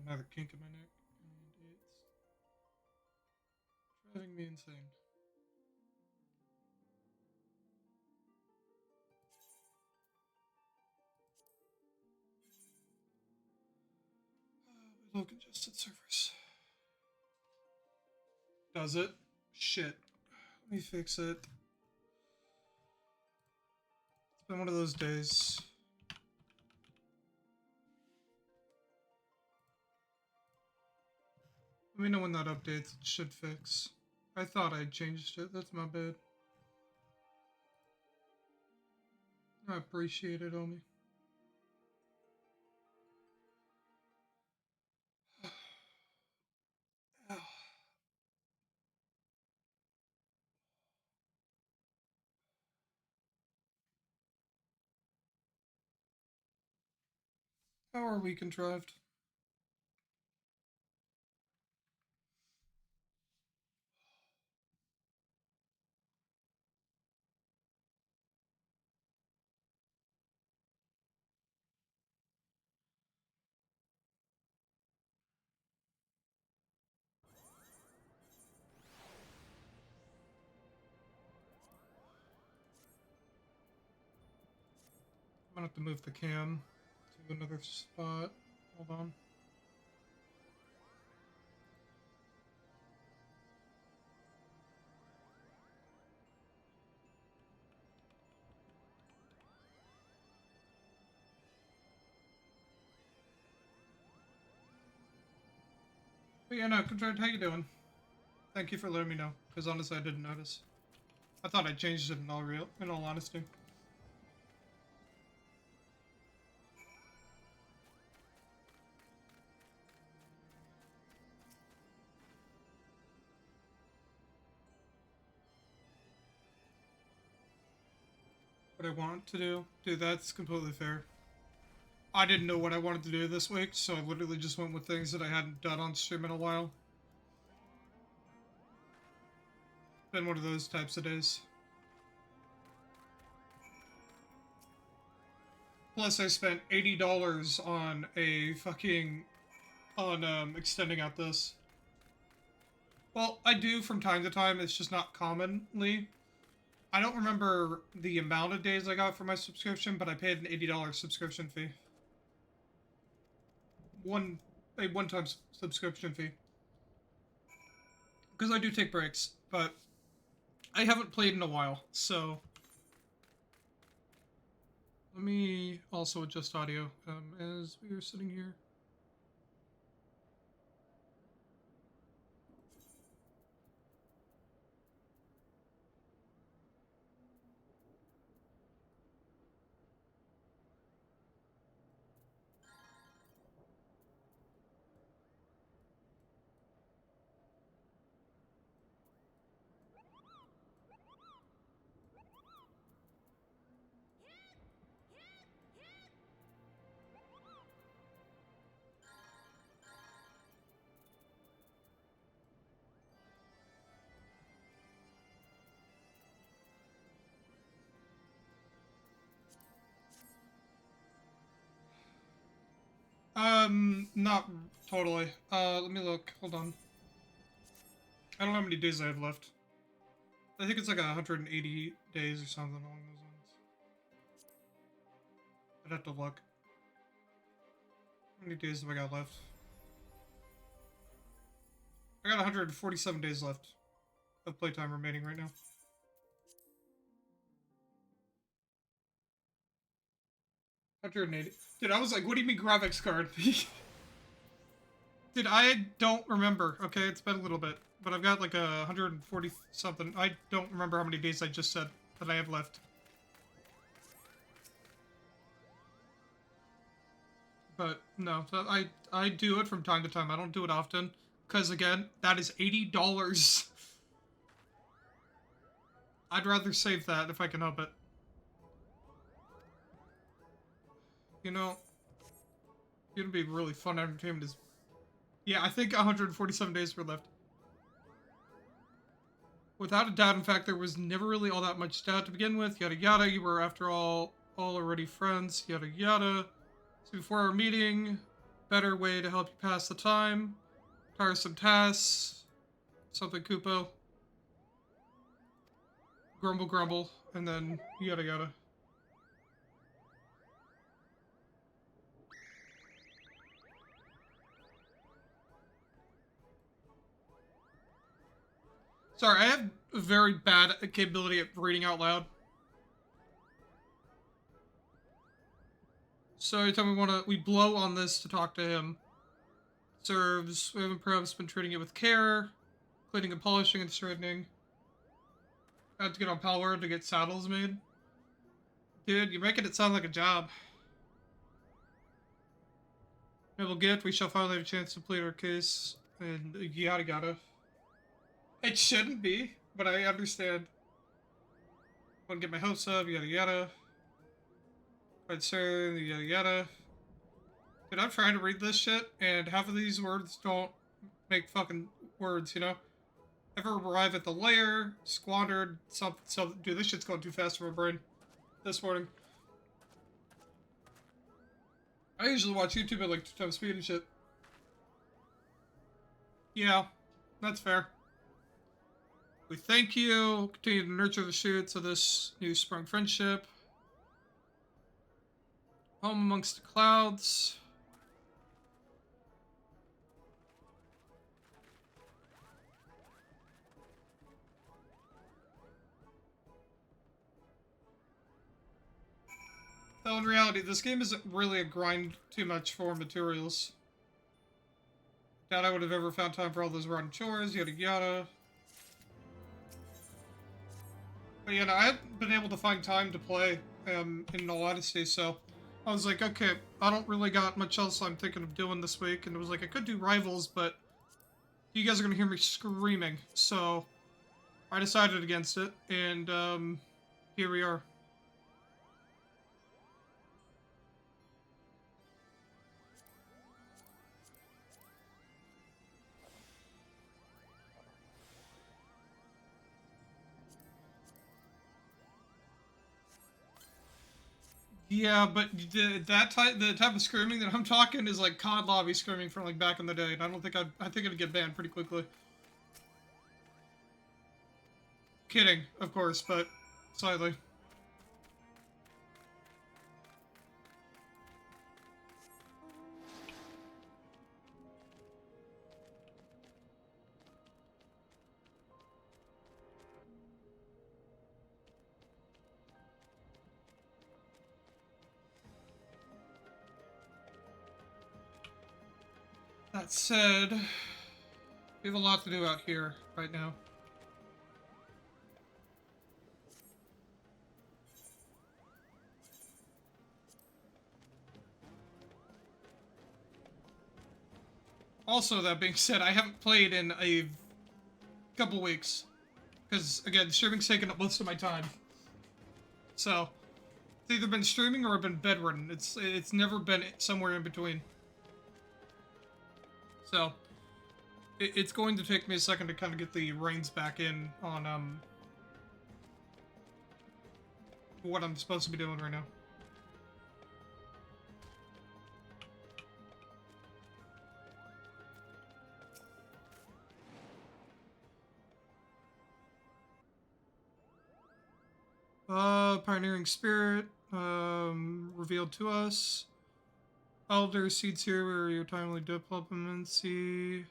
another kink in my neck, and it's driving me insane. Low congested servers. Does it? Shit. Let me fix it. It's been one of those days. Let me know when that updates. It should fix. I thought I changed it. That's my bad. I appreciate it, homie. How are we contrived? I'm gonna have to move the cam to another spot. Hold on. But yeah, no, Contrived, how you doing? Thank you for letting me know, because honestly I didn't notice. I thought I changed it in all honesty. What I want to do? Dude, that's completely fair. I didn't know what I wanted to do this week, so I literally just went with things that I hadn't done on stream in a while. Been one of those types of days. Plus, I spent $80 on a fucking... extending out this. Well, I do from time to time, it's just not commonly. I don't remember the amount of days I got for my subscription, but I paid an $80 subscription fee. A one-time subscription fee. Because I do take breaks, but I haven't played in a while, so... Let me also adjust audio as we are sitting here. Not totally. Let me look. Hold on. I don't know how many days I have left. I think it's like 180 days or something along those lines. I'd have to look. How many days have I got left? I got 147 days left of playtime remaining right now. Dude, I was like, what do you mean graphics card? Dude, I don't remember. Okay, it's been a little bit. But I've got like 140 something. I don't remember how many days I just said that I have left. But no, so I do it from time to time. I don't do it often. Because again, that is $80. I'd rather save that if I can help it. You know, it'd be really fun entertainment is... Yeah, I think 147 days were left. Without a doubt, in fact, there was never really all that much doubt to begin with. Yada yada, you were after all already friends. Yada yada. So before our meeting, better way to help you pass the time. Tiresome tasks. Something Kupo. Grumble grumble. And then yada yada. Sorry, I have a very bad capability at reading out loud. So every time we blow on this to talk to him. Serves, we haven't perhaps been treating it with care. Cleaning and polishing and straightening. I have to get on Palworld to get saddles made. Dude, you're making it sound like a job. Noble gift, we shall finally have a chance to plead our case. And yada yada. It shouldn't be, but I understand. Want to get my hopes up, yada yada. Concern, yada yada. Dude, I'm trying to read this shit, and half of these words don't make fucking words, you know? Ever arrive at the lair, squandered, something. Dude, this shit's going too fast for my brain. This morning. I usually watch YouTube at like 2 times speed and shit. Yeah, that's fair. We thank you. Continue to nurture the shoots of this new sprung friendship. Home amongst the clouds. Though in reality, this game isn't really a grind too much for materials. Doubt I would have ever found time for all those rotten chores, yada yada. But yeah, no, I haven't been able to find time to play, in all honesty, so I was like, okay, I don't really got much else I'm thinking of doing this week, and it was like, I could do Rivals, but you guys are gonna hear me screaming, so I decided against it, and, here we are. Yeah, but the type of screaming that I'm talking is like COD lobby screaming from like back in the day, and I don't think I think it'd get banned pretty quickly. Kidding, of course, but slightly. That said, we have a lot to do out here right now. Also, that being said, I haven't played in a couple weeks. Because, again, streaming's taken up most of my time. So, it's either been streaming or I've been bedridden. It's never been somewhere in between. So, it's going to take me a second to kind of get the reins back in on, what I'm supposed to be doing right now. Pioneering Spirit, revealed to us. Elder seeds here where your timely diplomacy,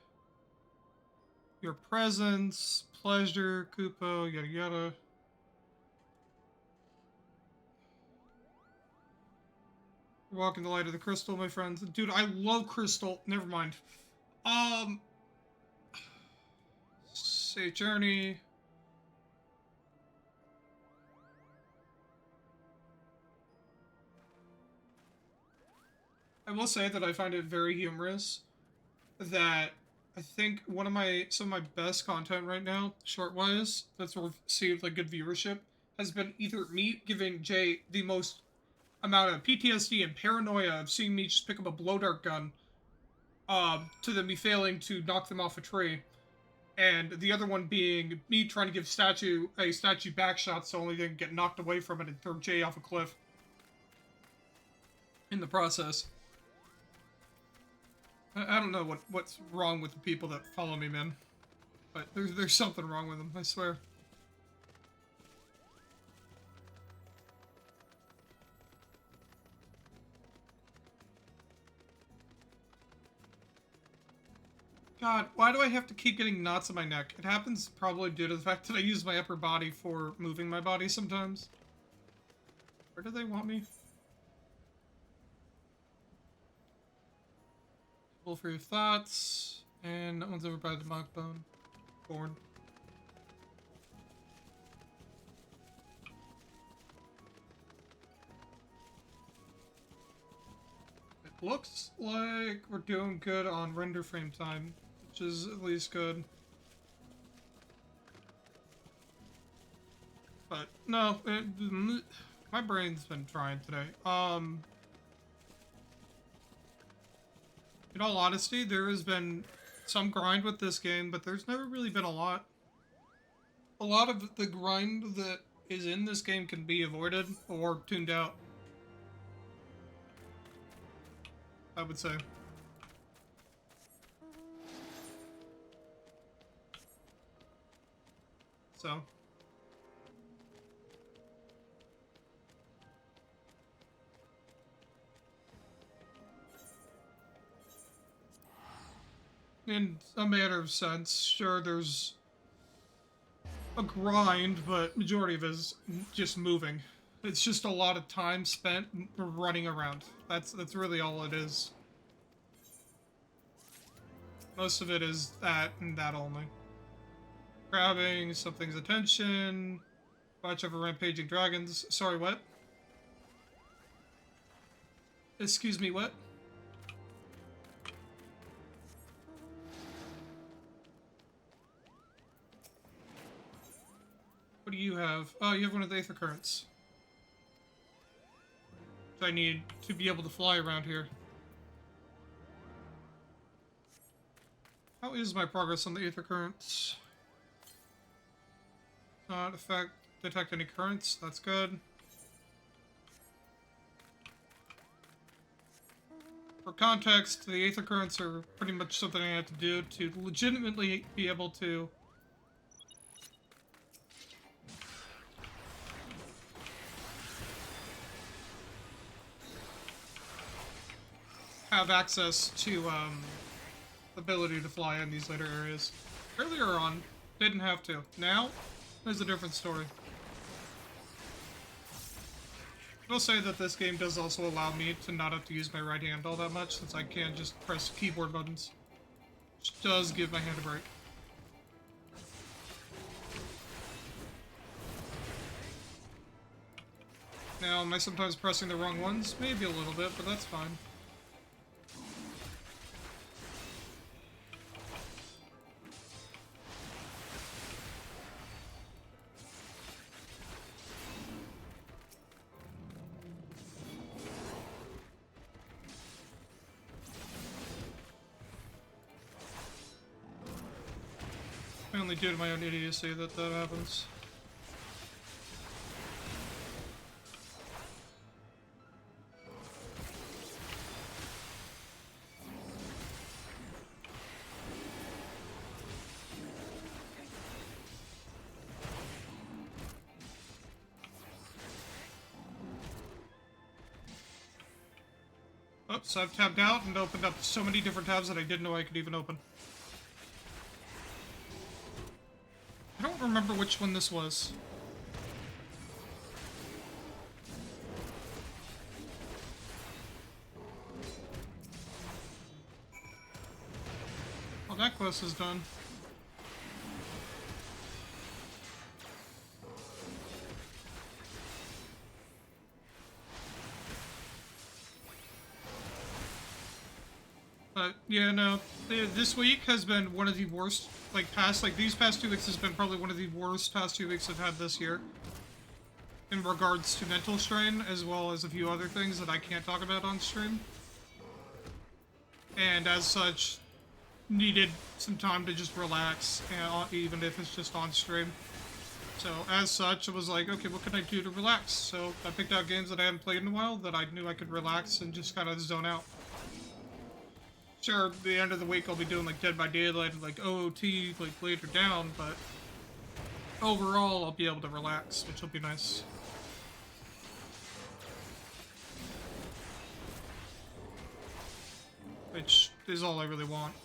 your presence, pleasure, Kupo, yada yada. Walk in the light of the crystal, my friends. Dude, I love crystal. Never mind. Say journey. I will say that I find it very humorous that I think some of my best content right now, short-wise, that's received like good viewership, has been either me giving Jay the most amount of PTSD and paranoia of seeing me just pick up a blow dart gun, to them me failing to knock them off a tree, and the other one being me trying to give a statue back shot so only they can get knocked away from it and throw Jay off a cliff in the process. I don't know what's wrong with the people that follow me, man. But there's something wrong with them, I swear. God, why do I have to keep getting knots in my neck? It happens probably due to the fact that I use my upper body for moving my body sometimes. Where do they want me? Full for your thoughts. And that one's over by the mock bone. Born. It looks like we're doing good on render frame time, which is at least good. But no, my brain's been trying today. In all honesty, there has been some grind with this game, but there's never really been a lot. A lot of the grind that is in this game can be avoided or tuned out, I would say. So. In a matter of sense, sure, there's a grind, but majority of it is just moving. It's just a lot of time spent running around. That's really all it is. Most of it is that and that only. Grabbing something's attention. Watch over rampaging dragons. Sorry, what? Excuse me, what? What do you have? Oh, you have one of the Aether Currents. I need to be able to fly around here. How is my progress on the Aether Currents? Not detect any currents. That's good. For context, the Aether Currents are pretty much something I have to do to legitimately be able to have access to the ability to fly in these later areas. Earlier on, didn't have to. Now, there's a different story. I will say that this game does also allow me to not have to use my right hand all that much, since I can just press keyboard buttons. Which does give my hand a break. Now, am I sometimes pressing the wrong ones? Maybe a little bit, but that's fine. Only due to my own idiocy that happens. Oops, I've tabbed out and opened up so many different tabs that I didn't know I could even open. I don't remember which one this was. Well, that quest is done. But, yeah, no, this week has been one of the worst, these past 2 weeks has been probably one of the worst past 2 weeks I've had this year. In regards to mental strain, as well as a few other things that I can't talk about on stream. And as such, needed some time to just relax, even if it's just on stream. So, as such, I was like, okay, what can I do to relax? So, I picked out games that I haven't played in a while that I knew I could relax and just kind of zone out. Sure, at the end of the week I'll be doing like Dead by Daylight and like OOT like later down, but overall I'll be able to relax, which will be nice. Which is all I really want.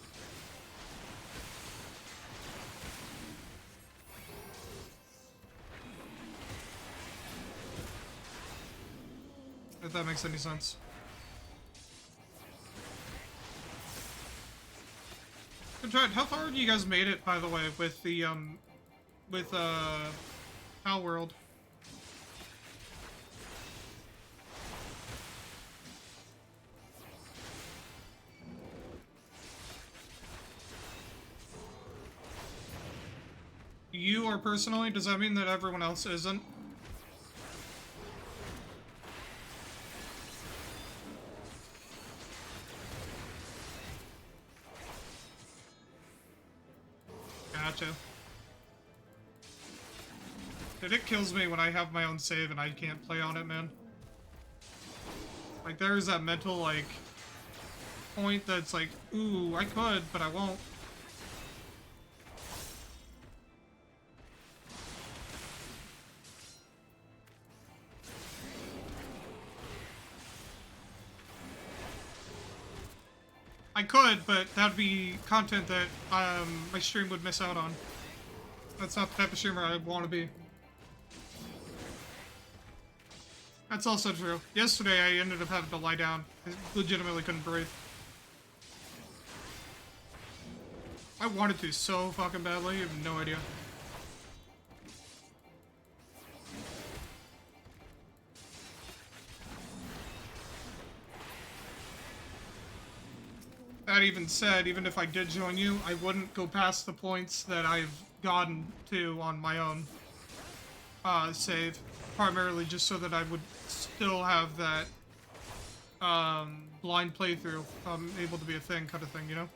If that makes any sense. How far have you guys made it, by the way, with the, Pal World? You are personally? Does that mean that everyone else isn't? Gotcha. Dude, it kills me when I have my own save and I can't play on it, man. Like, there's that mental, like, point that's like, ooh, I could, but I won't. I could, but that'd be content that my stream would miss out on. That's not the type of streamer I want to be. That's also true. Yesterday I ended up having to lie down. I legitimately couldn't breathe. I wanted to so fucking badly, you have no idea. That even said, even if I did join you, I wouldn't go past the points that I've gotten to on my own save. Primarily just so that I would still have that blind playthrough able to be a thing kind of thing, you know?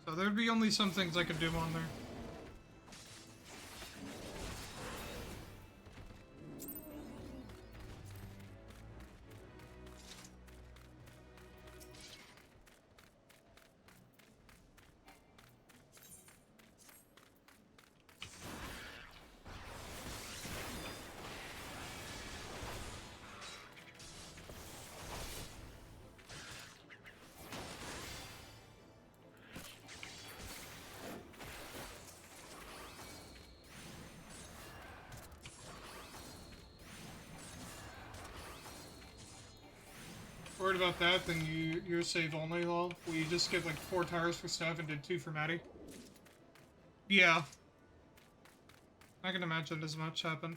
So there'd be only some things I could do on there. Worried about that, then you're save only, lol. Will you just get like 4 tires for Steph and did 2 for Maddie? Yeah. I can imagine as much happened.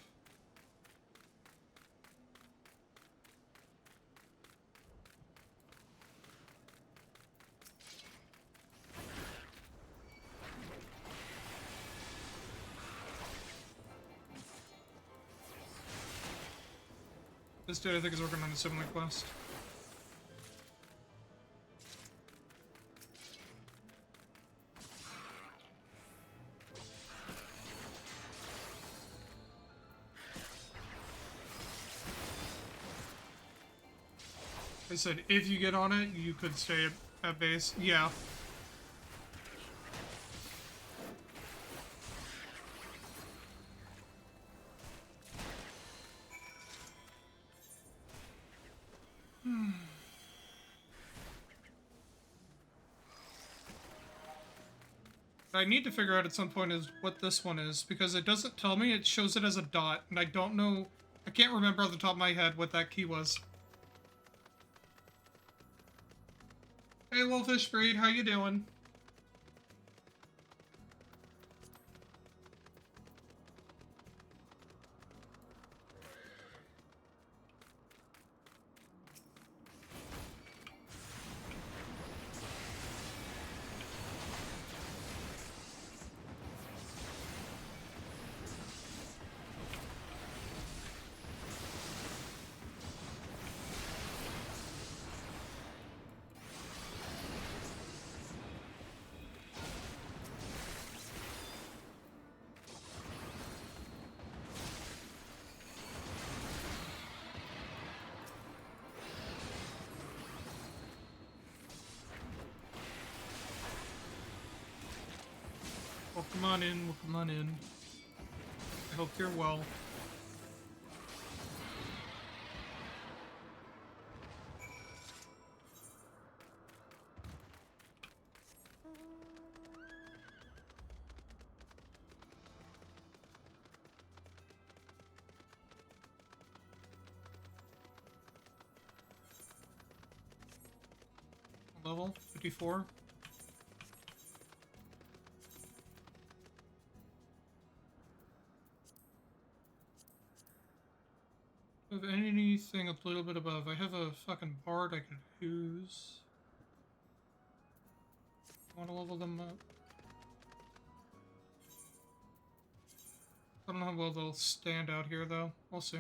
This dude I think is working on a similar quest. I said, if you get on it, you could stay at base. Yeah. I need to figure out at some point is what this one is, because it doesn't tell me, it shows it as a dot, and I don't know, I can't remember off the top of my head what that key was. Hey, Wolfish Breed, how you doing? Welcome on in, welcome on in. I hope you're well. Level 54. Of anything a little bit above. I have a fucking bard I could use. Want to level them up? I don't know how well they'll stand out here, though. We'll see.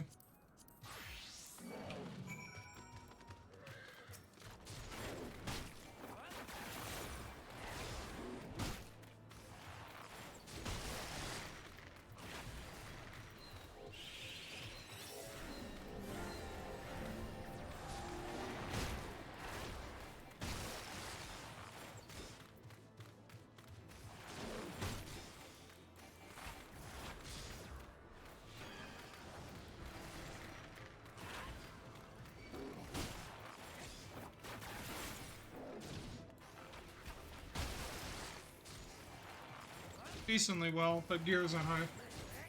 Decently well, but gear isn't high.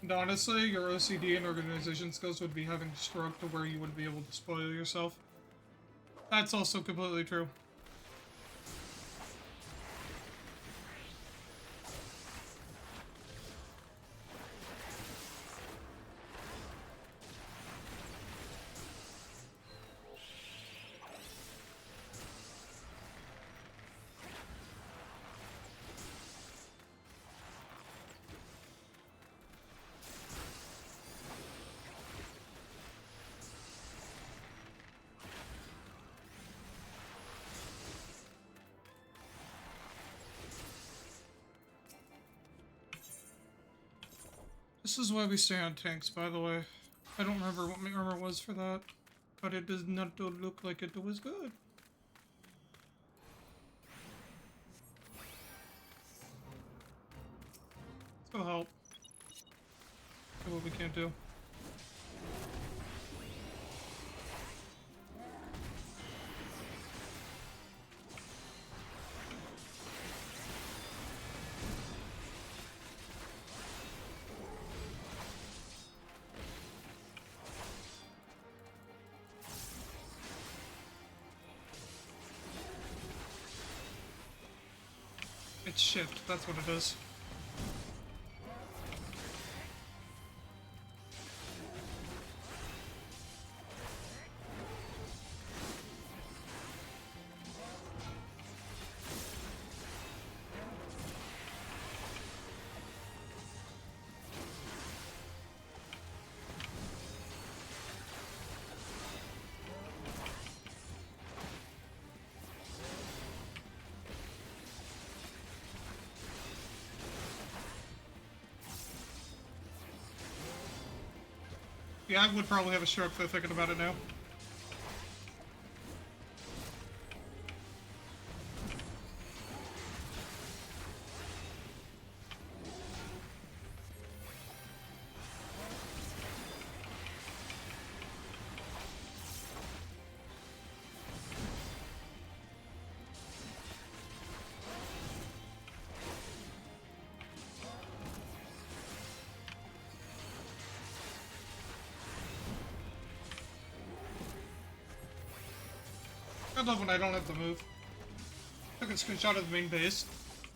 And honestly, your OCD and organization skills would be having a stroke to where you wouldn't be able to spoil yourself. That's also completely true. This is why we stay on tanks, by the way. I don't remember what my armor was for that, but it does not look like it was good. Let's go help. Do what we can't do. It's shift, that's what it is. Yeah, I would probably have a stroke though, thinking about it now. I love when I don't have to move. Took a screenshot of the main base.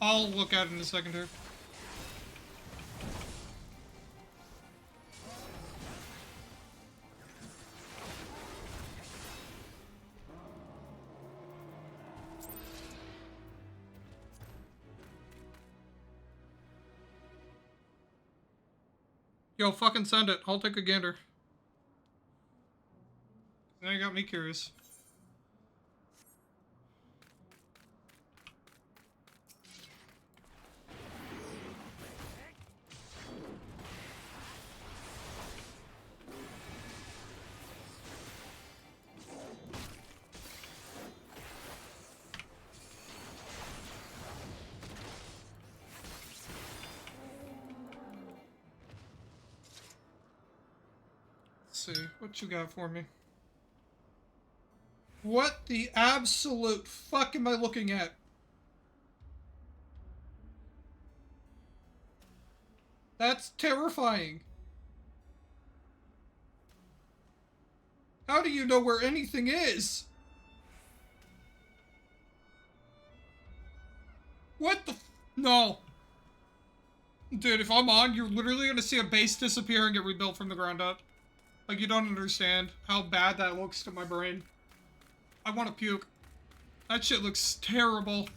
I'll look at it in a second here. Yo, fucking send it. I'll take a gander. Now you got me curious. see. What you got for me? What the absolute fuck am I looking at? That's terrifying. How do you know where anything is? What the No. Dude, if I'm on, you're literally gonna see a base disappear and get rebuilt from the ground up. Like, you don't understand how bad that looks to my brain. I want to puke. That shit looks terrible.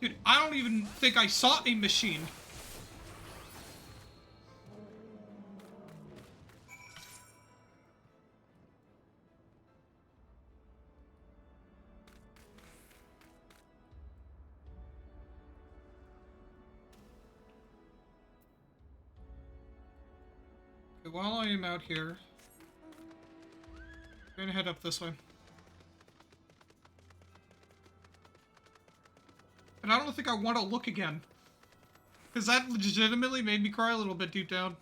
Dude, I don't even think I saw a machine. Okay, while I am out here, I'm gonna head up this way. And I don't think I want to look again. Because that legitimately made me cry a little bit deep down.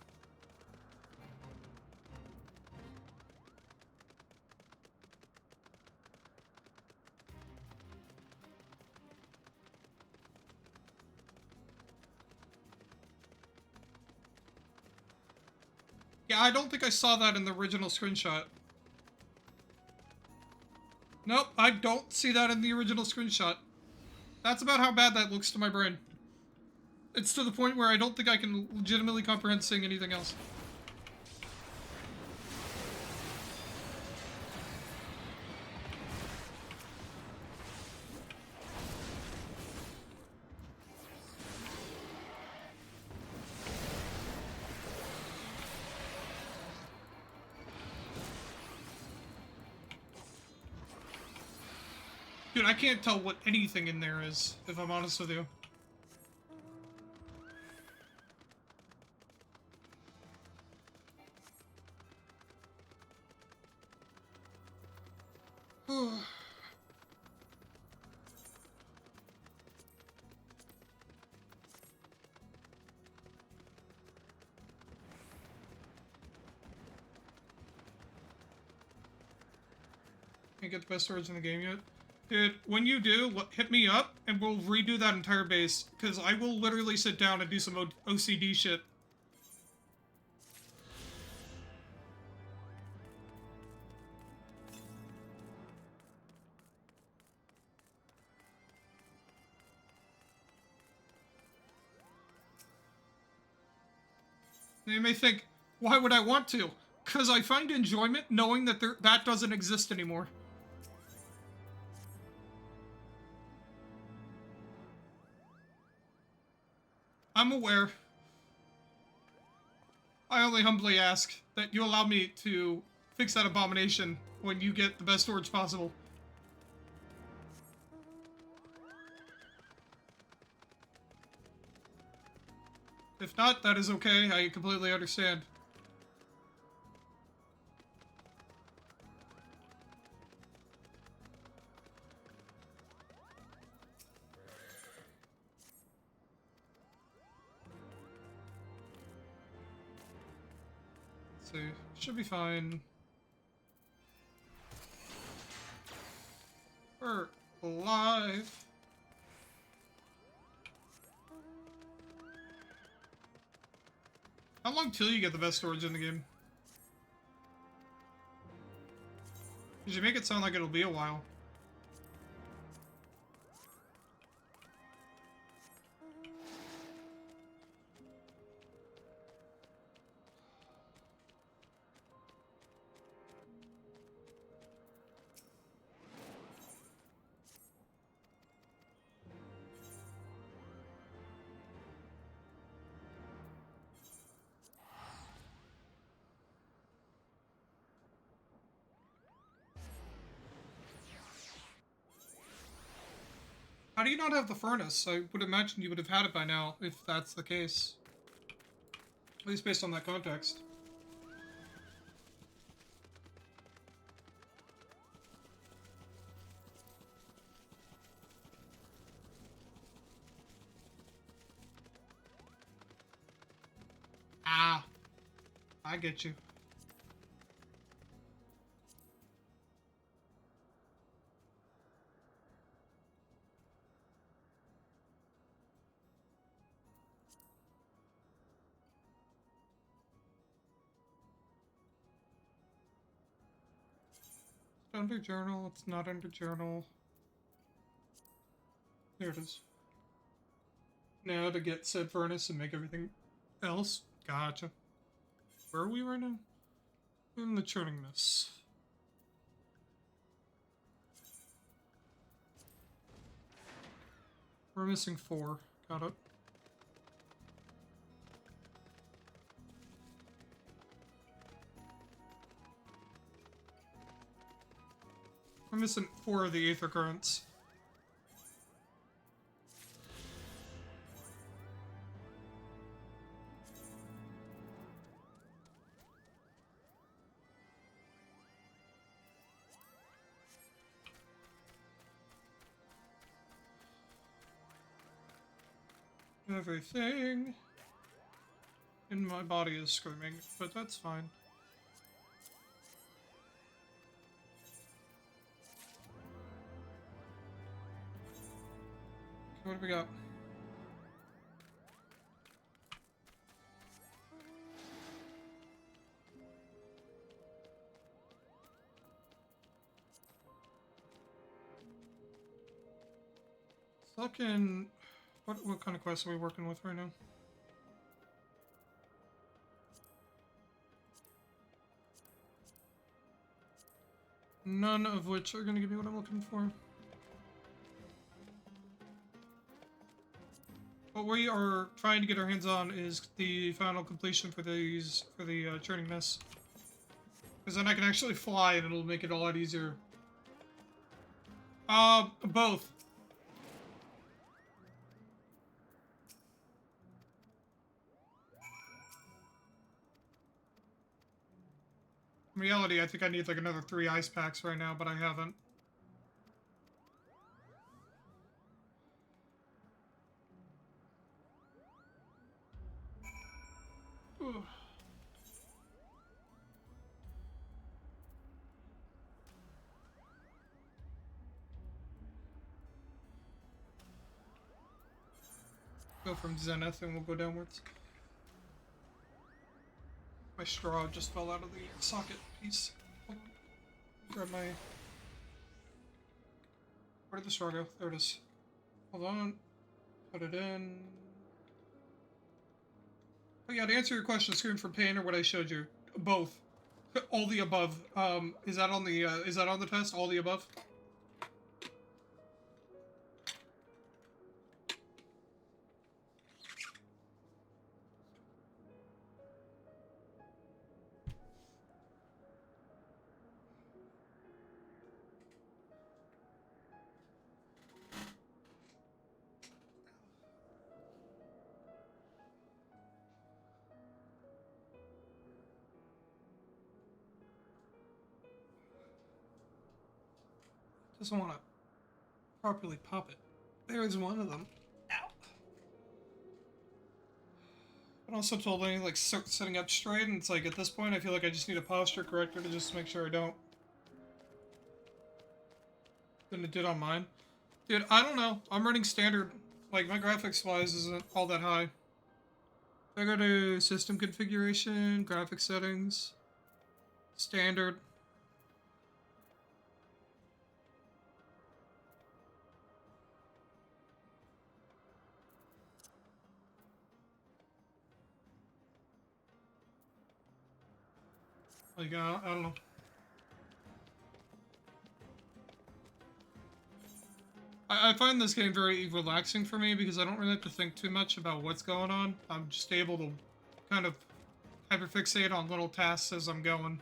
Yeah, I don't think I saw that in the original screenshot. Nope, I don't see that in the original screenshot. That's about how bad that looks to my brain. It's to the point where I don't think I can legitimately comprehend seeing anything else. Dude, I can't tell what anything in there is, if I'm honest with you. Can't get the best storage in the game yet. Dude, when you do, hit me up, and we'll redo that entire base, because I will literally sit down and do some OCD shit. You may think, why would I want to? Because I find enjoyment knowing that that doesn't exist anymore. I'm aware. I only humbly ask that you allow me to fix that abomination when you get the best storage possible. If not, that is okay. I completely understand. Let's see. Should be fine. We're alive. How long till you get the best storage in the game? Because you make it sound like it'll be a while. How do you not have the furnace? I would imagine you would have had it by now, if that's the case. At least based on that context. I get you. Under journal, it's not under journal. There it is. Now to get said furnace and make everything else. Gotcha. Where are we right now? In the churning this. We're missing 4. Got it. We're missing 4 of the aether currents. Everything in my body is screaming, but that's fine. What do we got? Fucking... What kind of quest are we working with right now? None of which are gonna give me what I'm looking for. What we are trying to get our hands on is the final completion for these, for the churning mess. Because then I can actually fly and it'll make it a lot easier. Both. In reality, I think I need like another 3 ice packs right now, but I haven't. Ooh. Go from Zenith and we'll go downwards. My straw just fell out of the socket piece. Grab my... Where did the straw go? There it is. Hold on. Put it in. Oh yeah, to answer your question, scream from pain or what I showed you. Both. All the above. Is that on the test? All the above? Doesn't want to properly pop it. There's one of them. Ow. I'm also told I need like sitting up straight, and it's like at this point I feel like I just need a posture corrector to just make sure I don't. Than it did on mine. Dude, I don't know. I'm running standard. Like my graphics wise isn't all that high. I go to system configuration, graphics settings, standard. Like, I don't know. I find this game very relaxing for me because I don't really have to think too much about what's going on. I'm just able to kind of hyperfixate on little tasks as I'm going.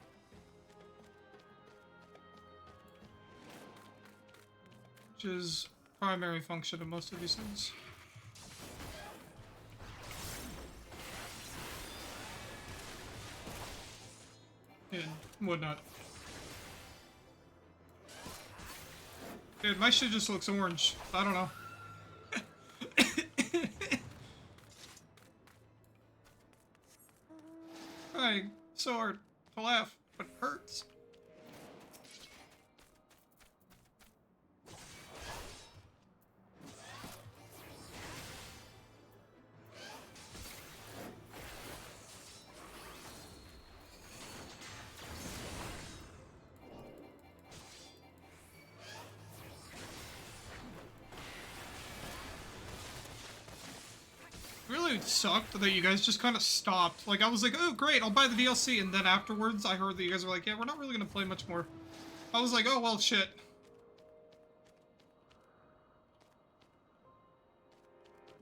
Which is primary function of most of these things. And whatnot. Dude, my shit just looks orange. I don't know. Hi, so hard to laugh, but it hurts. Really sucked that you guys just kind of stopped. Like, I was like, oh, great, I'll buy the DLC, and then afterwards, I heard that you guys were like, yeah, we're not really gonna play much more. I was like, oh, well, shit.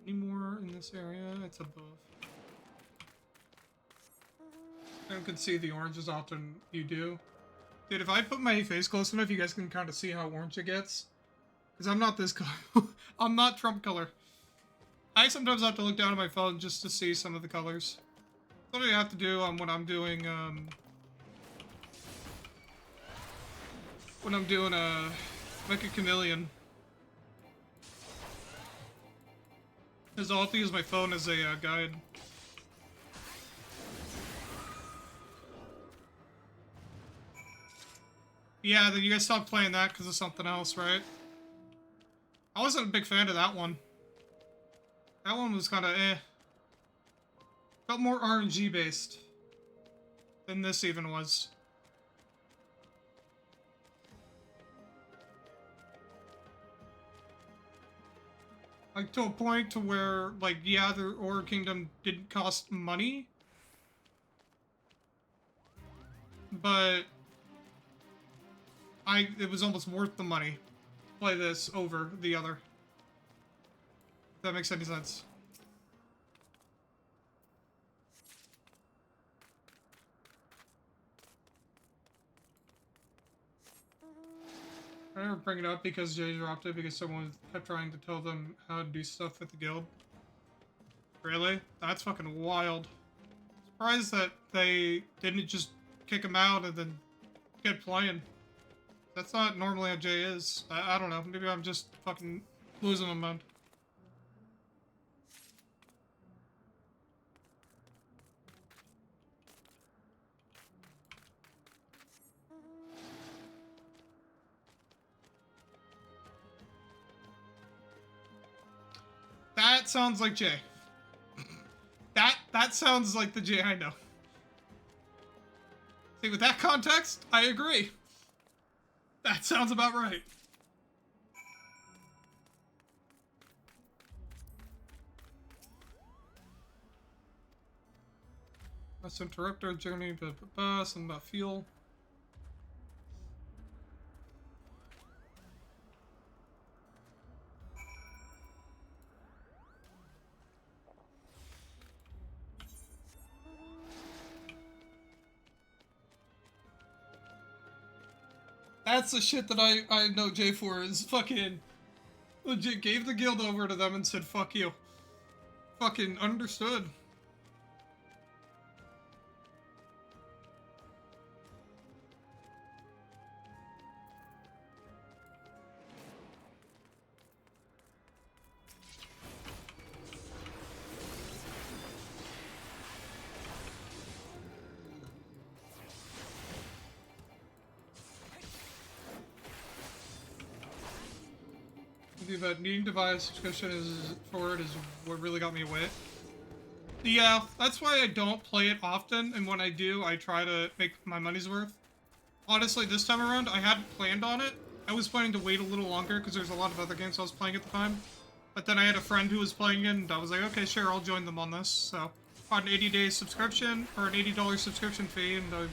Any more in this area? It's above. I can see the orange as often you do. Dude, if I put my face close enough, you guys can kind of see how orange it gets. Because I'm not this color. I'm not Trump color. I sometimes have to look down at my phone just to see some of the colors. That's what I have to do when I'm doing, Make a Chameleon. Because I'll have to use my phone as a, guide. Yeah, then you guys stopped playing that because of something else, right? I wasn't a big fan of that one. That one was kind of eh. Felt more RNG based than this even was. Like, to a point to where, like, yeah, the Ore Kingdom didn't cost money. But it was almost worth the money. Play this over the other. If that makes any sense. I never bring it up because Jay dropped it because someone kept trying to tell them how to do stuff with the guild. Really? That's fucking wild. Surprised that they didn't just kick him out and then get playing. That's not normally how Jay is. I don't know. Maybe I'm just fucking losing my mind. That sounds like Jay. That sounds like the Jay I know. See, with that context, I agree. That sounds about right. Let's interrupt our journey, something about fuel. That's the shit that I know Jay for, is fucking legit gave the guild over to them and said, fuck you. Fucking understood. But needing to buy a subscription is what really got me away. Yeah, that's why I don't play it often, and when I do, I try to make my money's worth. Honestly, this time around, I hadn't planned on it. I was planning to wait a little longer, because there's a lot of other games I was playing at the time. But then I had a friend who was playing it, and I was like, okay, sure, I'll join them on this. So, bought an 80-day subscription, or an $80 subscription fee, and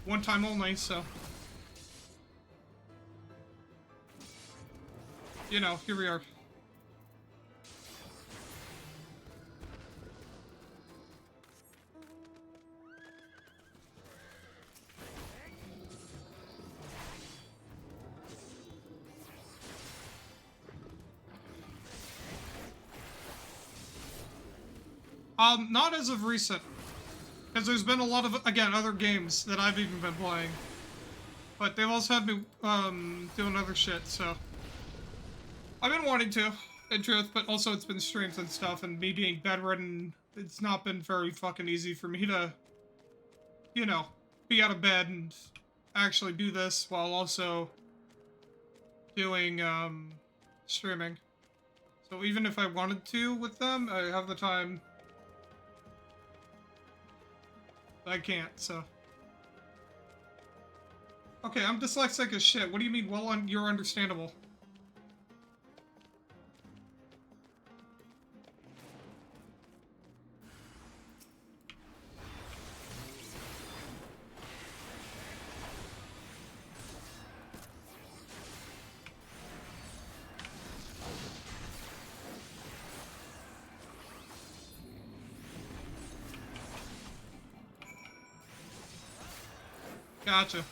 one time only, so... You know, here we are. Not as of recent. Because there's been a lot of, again, other games that I've even been playing. But they've also had me, doing other shit, so... I've been wanting to, in truth, but also it's been streams and stuff, and me being bedridden, it's not been very fucking easy for me to you know, be out of bed and actually do this while also doing, streaming. So even if I wanted to with them, I have the time. I can't, so. Okay, I'm dyslexic as shit. What do you mean, well, you're understandable? Gotcha.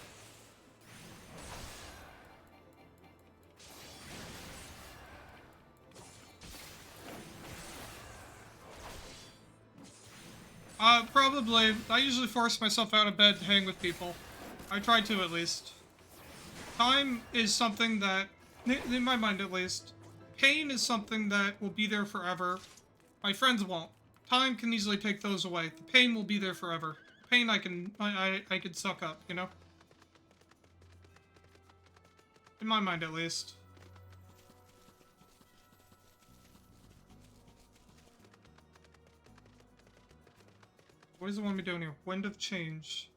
Probably. I usually force myself out of bed to hang with people. I try to, at least. Time is something that, in my mind at least, pain is something that will be there forever. My friends won't. Time can easily take those away. The pain will be there forever. Pain I can suck up, you know? In my mind, at least. What does it want me doing here? Wind of Change.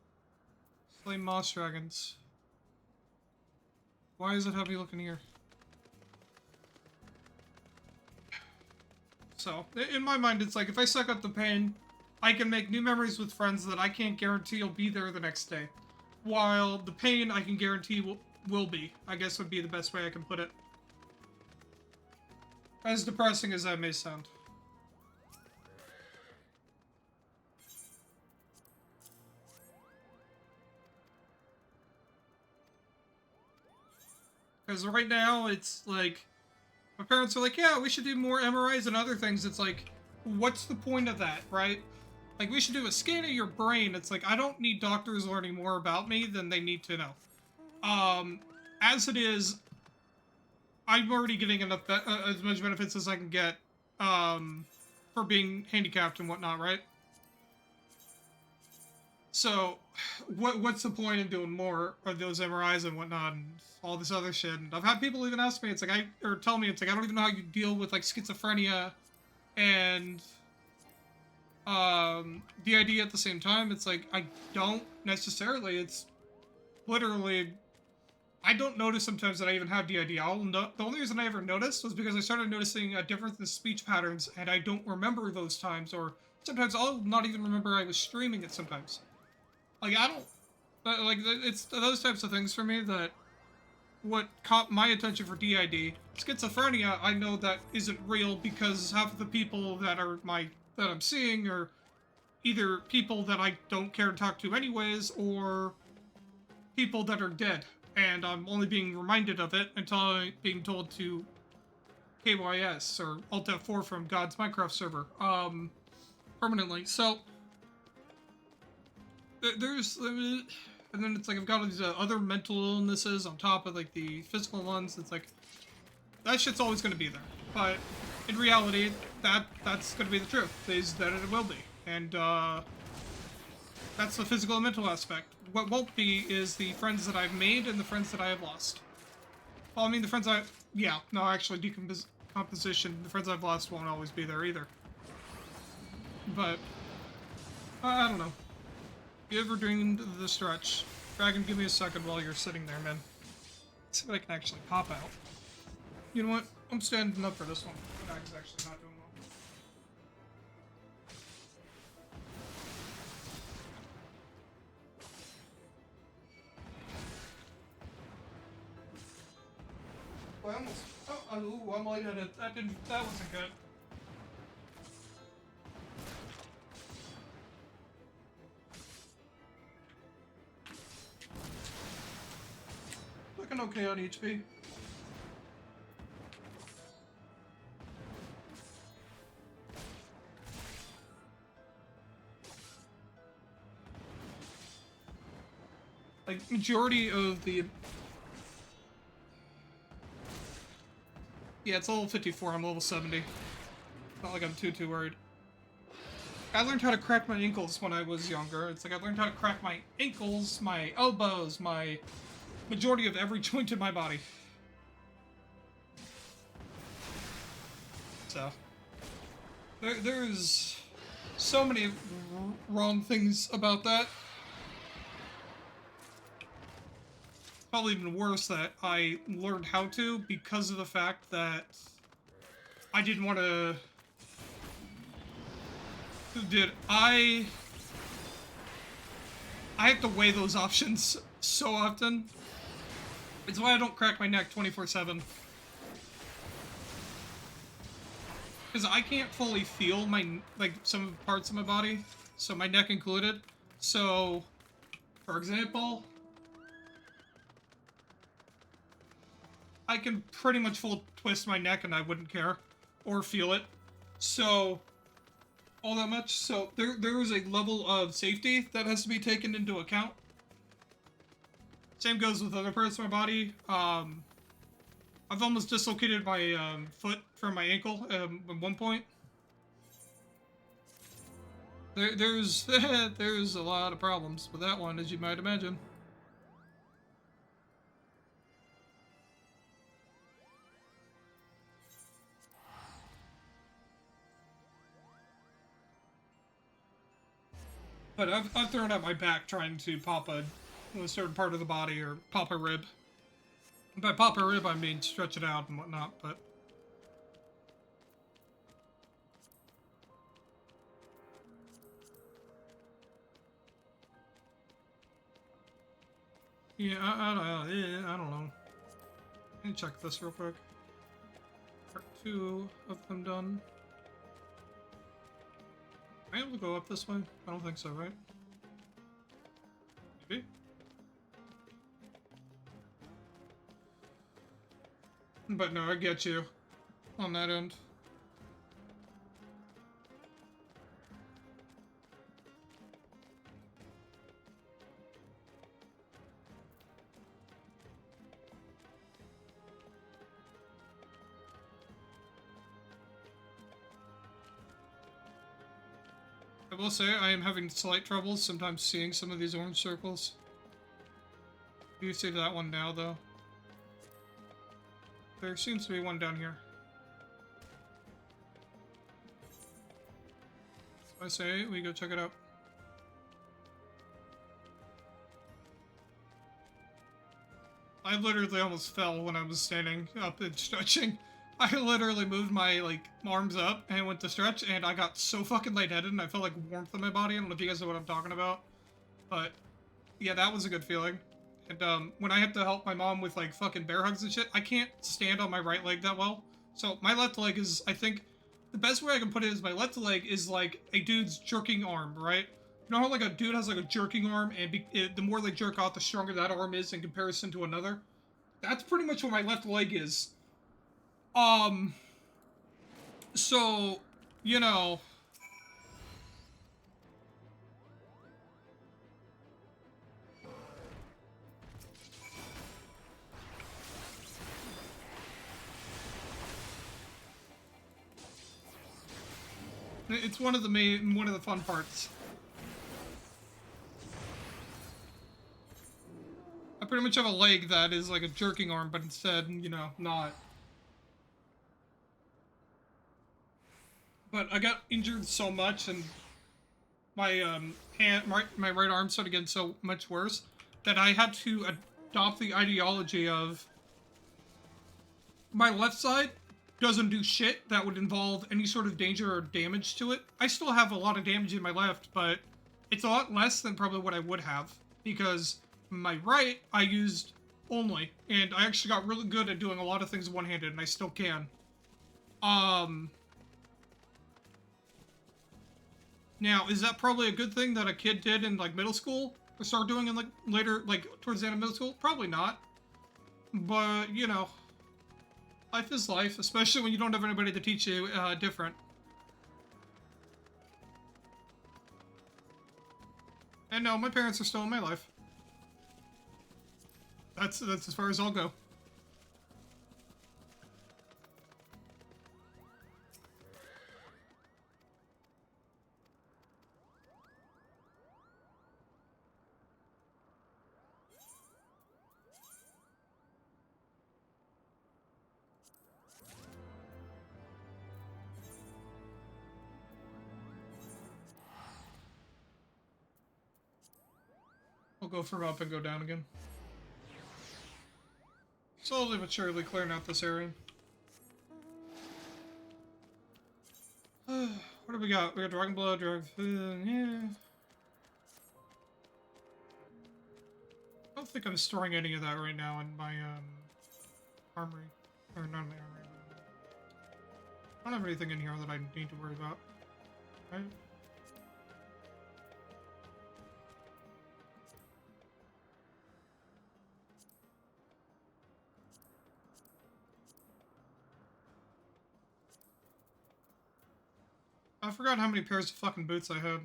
Slay moss dragons. Why does it have me looking here? So, in my mind, it's like, if I suck up the pain, I can make new memories with friends that I can't guarantee will be there the next day. While the pain, I can guarantee will be. I guess would be the best way I can put it. As depressing as that may sound. Because right now, it's like, my parents are like, yeah, we should do more MRIs and other things. It's like, what's the point of that, right? Like, we should do a scan of your brain. It's like, I don't need doctors learning more about me than they need to know. As it is, I'm already getting enough, as much benefits as I can get, for being handicapped and whatnot, right? So, what's the point in doing more of those MRIs and whatnot and all this other shit? And I've had people even ask me, it's like, or tell me, it's like, I don't even know how you deal with, like, schizophrenia and, DID at the same time. It's like, I don't necessarily. It's literally, I don't notice sometimes that I even have DID. The only reason I ever noticed was because I started noticing a difference in speech patterns, and I don't remember those times, or sometimes I'll not even remember I was streaming it sometimes. Like, I don't, like, it's those types of things for me that what caught my attention for DID. Schizophrenia, I know that isn't real because half of the people that I'm seeing are either people that I don't care to talk to anyways, or people that are dead, and I'm only being reminded of it until I'm being told to KYS, or Alt F4 from God's Minecraft server, permanently. So, there's, and then it's like I've got these other mental illnesses on top of like the physical ones. It's like that shit's always going to be there, but in reality, that's going to be the truth. Is that it will be, and that's the physical and mental aspect. What won't be is the friends that I've made and the friends that I have lost. Well, I mean actually decomposition. The friends I've lost won't always be there either. But I don't know. You ever dreamed the stretch? Dragon, give me a second while you're sitting there, man. Let's see if I can actually pop out. You know what? I'm standing up for this one. The bag's actually not doing well. I'm lightheaded. That wasn't good. Looking okay on HP. Like, majority of the... Yeah, it's level 54, I'm level 70. Not like I'm too worried. I learned how to crack my ankles when I was younger. It's like I learned how to crack my ankles, my elbows, my majority of every joint in my body. So, there's so many wrong things about that. Probably even worse that I learned how to because of the fact that I didn't want to... Dude, I have to weigh those options so often. It's why I don't crack my neck 24/7. Because I can't fully feel my, like, some parts of my body, so my neck included. So, for example, I can pretty much full twist my neck and I wouldn't care, or feel it. So, all that much. So, there is a level of safety that has to be taken into account. Same goes with other parts of my body. I've almost dislocated my foot from my ankle at one point. There's there's a lot of problems with that one, as you might imagine. But I've thrown out my back trying to pop a certain part of the body or pop a rib. By pop a rib, I mean stretch it out and whatnot, but... Yeah, I don't know. Let me check this real quick. Part 2 of them done. Am I able to go up this way? I don't think so, right? Maybe? But no, I get you on that end. I will say I am having slight troubles sometimes seeing some of these orange circles. You save that one now, though. There seems to be one down here. So I say we go check it out. I literally almost fell when I was standing up and stretching. I literally moved my, like, arms up and went to stretch, and I got so fucking lightheaded, and I felt like warmth in my body. I don't know if you guys know what I'm talking about. But, yeah, that was a good feeling. And, when I had to help my mom with, like, fucking bear hugs and shit, I can't stand on my right leg that well. So, my left leg is, I think, the best way I can put it is my left leg is, like, a dude's jerking arm, right? You know how, like, a dude has, like, a jerking arm, and the more they jerk off, the stronger that arm is in comparison to another? That's pretty much what my left leg is. So, you know... It's one of the fun parts. I pretty much have a leg that is like a jerking arm, but instead, you know, not. But I got injured so much, and my my right arm started getting so much worse that I had to adopt the ideology of my left side doesn't do shit that would involve any sort of danger or damage to it. I still have a lot of damage in my left, but it's a lot less than probably what I would have, because my right I used only, and I actually got really good at doing a lot of things one-handed, and I still can. Now, is that probably a good thing that a kid did in, like, middle school? Or start doing in, like, later, like, towards the end of middle school? Probably not. But, you know, life is life, especially when you don't have anybody to teach you different. And no, my parents are still in my life. That's as far as I'll go. go from up and go down again. Slowly but surely clearing out this area. What do we got? We got Dragon Blood, Dragon Food, yeah. I don't think I'm storing any of that right now in my, armory. Or not in the armory. I don't have anything in here that I need to worry about. Right? I forgot how many pairs of fucking boots I had.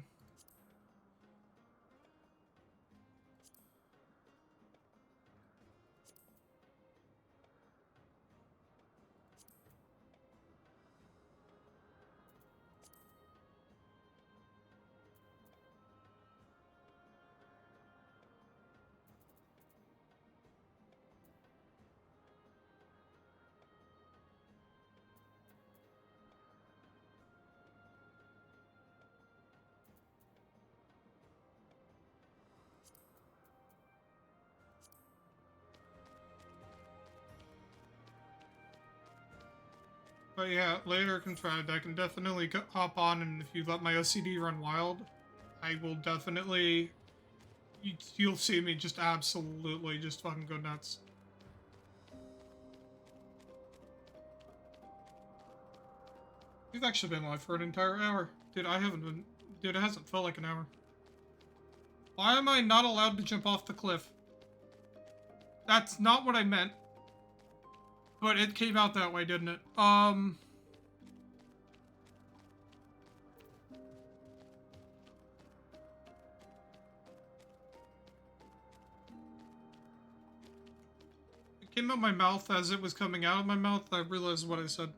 But yeah, later confirmed, I can definitely hop on, and if you let my OCD run wild, I will definitely... You'll see me just absolutely just fucking go nuts. We've actually been live for an entire hour. Dude, I haven't been... Dude, it hasn't felt like an hour. Why am I not allowed to jump off the cliff? That's not what I meant. But it came out that way, didn't it? It came out my mouth as it was coming out of my mouth. I realized what I said.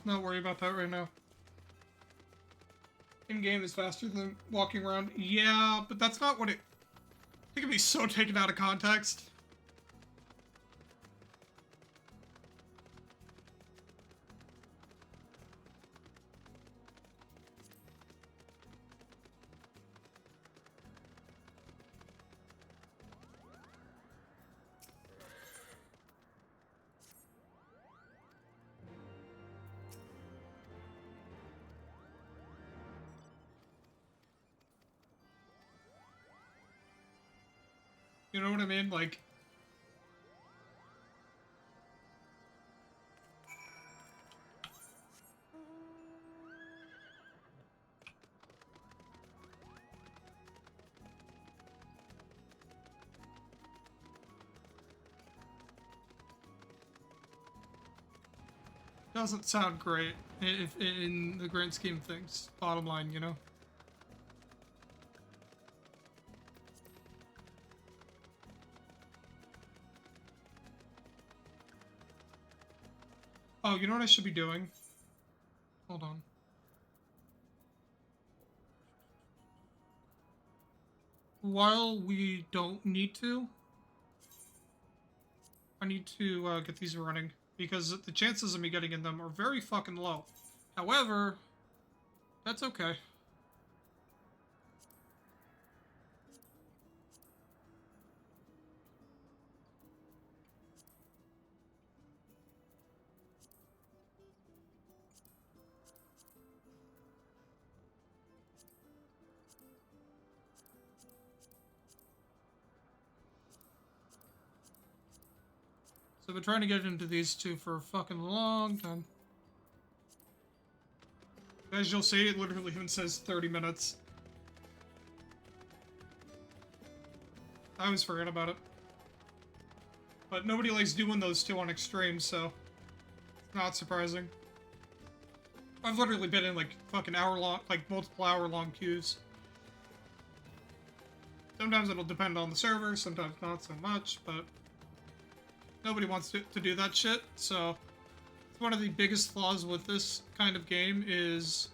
Not worry about that right now. In-game is faster than walking around. Yeah, but that's not what it... It can be so taken out of context. You know what I mean? Like... Doesn't sound great if in the grand scheme of things. Bottom line, you know? Oh, you know what I should be doing? Hold on. While we don't need to, I need to get these running, because the chances of me getting in them are very fucking low. However, that's okay. So I've been trying to get into these two for a fucking long time. As you'll see, it literally even says 30 minutes. I always forget about it. But nobody likes doing those two on extreme, so it's not surprising. I've literally been in like fucking hour-long, like multiple hour-long queues. Sometimes it'll depend on the server, sometimes not so much, but nobody wants to do that shit, so it's one of the biggest flaws with this kind of game is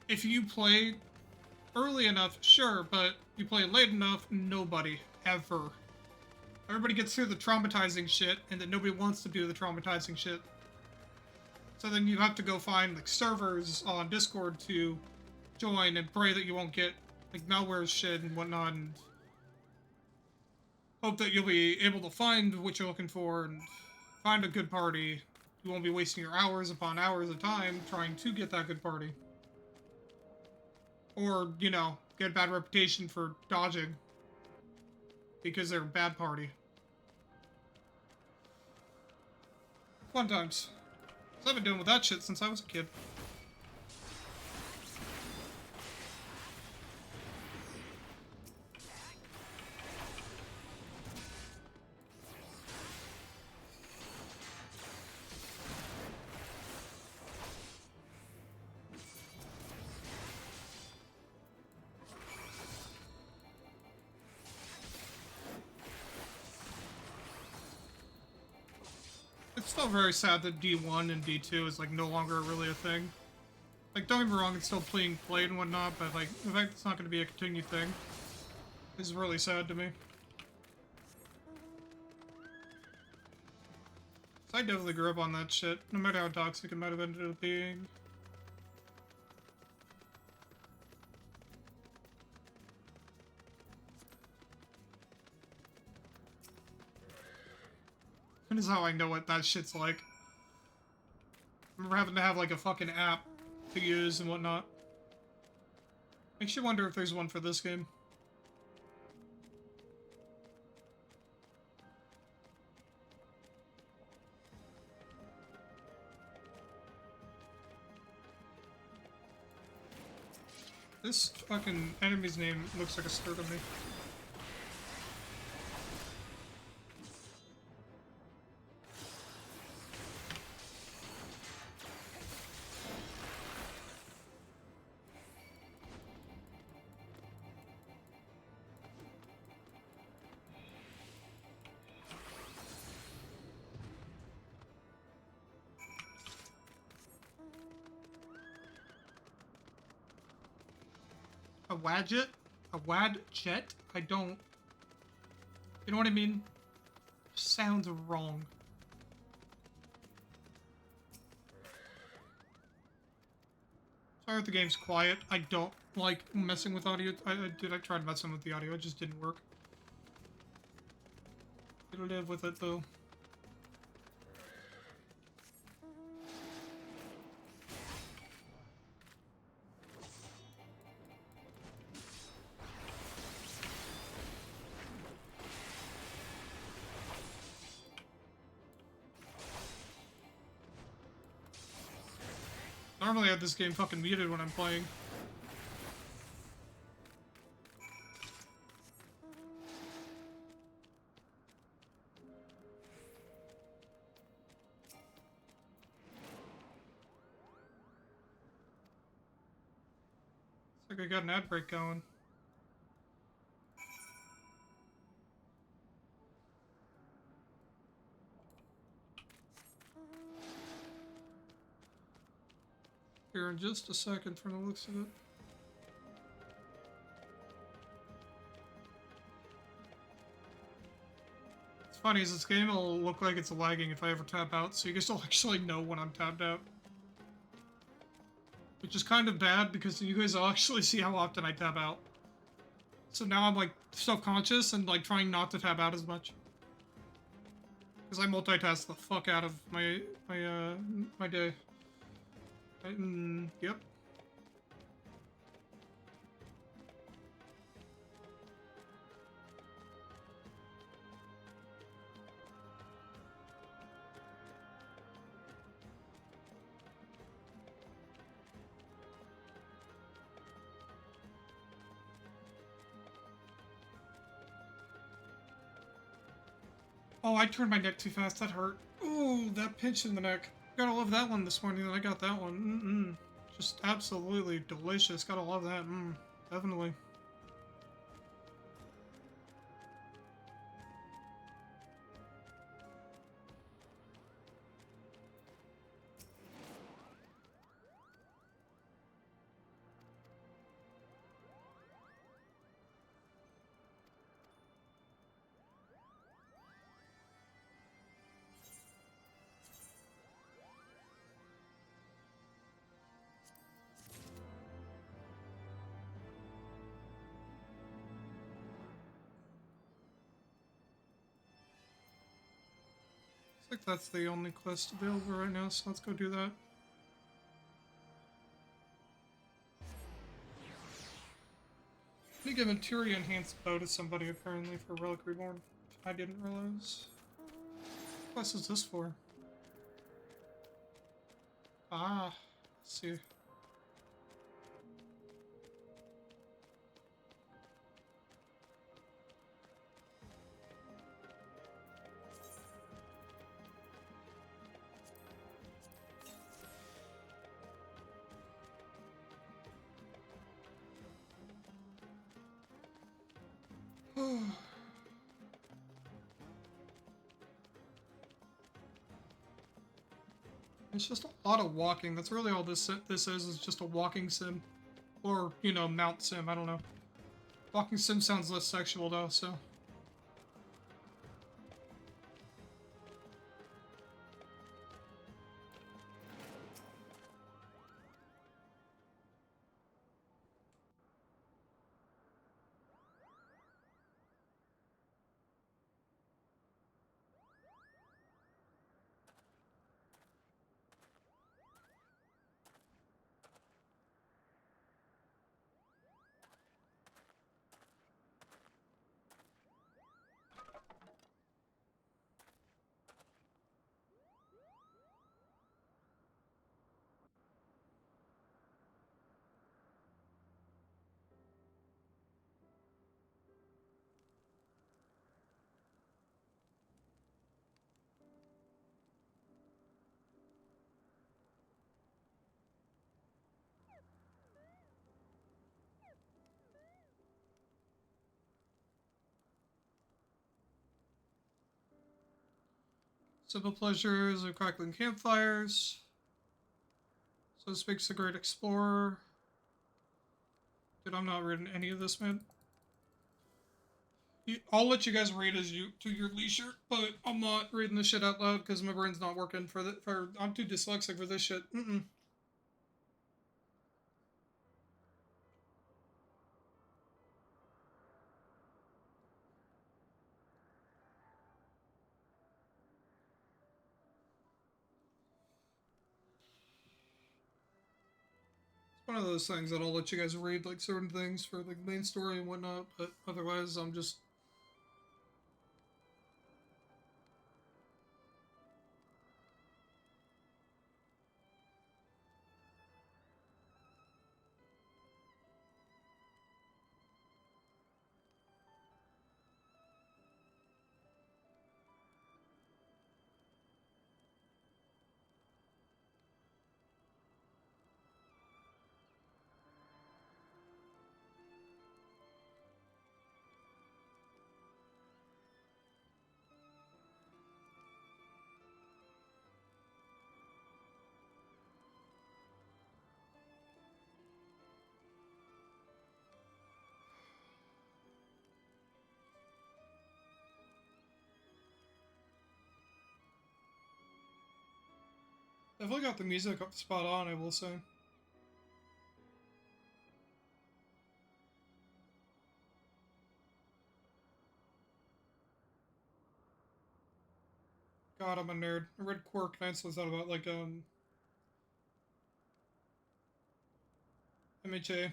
if you play early enough, sure, but you play late enough, nobody, ever. Everybody gets through the traumatizing shit, and then nobody wants to do the traumatizing shit. So then you have to go find, like, servers on Discord to join and pray that you won't get, like, malware shit and whatnot, and hope that you'll be able to find what you're looking for and find a good party. You won't be wasting your hours upon hours of time trying to get that good party. Or, you know, get a bad reputation for dodging because they're a bad party. Fun times. So I've been dealing with that shit since I was a kid. It's still very sad that D1 and D2 is, like, no longer really a thing. Like, don't get me wrong, it's still being played and whatnot, but, like, the fact it's not going to be a continued thing is really sad to me. So I definitely grew up on that shit, no matter how toxic it might have ended up being. That is how I know what that shit's like. I remember having to have, like, a fucking app to use and whatnot. Makes you wonder if there's one for this game. This fucking enemy's name looks like a slur to me. A wadjet? A wadjet? I don't... You know what I mean? Sounds wrong. Sorry if the game's quiet. I don't like messing with audio. I tried messing with the audio, it just didn't work. It'll live with it though. Normally I have this game fucking muted when I'm playing. It's like I got an ad break going. Here in just a second from the looks of it. It's funny, is this game will look like it's lagging if I ever tap out, so you guys don't actually know when I'm tapped out. Which is kind of bad, because you guys will actually see how often I tap out. So now I'm, like, self-conscious and, like, trying not to tap out as much. Because I multitask the fuck out of my day. Yep. Oh, I turned my neck too fast. That hurt. Ooh, that pinch in the neck. Gotta love that one this morning. I got that one. Just absolutely delicious. Gotta love that. Definitely. Looks like that's the only quest available right now, so let's go do that. You give a materia enhanced bow to somebody apparently for Relic Reborn. I didn't realize. What quest is this for? Ah, let's see. It's just a lot of walking. That's really all this is just a walking sim. Or, you know, mount sim, I don't know. Walking sim sounds less sexual though, so. Simple pleasures of crackling campfires. So speaks the great explorer. Dude, I'm not reading any of this, man. I'll let you guys read as you to your leisure, but I'm not reading this shit out loud because my brain's not working for the I'm too dyslexic for this shit. One of those things that I'll let you guys read like certain things for like the main story and whatnot, but otherwise I'm just. Definitely got the music up spot on, I will say. God, I'm a nerd. I read Quark Nights was that about like MHA.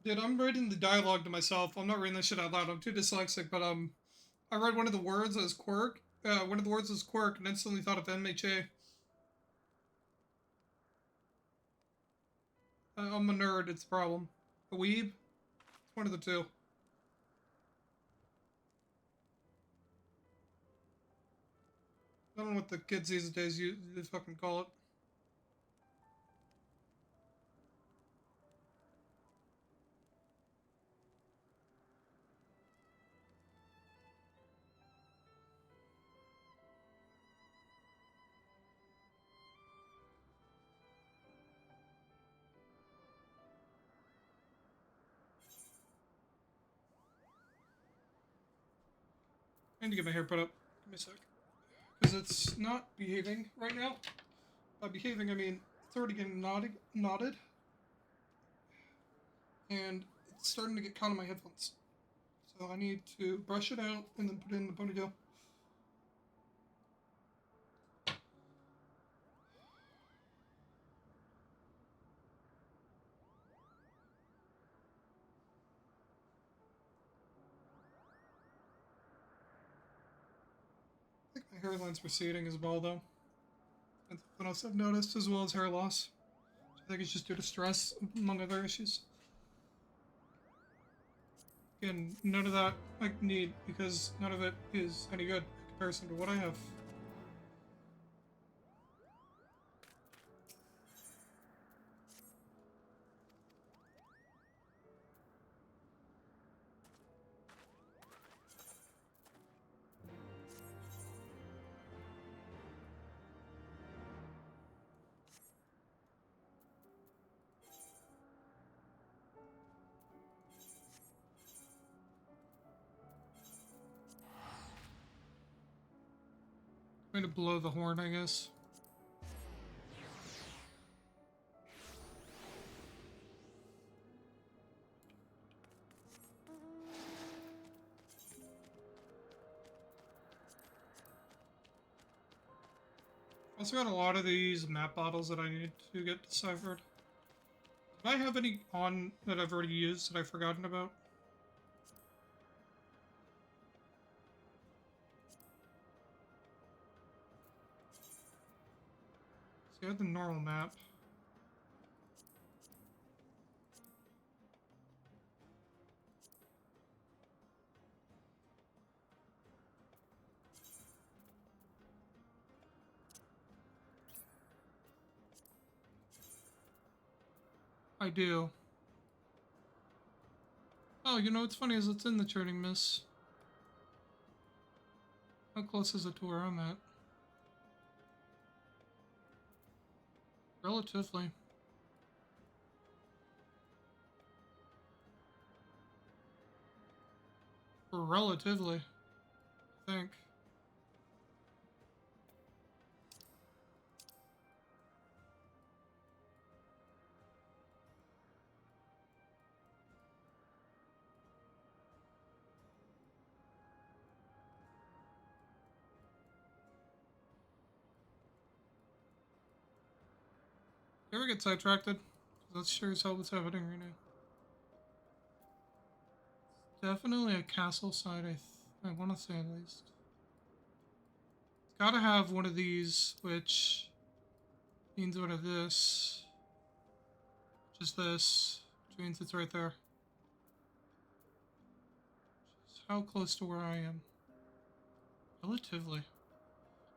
Dude, I'm reading the dialogue to myself. I'm not reading this shit out loud. I'm too dyslexic, but I read one of the words as quirk. One of the words as quirk, and instantly thought of MHA. I'm a nerd. It's a problem. A weeb. It's one of the two. I don't know what the kids these days they fucking call it. I need to get my hair put up. Give me a sec. Because it's not behaving right now. By behaving, I mean it's already getting knotted. And it's starting to get caught in my headphones. So I need to brush it out and then put it in the ponytail. I think my hairline's receding as well, though. And something else I've noticed, as well as hair loss. I think it's just due to stress, among other issues. Again, none of that I need, because none of it is any good in comparison to what I have. I'm going to blow the horn, I guess. Also got a lot of these map bottles that I need to get deciphered. Do I have any on that I've already used that I've forgotten about? See, I had the normal map. I do. Oh, you know what's funny is it's in the Churning Miss. How close is it to where I'm at? Relatively. Relatively, I think. You ever get sidetracked? That's sure as hell what's happening right now. Definitely a castle side, I want to say at least. It's gotta have one of these, which means one of this. Just this, which means it's right there. Just how close to where I am? Relatively.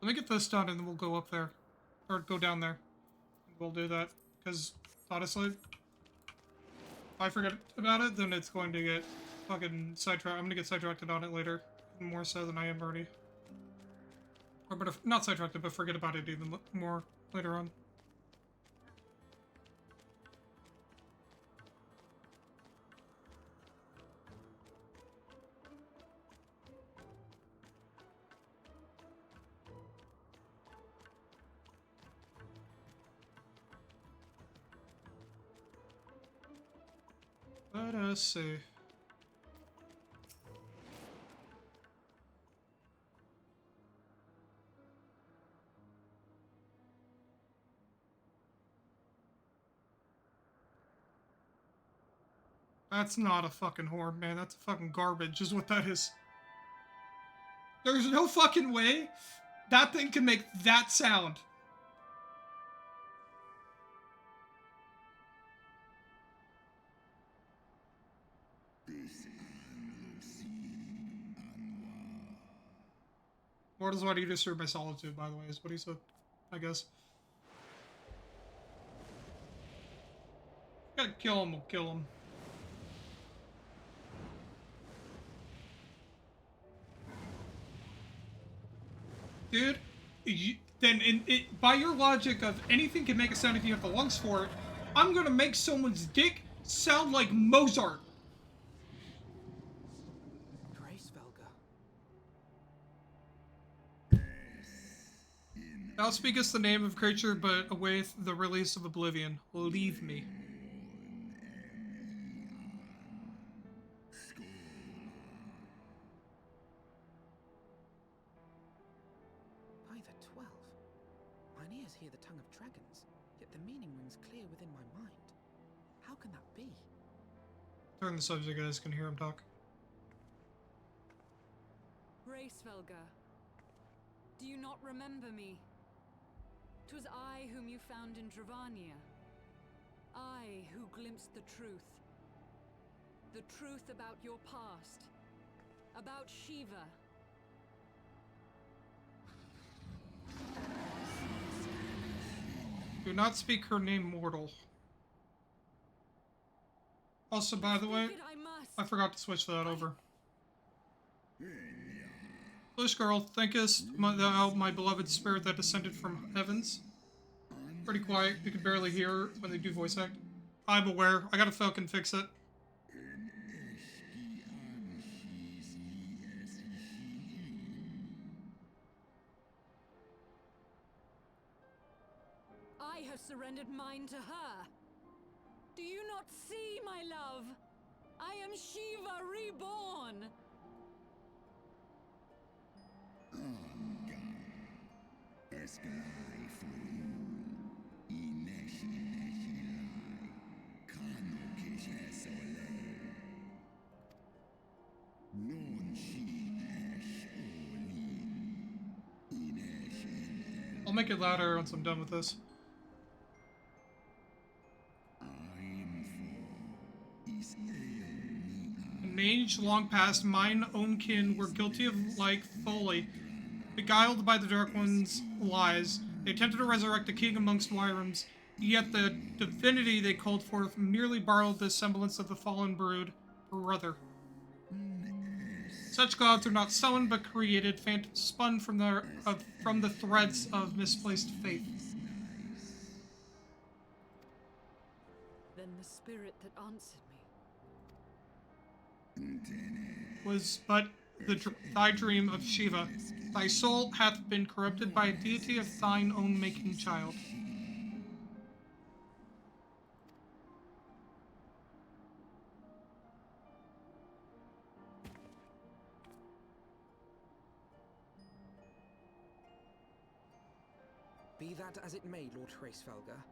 Let me get this done and then we'll go up there. Or go down there. And we'll do that. Because, honestly, if I forget about it, then it's going to get fucking sidetracked. I'm gonna get sidetracked on it later. More so than I am already. Or, but if, not sidetracked, but forget about it even more later on. Let us see. That's not a fucking horn, man. That's a fucking garbage, is what that is. There's no fucking way that thing can make that sound. Mortals, why do you disturb my solitude, by the way, is what he said, I guess. Gotta kill him, we'll kill him. Dude, by your logic of anything can make a sound if you have the lungs for it, I'm gonna make someone's dick sound like Mozart. Thou speakest the name of creature, but await the release of oblivion. Leave me. By the 12, mine ears hear the tongue of dragons, yet the meaning rings clear within my mind. How can that be? Turn the subject, guys can hear him talk. Racevelga, do you not remember me? 'Twas I whom you found in Dravania. I who glimpsed the truth. The truth about your past. About Shiva. Do not speak her name, mortal. Also, by the way, I forgot to switch that over. Foolish girl, thinkest thou my beloved spirit that descended from heavens? Pretty quiet, you can barely hear when they do voice act. I'm aware, I gotta fucking fix it. I have surrendered mine to her. Do you not see, my love? I am Shiva reborn. I'll make it louder once I'm done with this. In an age long past, mine own kin were guilty of like folly. Beguiled by the Dark One's lies, they attempted to resurrect a king amongst Wyrms, yet the divinity they called forth merely borrowed the semblance of the fallen brood, brother. Such gods are not summoned but created, spun from the threads of misplaced faith. Then the spirit that answered me Was but thy dream of Shiva. Thy soul hath been corrupted by a deity of thine own making, child. Be that as it may, Lord Hraesvelga,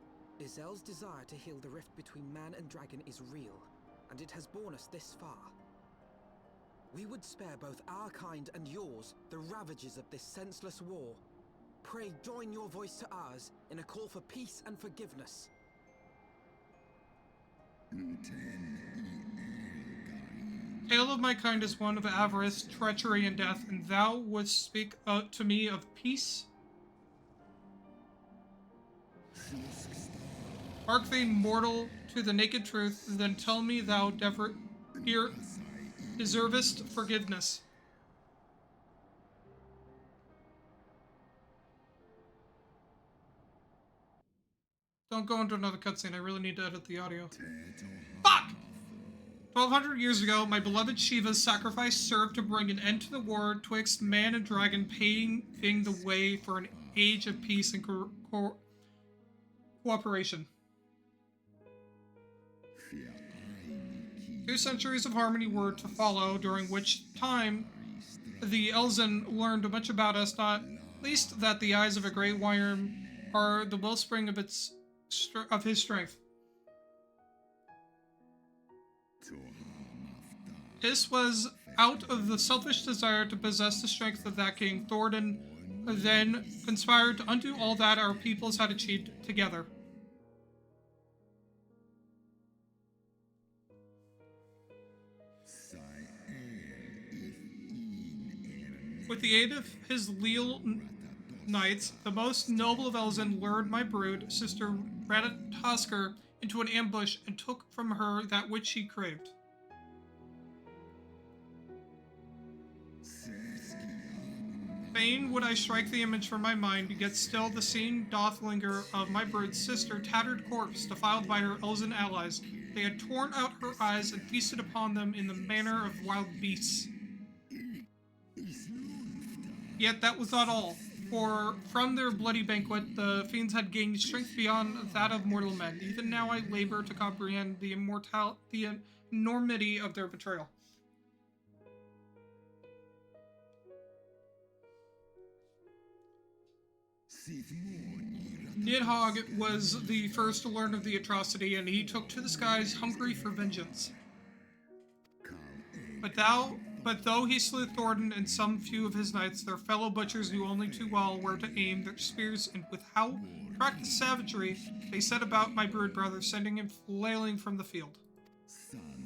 Izel's desire to heal the rift between man and dragon is real, and it has borne us this far. We would spare both our kind and yours the ravages of this senseless war. Pray join your voice to ours in a call for peace and forgiveness. Tale of my kind is one of avarice, treachery, and death, and thou wouldst speak to me of peace? Hark thee, mortal, to the naked truth, then tell me thou deservest forgiveness. Don't go into another cutscene, I really need to edit the audio. Fuck! 1200 years ago, my beloved Shiva's sacrifice served to bring an end to the war twixt man and dragon, paving the way for an age of peace and cooperation. 2 centuries of harmony were to follow, during which time the Elzen learned much about us, not least that the eyes of a great Wyrm are the wellspring of his strength. This was out of the selfish desire to possess the strength of that king, Thoradin then conspired to undo all that our peoples had achieved together. With the aid of his leal knights, the most noble of Elzen lured my brood, sister Ratatoskr, into an ambush and took from her that which she craved. Fain would I strike the image from my mind, yet still the scene doth linger of my brood's sister, tattered corpse, defiled by her Elzen allies. They had torn out her eyes and feasted upon them in the manner of wild beasts. Yet that was not all, for from their bloody banquet the fiends had gained strength beyond that of mortal men. Even now I labor to comprehend the enormity of their betrayal. Nidhogg was the first to learn of the atrocity, and he took to the skies hungry for vengeance. But though he slew Thoradin and some few of his knights, their fellow butchers knew only too well where to aim their spears, and with how practiced savagery they set about my brood brother, sending him flailing from the field.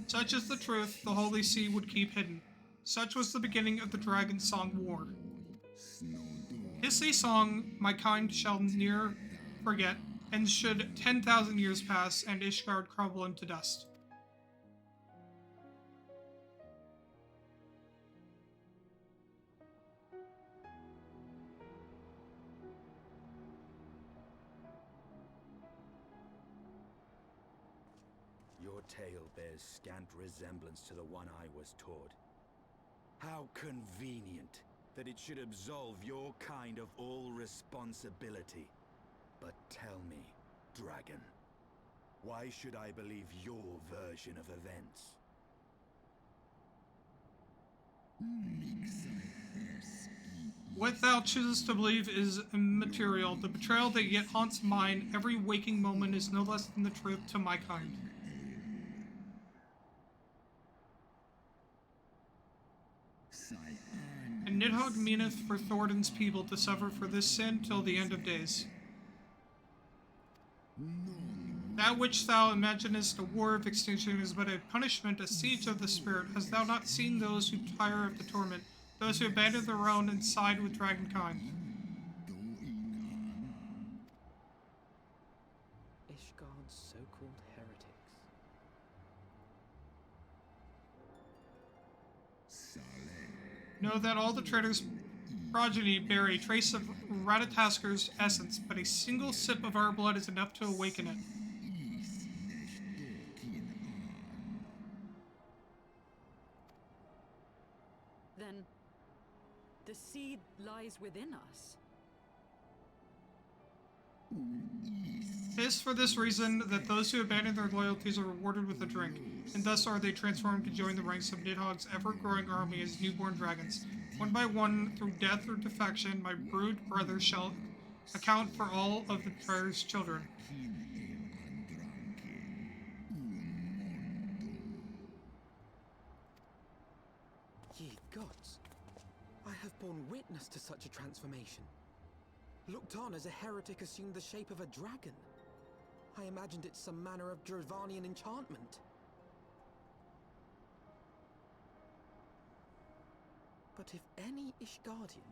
Such is the truth the Holy See would keep hidden. Such was the beginning of the Dragon Song War. His song my kind shall ne'er forget, and should 10,000 years pass and Ishgard crumble into dust. Your tale bears scant resemblance to the one I was taught. How convenient that it should absolve your kind of all responsibility. But tell me, Dragon, why should I believe your version of events? What thou choosest to believe is immaterial. The betrayal that yet haunts mine every waking moment is no less than the truth to my kind. And Nidhogg meaneth for Thoradin's people to suffer for this sin till the end of days. That which thou imaginest a war of extinction is but a punishment, a siege of the spirit. Hast thou not seen those who tire of the torment, those who abandon their own and side with dragonkind? Ishgard's so-called heretics. Know that all the traitors' progeny bear a trace of Ratataskar's essence, but a single sip of our blood is enough to awaken it. Then, the seed lies within us. 'Tis for this reason that those who abandon their loyalties are rewarded with a drink, and thus are they transformed to join the ranks of Nidhogg's ever-growing army as newborn dragons. One by one, through death or defection, my brood brother shall account for all of the betrayer's children. Ye gods, I have borne witness to such a transformation. Looked on as a heretic assumed the shape of a dragon. I imagined it some manner of Dravanian enchantment. But if any Ishgardian,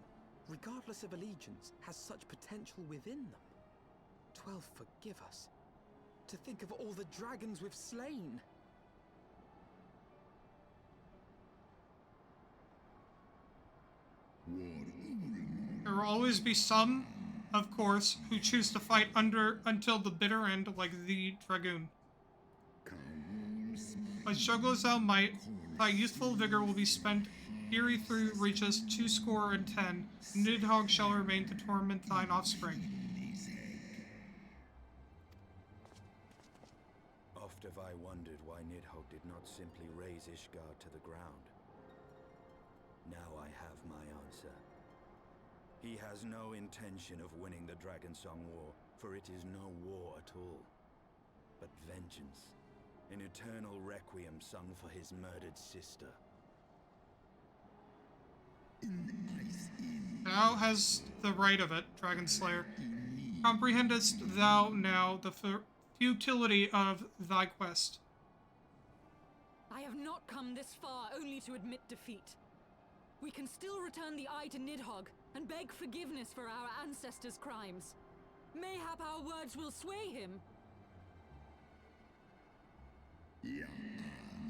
regardless of allegiance, has such potential within them, 12 forgive us. To think of all the dragons we've slain! There will always be some, of course, who choose to fight until the bitter end, like the Dragoon. But struggle as thou might, thy youthful vigor will be spent ere through reaches 210. Nidhogg shall remain to torment thine offspring. Oft have I wondered why Nidhogg did not simply raze Ishgard to the ground. Now I have my answer. He has no intention of winning the Dragonsong War, for it is no war at all, but vengeance, an eternal requiem sung for his murdered sister. Thou hast the right of it, Dragon Slayer. Comprehendest thou now the futility of thy quest? I have not come this far only to admit defeat. We can still return the eye to Nidhogg and beg forgiveness for our ancestors' crimes. Mayhap our words will sway him.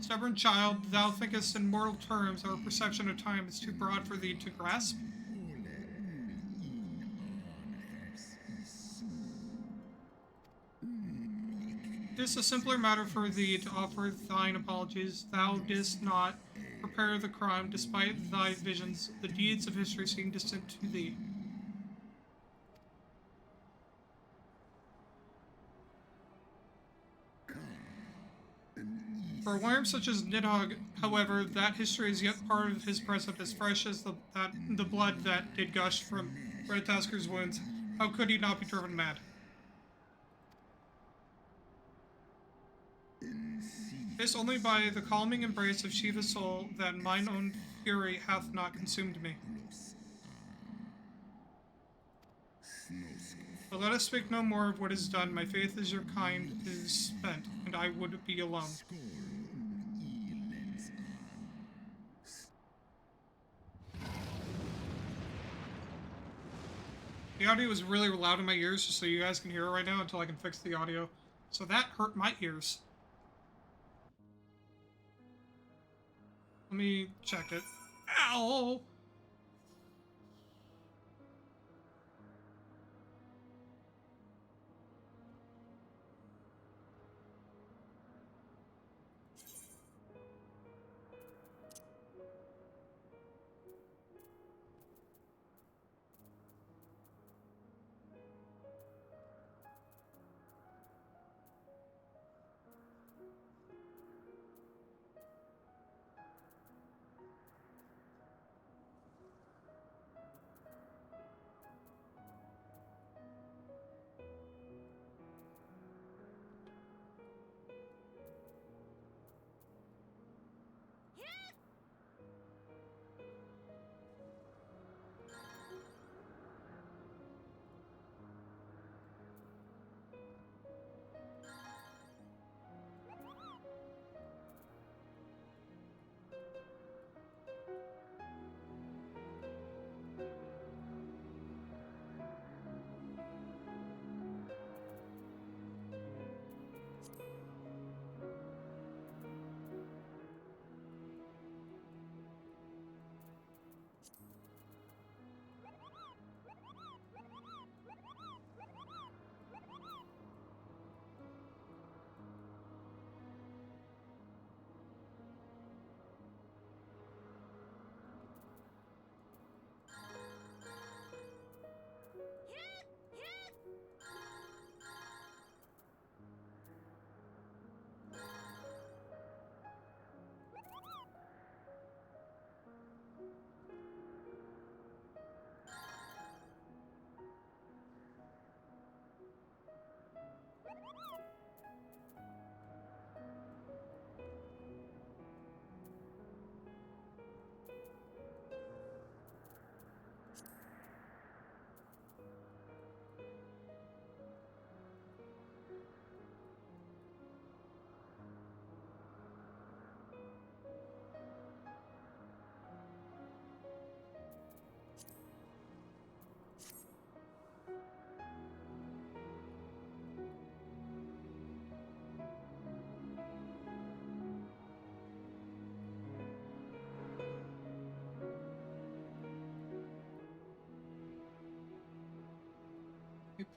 Stubborn child, thou thinkest in mortal terms our perception of time is too broad for thee to grasp? Tis a simpler matter for thee to offer thine apologies. Thou didst not prepare the crime, despite thy visions. The deeds of history seem distant to thee. For a worm such as Nidhogg, however, that history is yet part of his present, as fresh as the blood that did gush from Red Tasker's wounds. How could he not be driven mad? It's only by the calming embrace of Shiva's soul that mine own fury hath not consumed me. But let us speak no more of what is done. My faith is your kind is spent, and I would be alone. The audio is really loud in my ears, just so you guys can hear it right now until I can fix the audio. So that hurt my ears. Let me check it. Ow!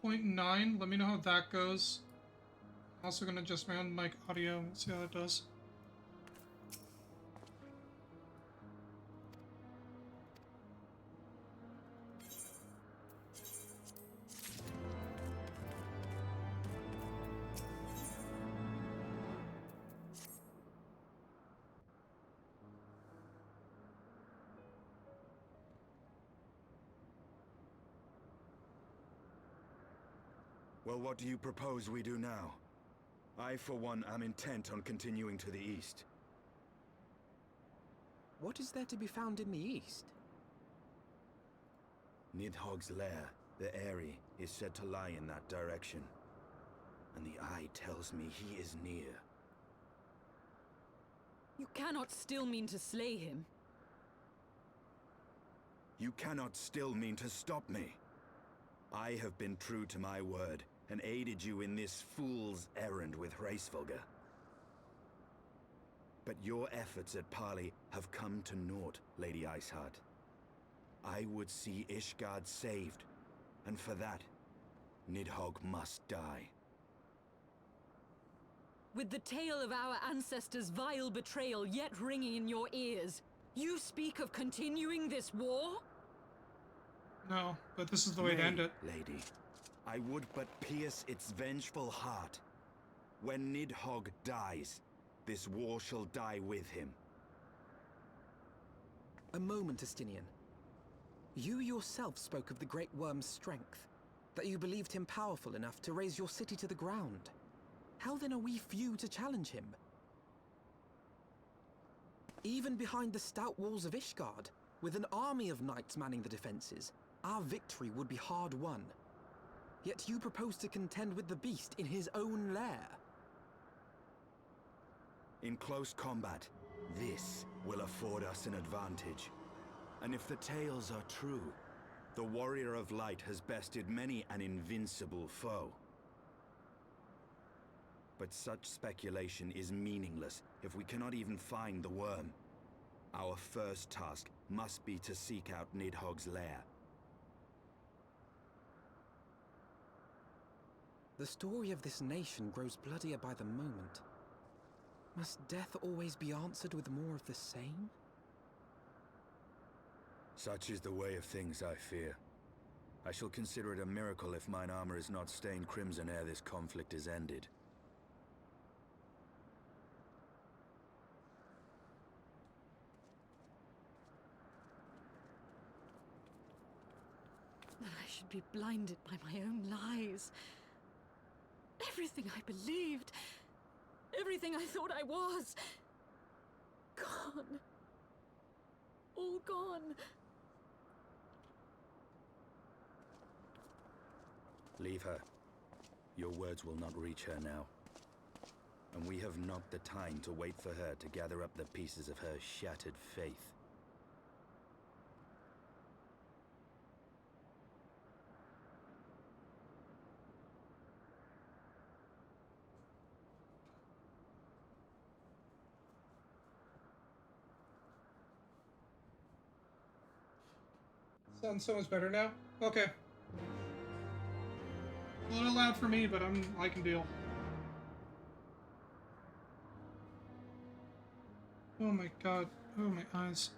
.9, let me know how that goes. I'm also gonna adjust my own mic audio and see how that does. Well, what do you propose we do now? I, for one, am intent on continuing to the east. What is there to be found in the east? Nidhogg's lair, the Eyrie, is said to lie in that direction. And the eye tells me he is near. You cannot still mean to slay him. You cannot still mean to stop me. I have been true to my word, and aided you in this fool's errand with Hraesvelgr. But your efforts at parley have come to naught, Lady Iceheart. I would see Ishgard saved, and for that, Nidhogg must die. With the tale of our ancestors' vile betrayal yet ringing in your ears, you speak of continuing this war? No, but this is the way to end it. Lady, I would but pierce its vengeful heart. When Nidhogg dies, this war shall die with him. A moment, Estinian. You yourself spoke of the Great Worm's strength, that you believed him powerful enough to raise your city to the ground. How then are we few to challenge him? Even behind the stout walls of Ishgard, with an army of knights manning the defenses, our victory would be hard won. Yet you propose to contend with the beast in his own lair. In close combat, this will afford us an advantage. And if the tales are true, the Warrior of Light has bested many an invincible foe. But such speculation is meaningless if we cannot even find the worm. Our first task must be to seek out Nidhogg's lair. The story of this nation grows bloodier by the moment. Must death always be answered with more of the same? Such is the way of things, I fear. I shall consider it a miracle if mine armor is not stained crimson ere this conflict is ended. That I should be blinded by my own lies. Everything I believed, everything I thought I was, gone. All gone. Leave her. Your words will not reach her now. And we have not the time to wait for her to gather up the pieces of her shattered faith. Sounds so much better now. Okay. A little loud for me, but I can deal. Oh my god. Oh my eyes.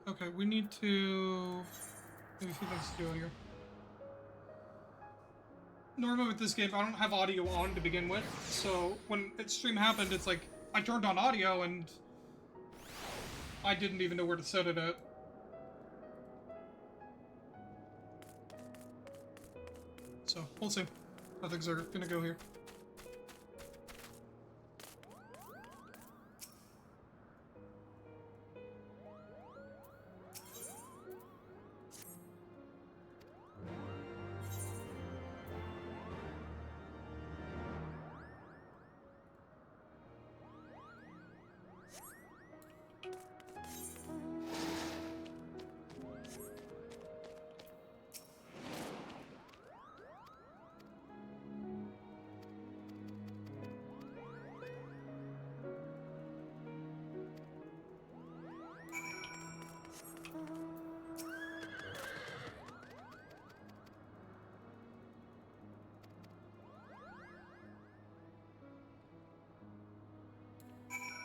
Okay, we need to... Maybe a few things to do here. Normally with this game, I don't have audio on to begin with, so when its stream happened, it's like, I turned on audio and I didn't even know where to set it at. So, we'll see how things are gonna go here.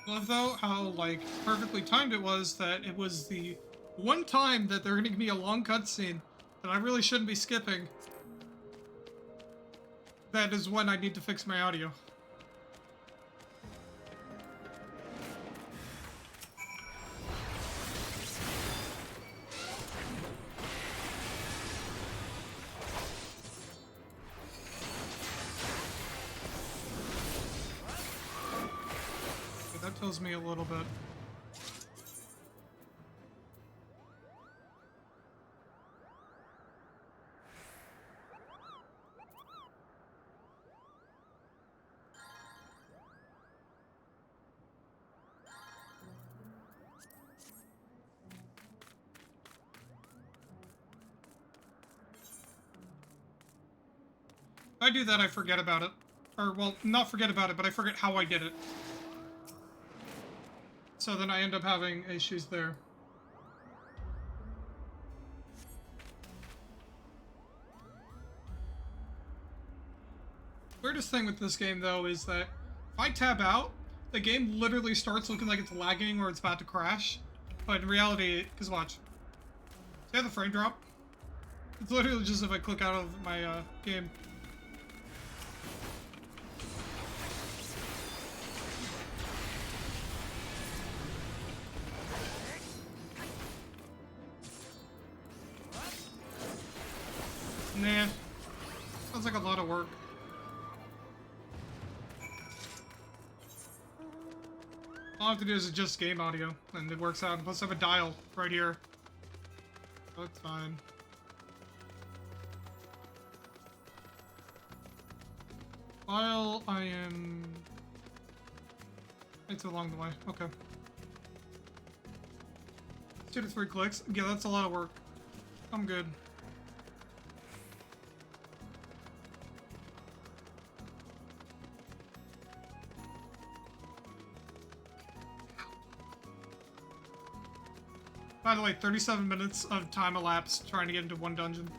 Love though how like perfectly timed it was that it was the one time that they're gonna give me a long cutscene that I really shouldn't be skipping. That is when I need to fix my audio. kills me a little bit. If I do that, I forget about it. Or, well, not forget about it, but I forget how I did it. So then I end up having issues there. Weirdest thing with this game, though, is that if I tab out, the game literally starts looking like it's lagging or it's about to crash. But in reality, because watch. See how the frame drop? It's literally just if I click out of my game. Nah. Sounds like a lot of work. All I have to do is adjust game audio, and it works out. Plus I have a dial right here. So it's fine. While I am... It's along the way. Okay. 2 to 3 clicks. Yeah, that's a lot of work. I'm good. By the way, 37 minutes of time elapsed trying to get into one dungeon.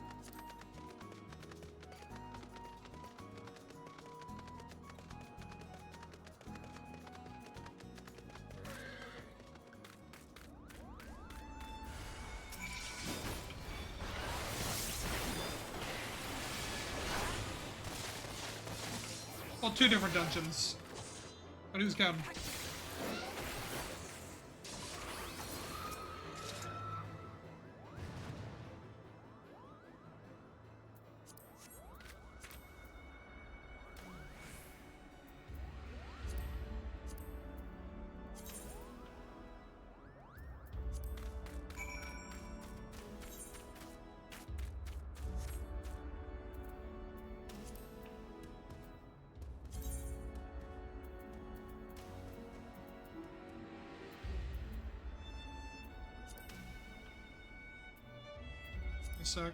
Well, 2 different dungeons. But who's counting? A sec.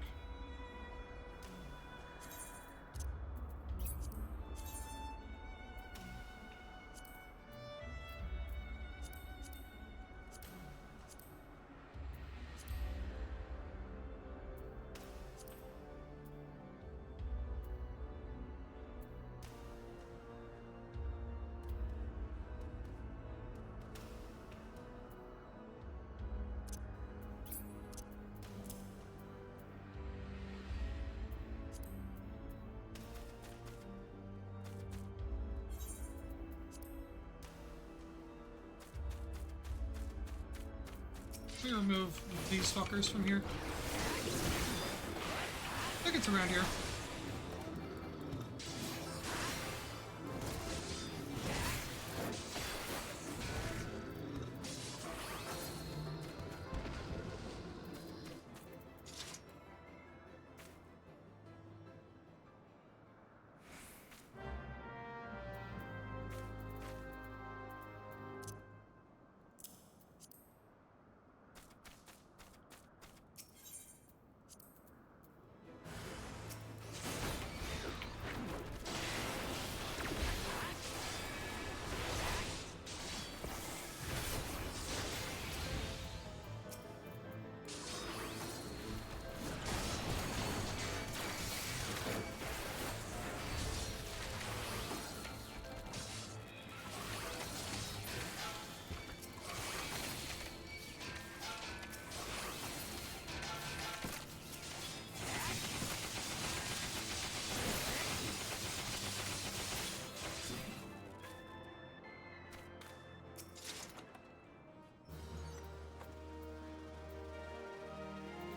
Let me remove these fuckers from here. I think it's around here.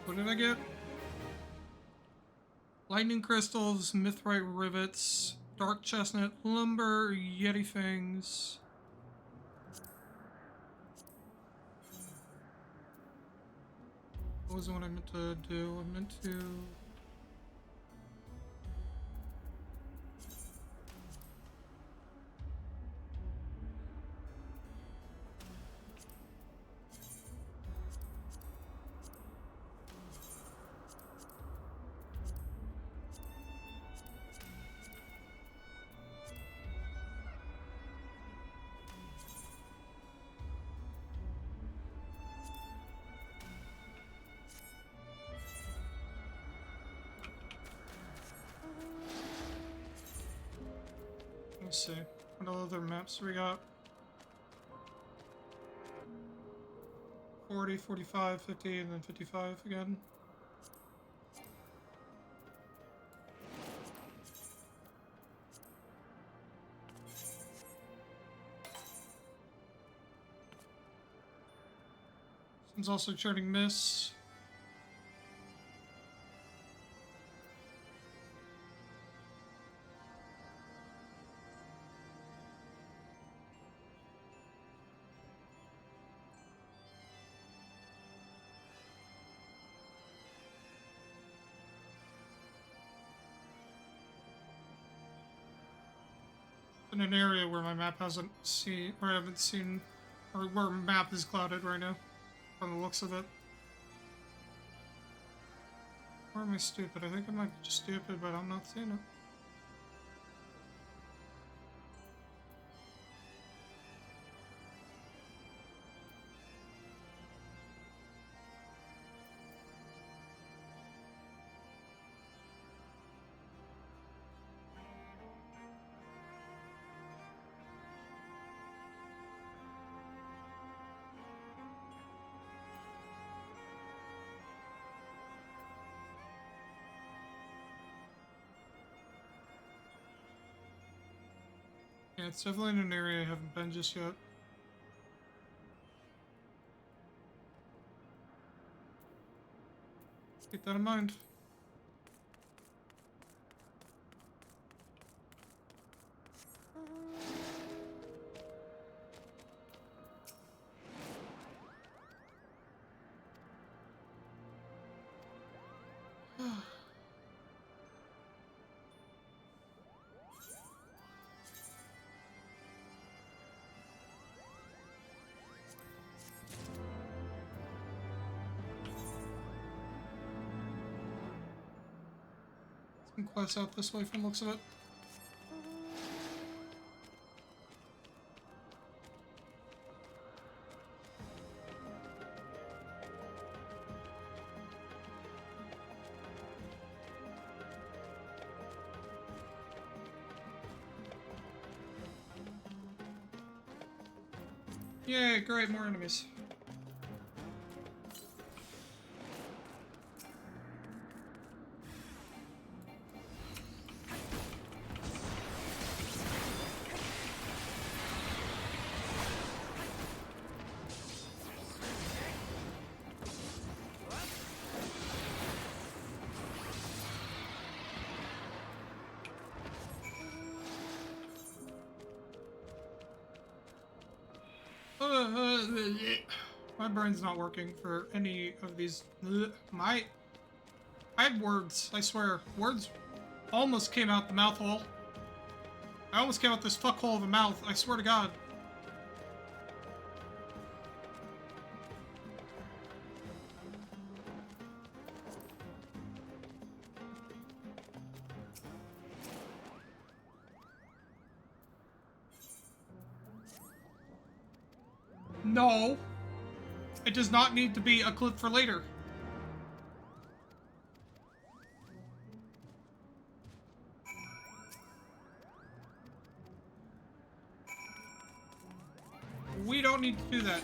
What did I get? Lightning crystals, mithrite rivets, dark chestnut lumber, yeti fangs. What was the one I meant to do? I meant to... Let's see. What other maps we got? 40, 45, 50, and then 55 again. It's also charting miss. In an area where my map hasn't seen, or I haven't seen, or where map is clouded right now, from the looks of it. Or am I stupid? I think I might be just stupid, but I'm not seeing it. Yeah, it's definitely in an area I haven't been just yet. Keep that in mind. Some quests out this way from the looks of it. Yay, great, more enemies. My brain's not working for any of these. I had words, I swear. Words almost came out the mouth hole. I almost came out this fuckhole of a mouth, I swear to God. No. It does not need to be a clip for later. We don't need to do that.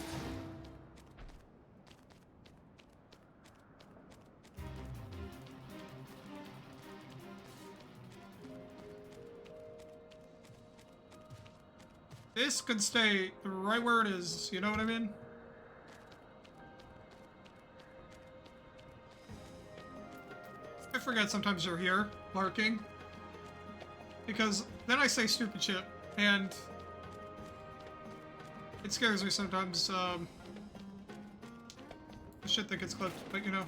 This could stay right where it is, you know what I mean? I forget sometimes you're here, lurking. Because then I say stupid shit, and it scares me sometimes. shit that gets clipped, but you know.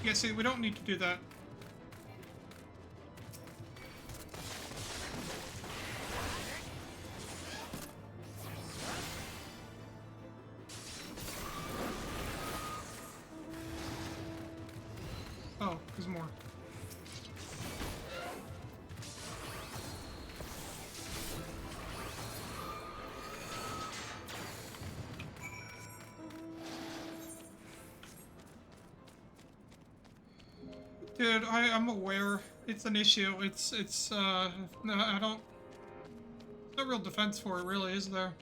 Yeah, see, we don't need to do that. Oh, there's more. Dude, I'm aware it's an issue. No, I don't, there's no real defense for it, really, is there?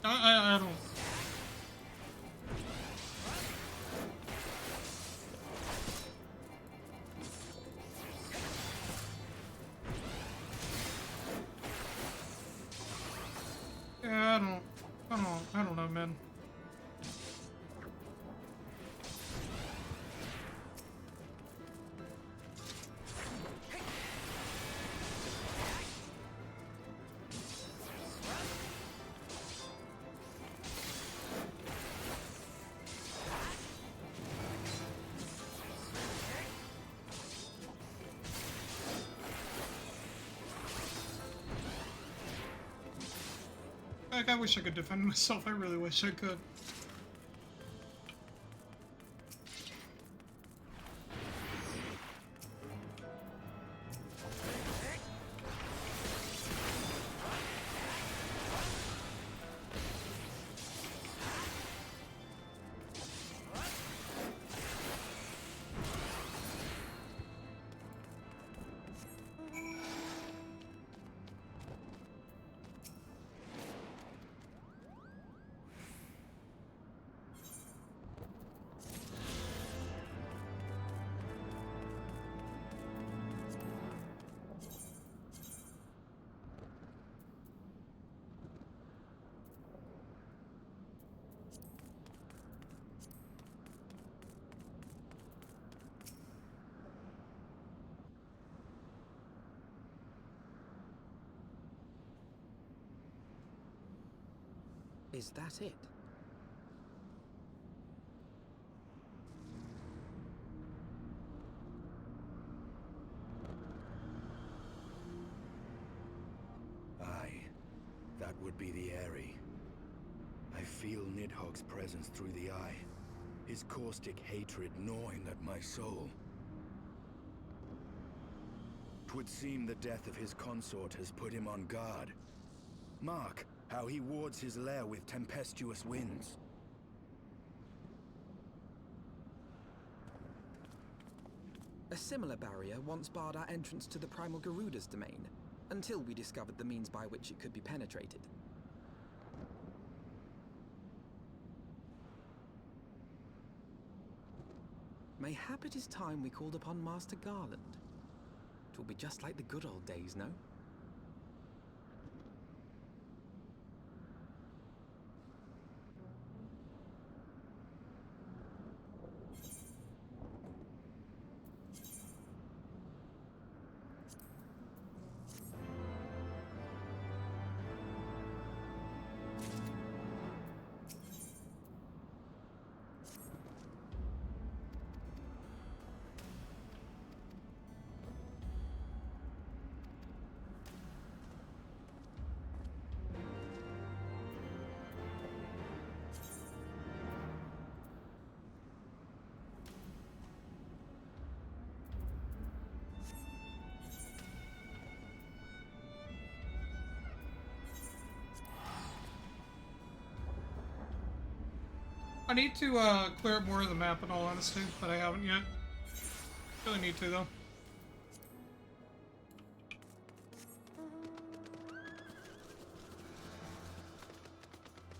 I don't. Yeah, I don't know, man. Like, I wish I could defend myself. I really wish I could. Is that it? Aye, that would be the Airy. I feel Nidhogg's presence through the eye, his caustic hatred gnawing at my soul. 'Twould seem the death of his consort has put him on guard. Mark how he wards his lair with tempestuous winds. A similar barrier once barred our entrance to the Primal Garuda's domain, until we discovered the means by which it could be penetrated. Mayhap it is time we called upon Master Garland. 'Twill be just like the good old days, no? I need to clear up more of the map in all honesty, but I haven't yet. Really need to though.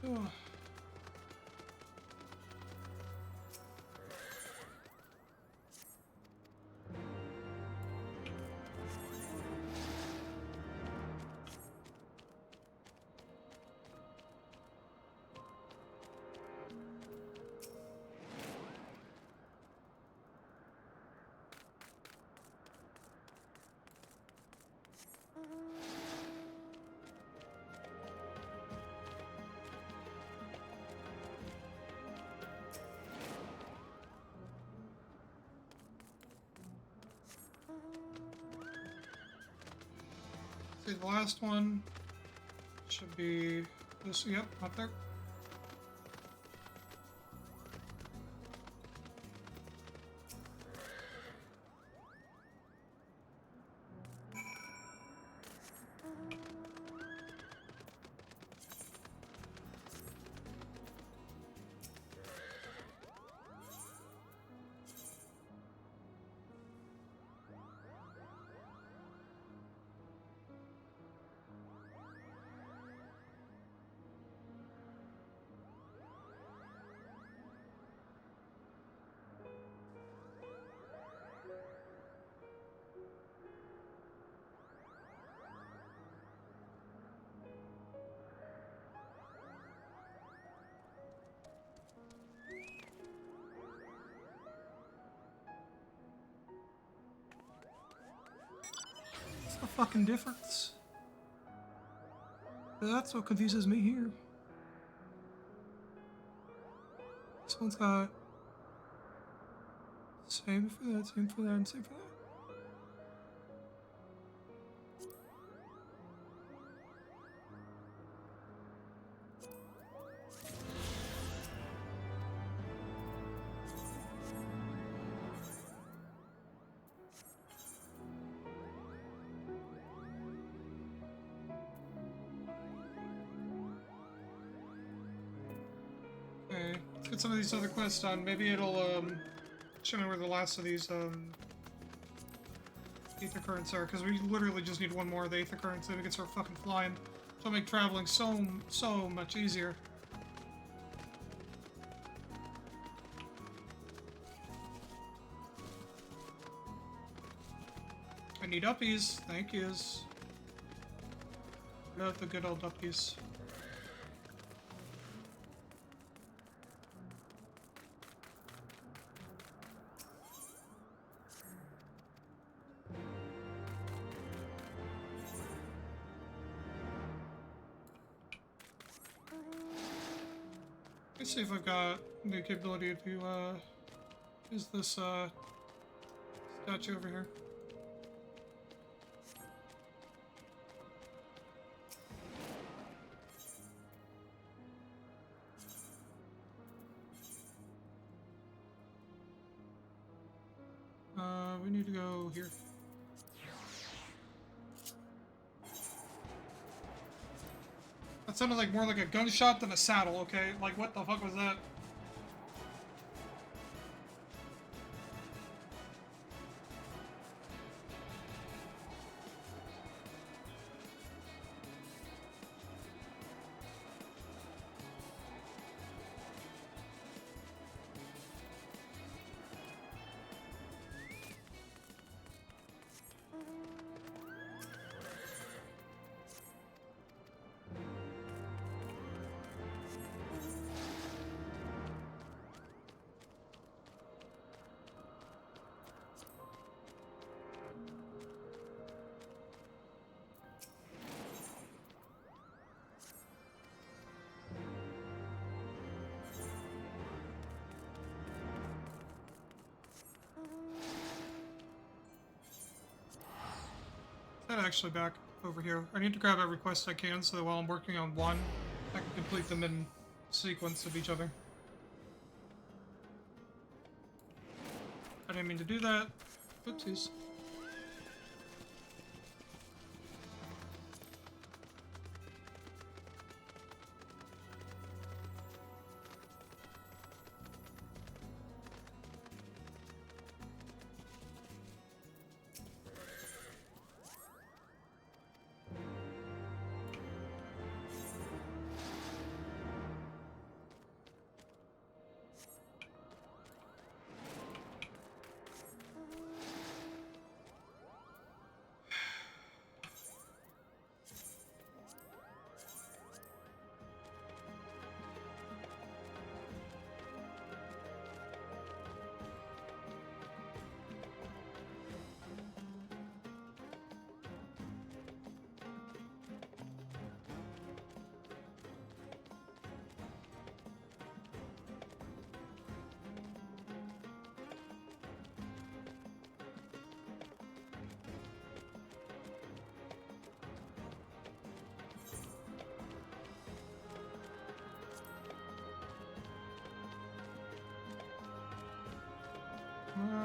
Oh. See, the last one should be this. Yep, up there. What's the fucking difference? That's what confuses me here. This one's got same for that, same for that, and same for that. Okay, let's get some of these other quests done. Maybe it'll show me where the last of these ether currents are, because we literally just need one more of the ether currents, then we can start fucking flying. So it'll make traveling so much easier. I need uppies, thank yous. Love the good old uppies. Let's see if I've got the capability to use this statue over here. We need to go here. That sounded like more like a gunshot than a saddle, okay? Like, what the fuck was that? Actually back over here. I need to grab every quest I can so that while I'm working on one, I can complete them in sequence of each other. I didn't mean to do that. Oopsies.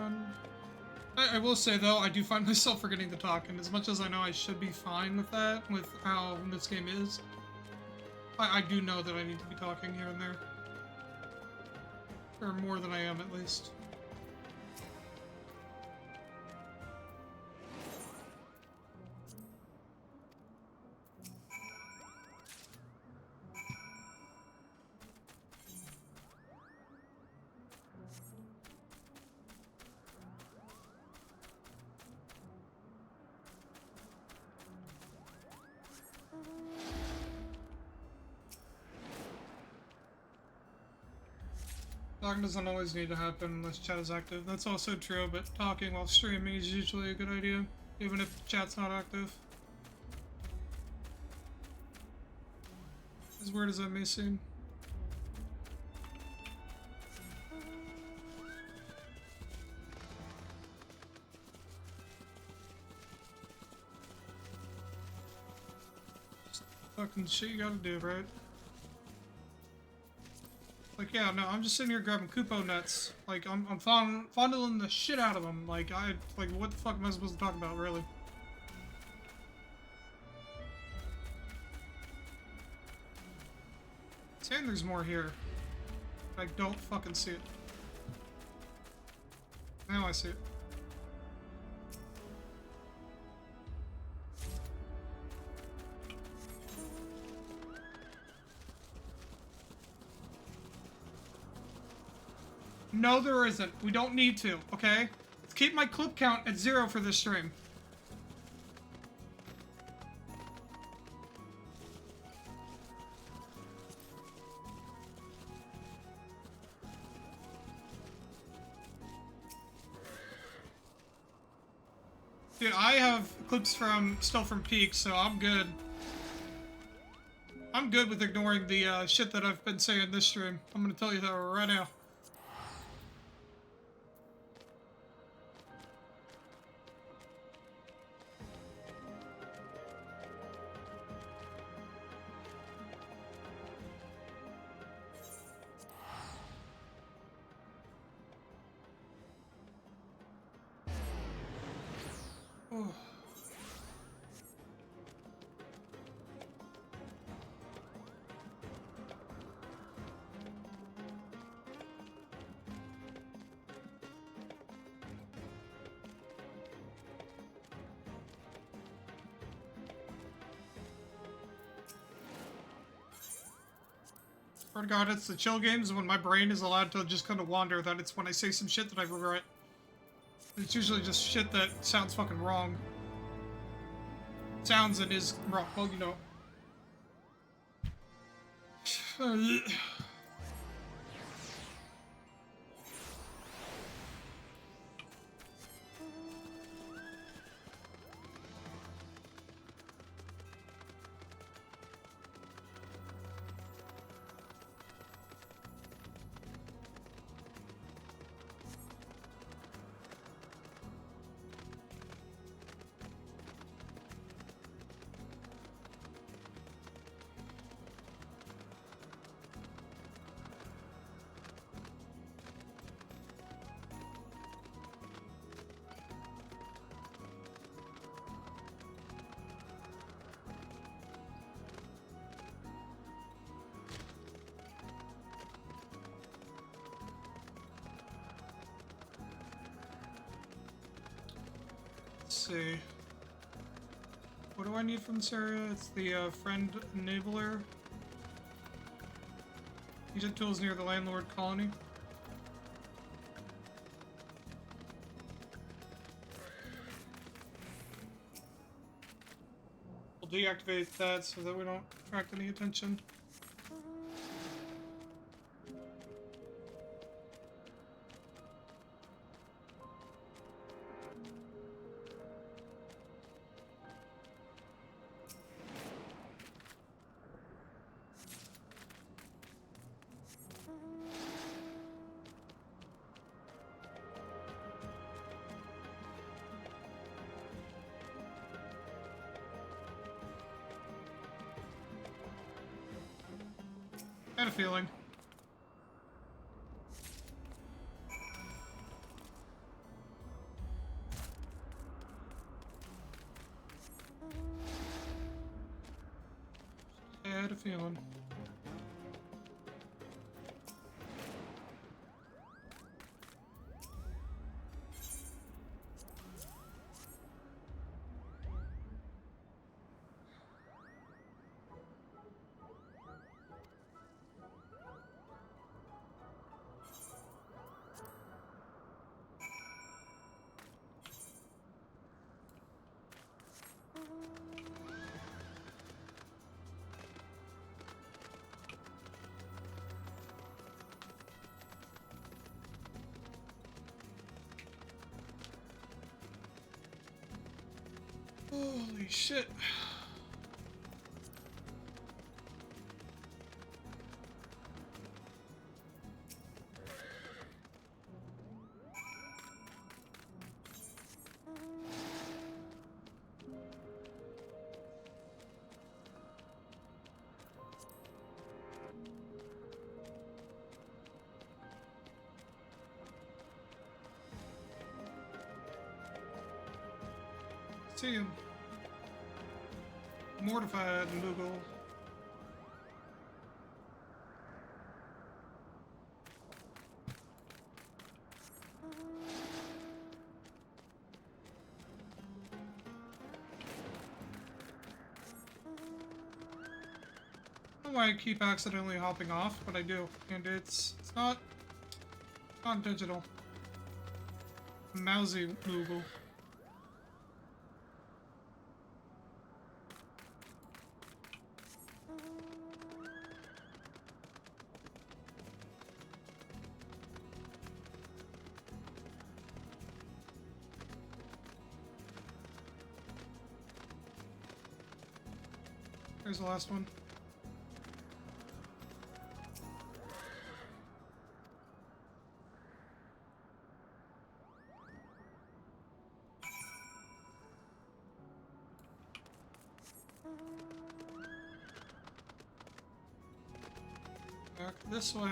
on. I will say, though, I do find myself forgetting to talk, and as much as I know I should be fine with that, with how this game is, I do know that I need to be talking here and there. Or more than I am, at least. Talking doesn't always need to happen unless chat is active. That's also true, but talking while streaming is usually a good idea, even if chat's not active. As weird as that may seem. Just fucking shit you gotta do, right? Like, yeah, no, I'm just sitting here grabbing Kupo nuts. Like, I'm fondling the shit out of them. Like, what the fuck am I supposed to talk about, really? Saying there's more here. I don't fucking see it. Now I see it. No, there isn't. We don't need to, okay? Let's keep my clip count at 0 for this stream. Dude, I have clips still from Peak, so I'm good. I'm good with ignoring the shit that I've been saying this stream. I'm gonna tell you that right now. Oh. Swear to God, it's the chill games when my brain is allowed to just kind of wander, that it's when I say some shit that I regret. It's usually just shit that sounds fucking wrong. Sounds and is wrong. Well, you know. Let's see. What do I need from this area? It's the friend enabler. Agent tools near the landlord colony. We'll deactivate that so that we don't attract any attention. I had a feeling. feeling. Holy shit. See him. Mortified, Moogle. I don't know why I keep accidentally hopping off, but I do. And it's not digital. Mousy Moogle. Here's the last one. Back this way.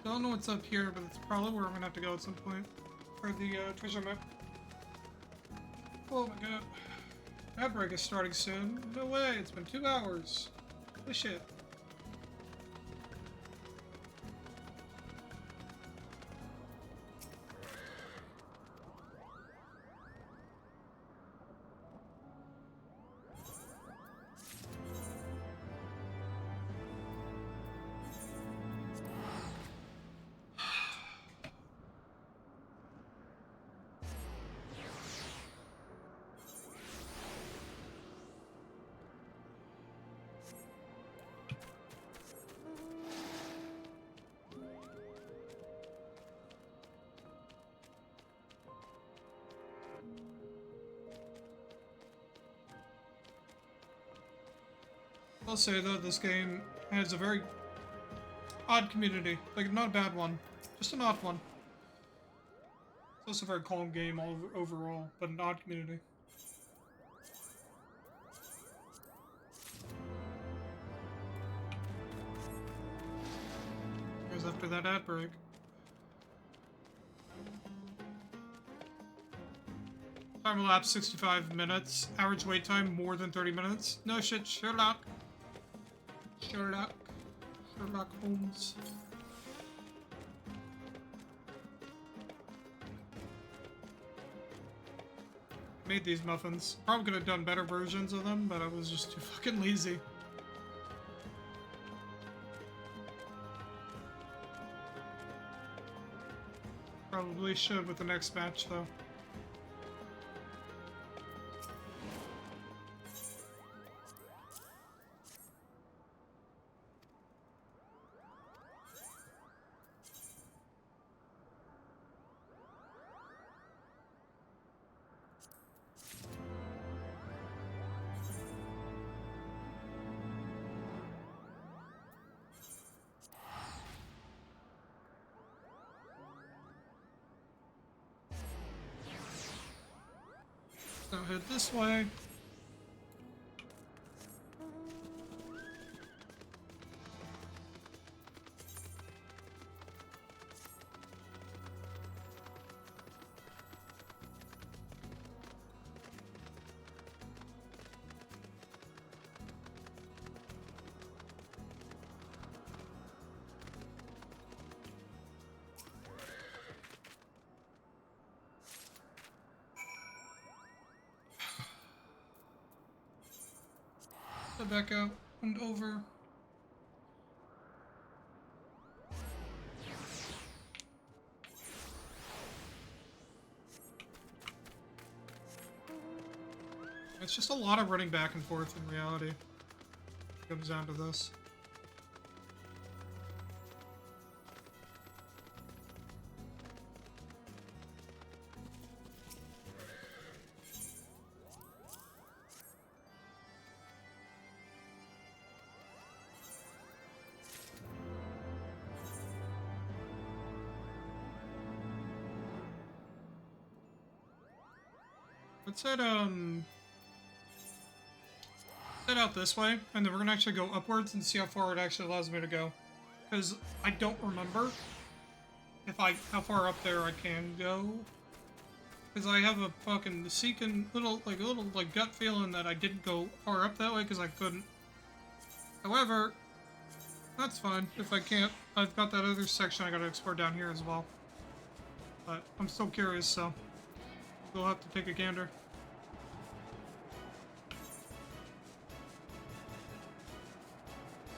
Don't know what's up here, but it's probably where I'm gonna have to go at some point. For the treasure map. Oh my god. That break is starting soon. No way, it's been 2 hours. Holy shit. I'll say though, this game has a very odd community. Like, not a bad one, just an odd one. It's also a very calm game overall, but an odd community. Here's after that ad break. Time elapsed 65 minutes. Average wait time more than 30 minutes. No shit, Sherlock. Sherlock Holmes. Made these muffins. Probably could have done better versions of them, but I was just too fucking lazy. Probably should with the next batch though. Now head this way. So back out and over. It's just a lot of running back and forth in reality. It comes down to this. Let's head out this way, and then we're gonna actually go upwards and see how far it actually allows me to go. Because I don't remember how far up there I can go. Because I have a fucking little gut feeling that I didn't go far up that way because I couldn't. However, that's fine. If I can't, I've got that other section I gotta explore down here as well. But I'm still curious, so we'll have to take a gander.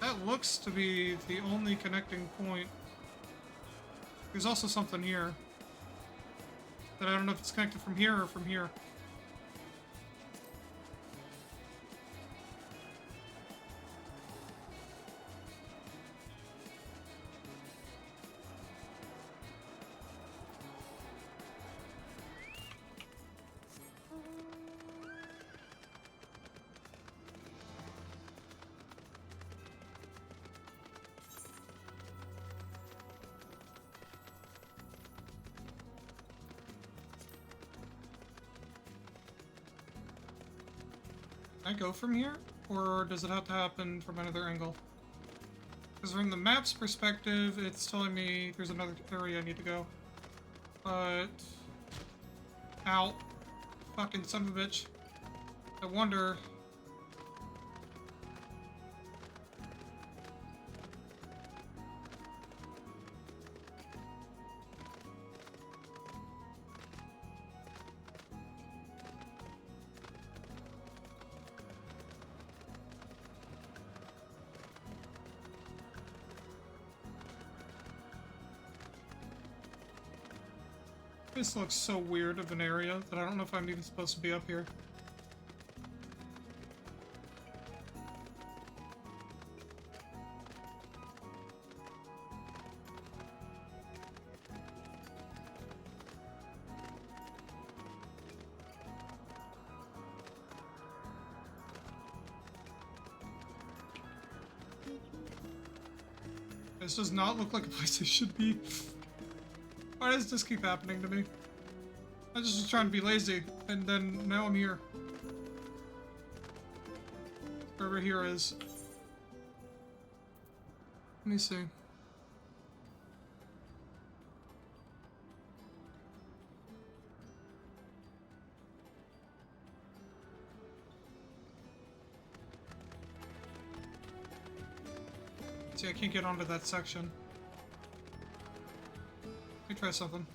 That looks to be the only connecting point. There's also something here that I don't know if it's connected from here or from here. Can I go from here? Or does it have to happen from another angle? Because from the map's perspective, it's telling me there's another area I need to go. But... Ow. Fucking son of a bitch. I wonder... This looks so weird of an area that I don't know if I'm even supposed to be up here. This does not look like a place I should be. Why does this keep happening to me? I just was trying to be lazy, and then now I'm here. Wherever here is. Let me see. See, I can't get onto that section. Let me try something.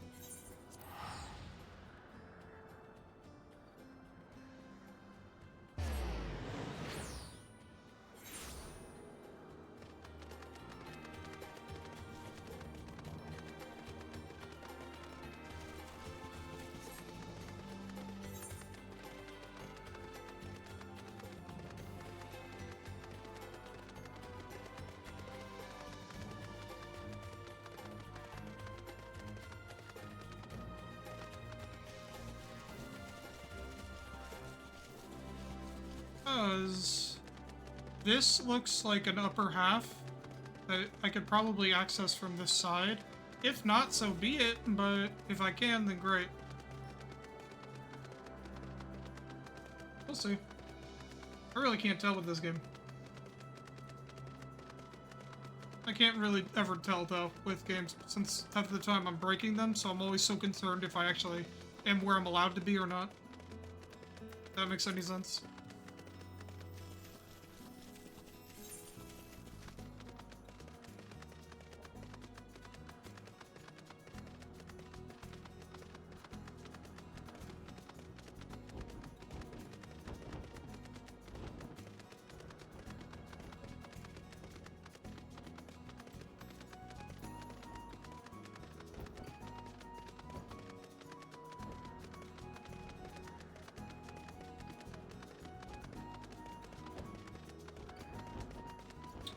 Because this looks like an upper half that I could probably access from this side. If not, so be it, but if I can, then great. We'll see. I really can't tell with this game. I can't really ever tell, though, with games, since half the time I'm breaking them, so I'm always so concerned if I actually am where I'm allowed to be or not. If that makes any sense.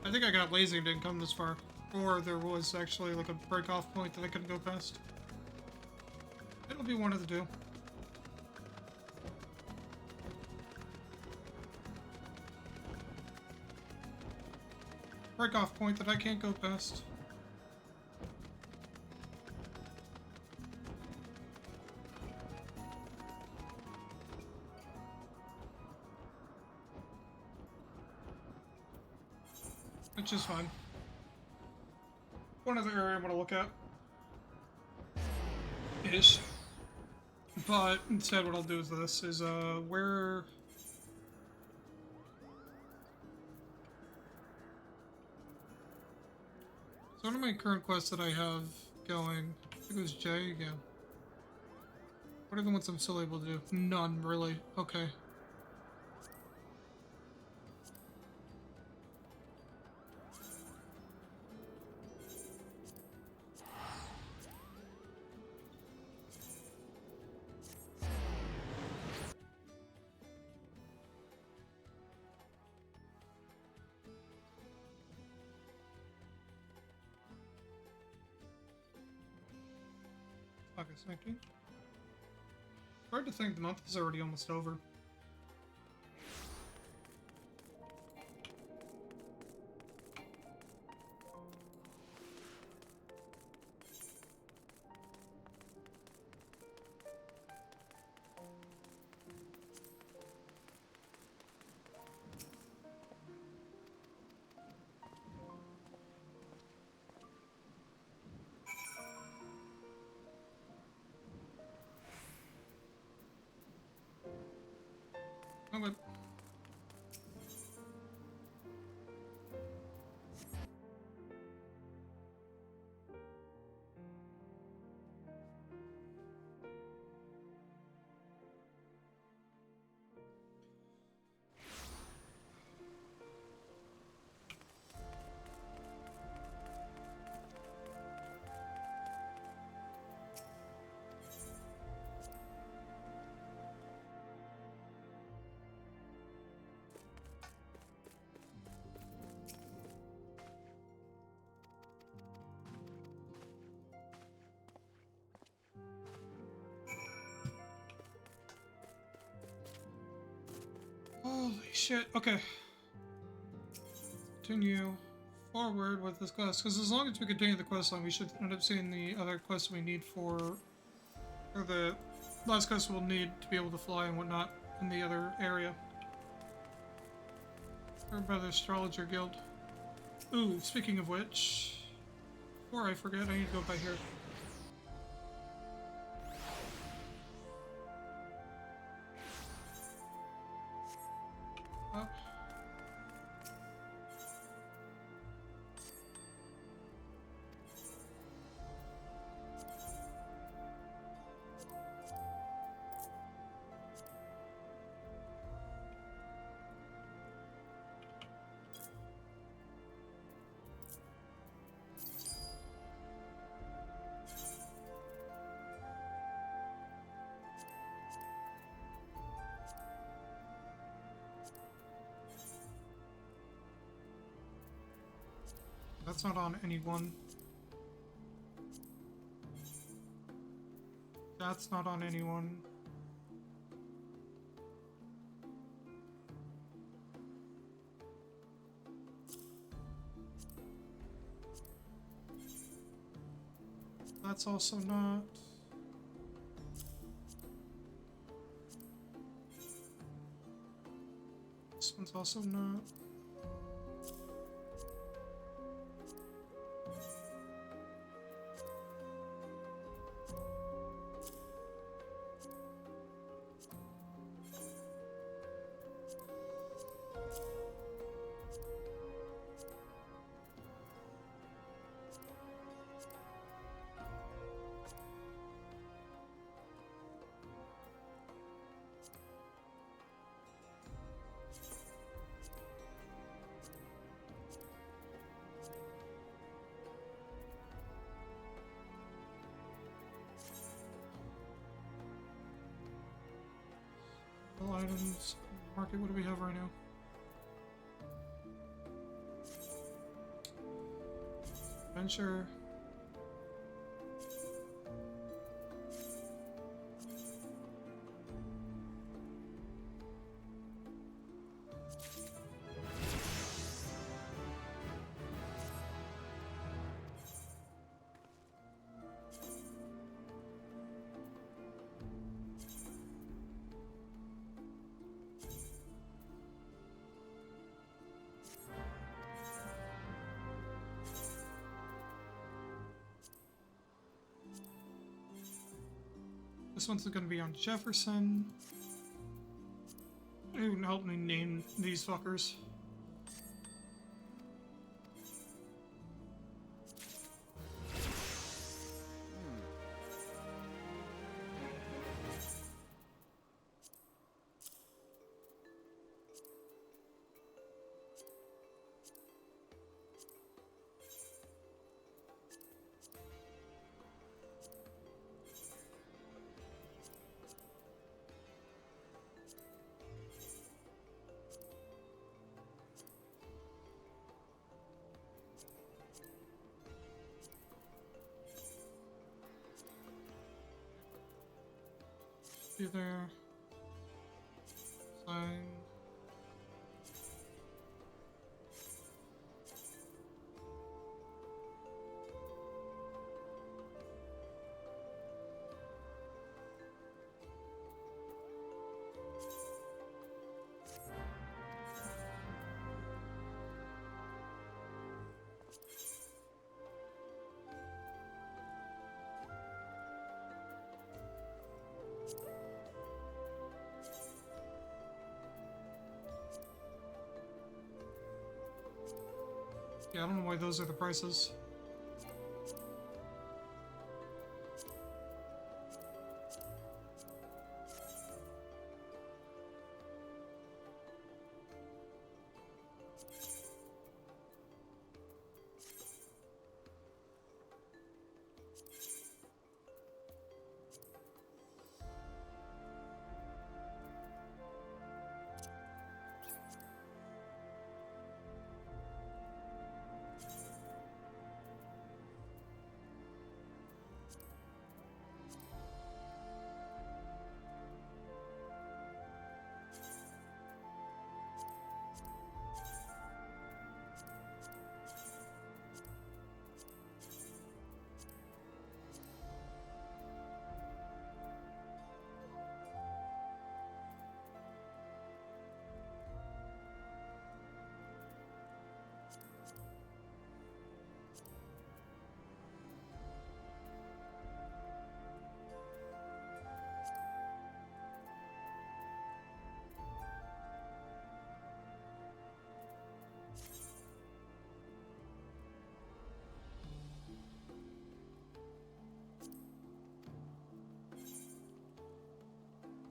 I think I got lazy and didn't come this far. Or there was actually like a break-off point that I couldn't go past. It'll be one of the two. Break-off point that I can't go past. Which is fine. One other area I want to look at is, but instead what I'll do is this, is where... So one of my current quests that I have going, I think it was J, yeah. What are the ones I'm still able to do? None, really. Okay. August 19th. Hard to think the month is already almost over. Okay. Holy shit, okay. Continue forward with this quest, because as long as we continue the quest line, we should end up seeing the other quests we need for, or the last quest we'll need to be able to fly and whatnot in the other area. Or by the Astrologer Guild. Ooh, speaking of which, before I forget, I need to go by here. That's not on anyone. That's not on anyone. That's also not. This one's also not. Items, market, what do we have right now? adventure. This one's gonna be on Jefferson. Who can help me name these fuckers? Either sign. Yeah, I don't know why those are the prices.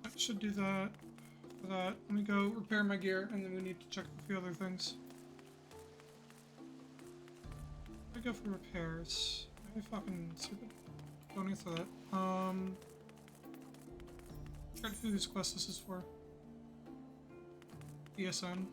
I should do that. For that, let me go repair my gear, and then we need to check a few other things. I go for repairs. I fucking stupid. Don't answer that. Try to see whose quest this is for. ESN.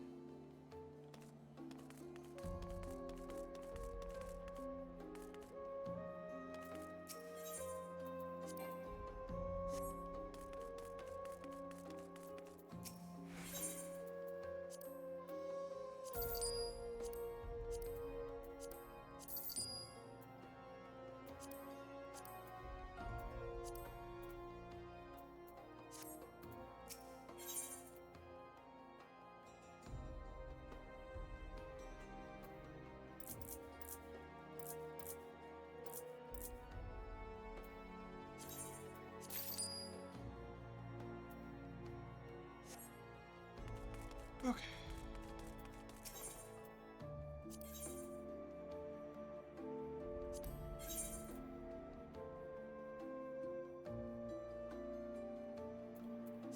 Okay.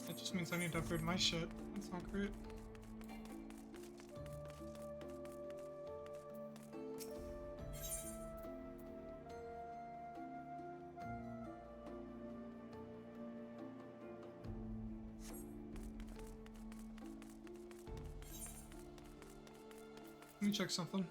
That just means I need to upgrade my shit. That's not great. Let me check something.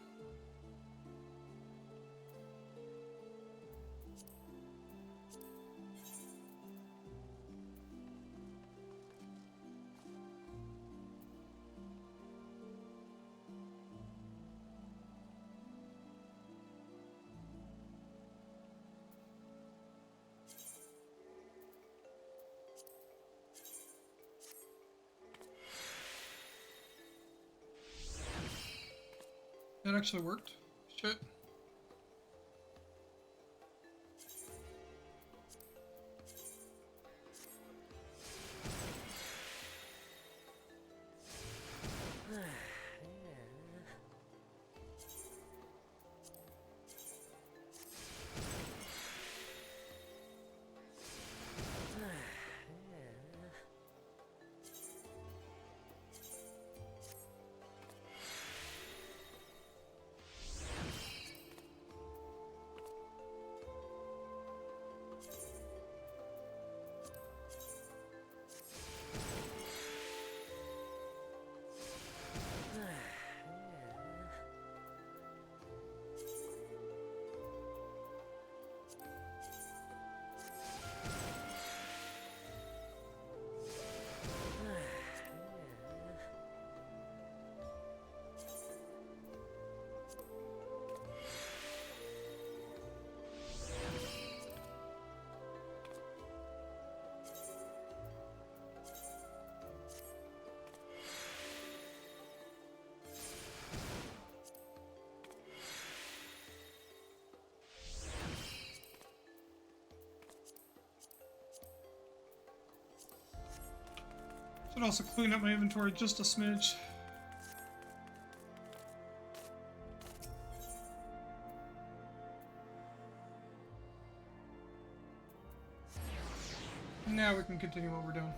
actually worked. Shit. Should also clean up my inventory just a smidge. Now we can continue what we're doing.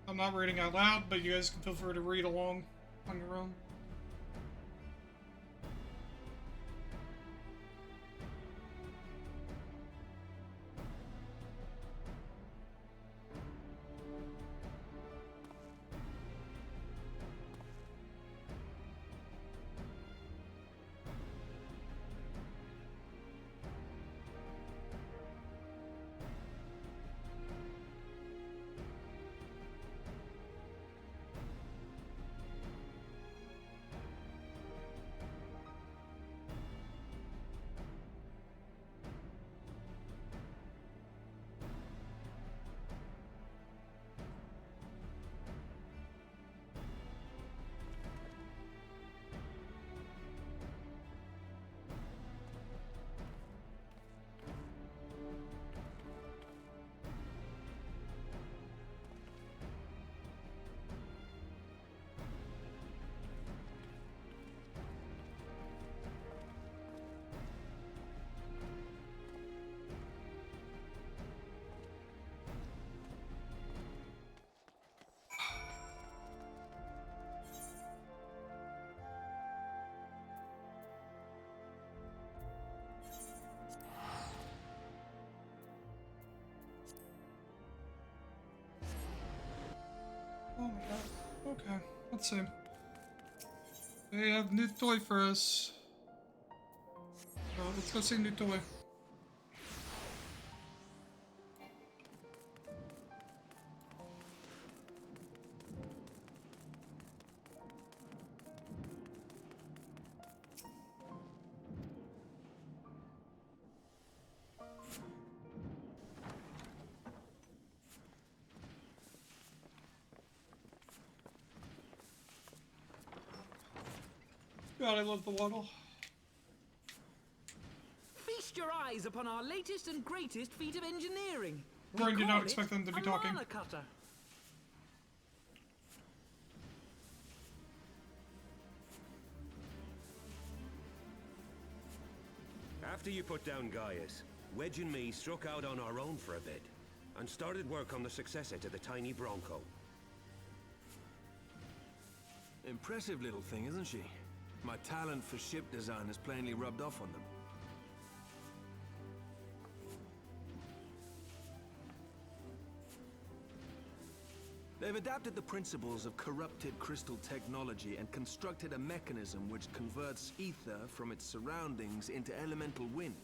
I'm not reading out loud, but you guys can feel free to read along on your own. Oh my god. Okay, let's see. They have new toy for us. Let's go see new toy. God, I love the waddle. Feast your eyes upon our latest and greatest feat of engineering. Brian did We not call expect it them to be a talking. mana cutter. After you put down Gaius, Wedge and me struck out on our own for a bit, and started work on the successor to the tiny Bronco. Impressive little thing, isn't she? My talent for ship design has plainly rubbed off on them. They've adapted the principles of corrupted crystal technology and constructed a mechanism which converts ether from its surroundings into elemental wind.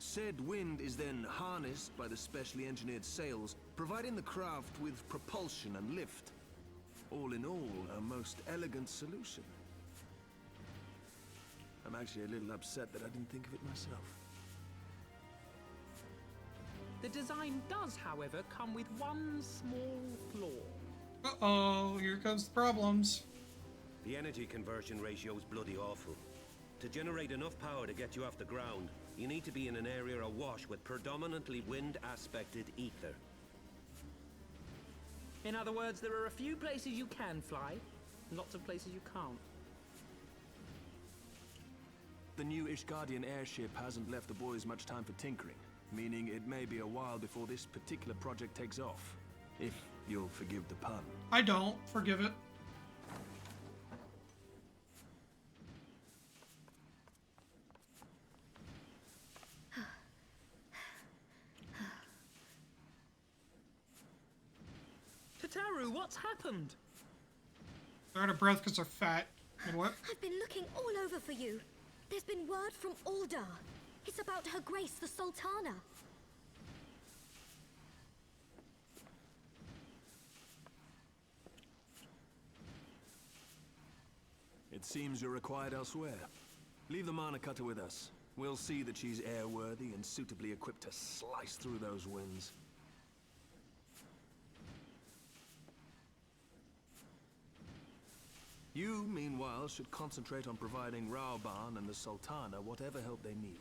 Said wind is then harnessed by the specially engineered sails, providing the craft with propulsion and lift. All in all, a most elegant solution. I'm actually a little upset that I didn't think of it myself. The design does, however, come with one small flaw. Uh-oh, here comes the problems. The energy conversion ratio is bloody awful. To generate enough power to get you off the ground, you need to be in an area awash with predominantly wind-aspected ether. In other words, there are a few places you can fly, lots of places you can't. The new Ishgardian airship hasn't left the boys much time for tinkering, meaning it may be a while before this particular project takes off. If you'll forgive the pun. I don't. Forgive it. Tataru, what's happened? They're out of breath because they're fat. And what? I've been looking all over for you. There's been word from Aldar. It's about Her Grace, the Sultana. It seems you're required elsewhere. Leave the Mana Cutter with us. We'll see that she's airworthy and suitably equipped to slice through those winds. You, meanwhile, should concentrate on providing Raoban and the Sultana whatever help they need.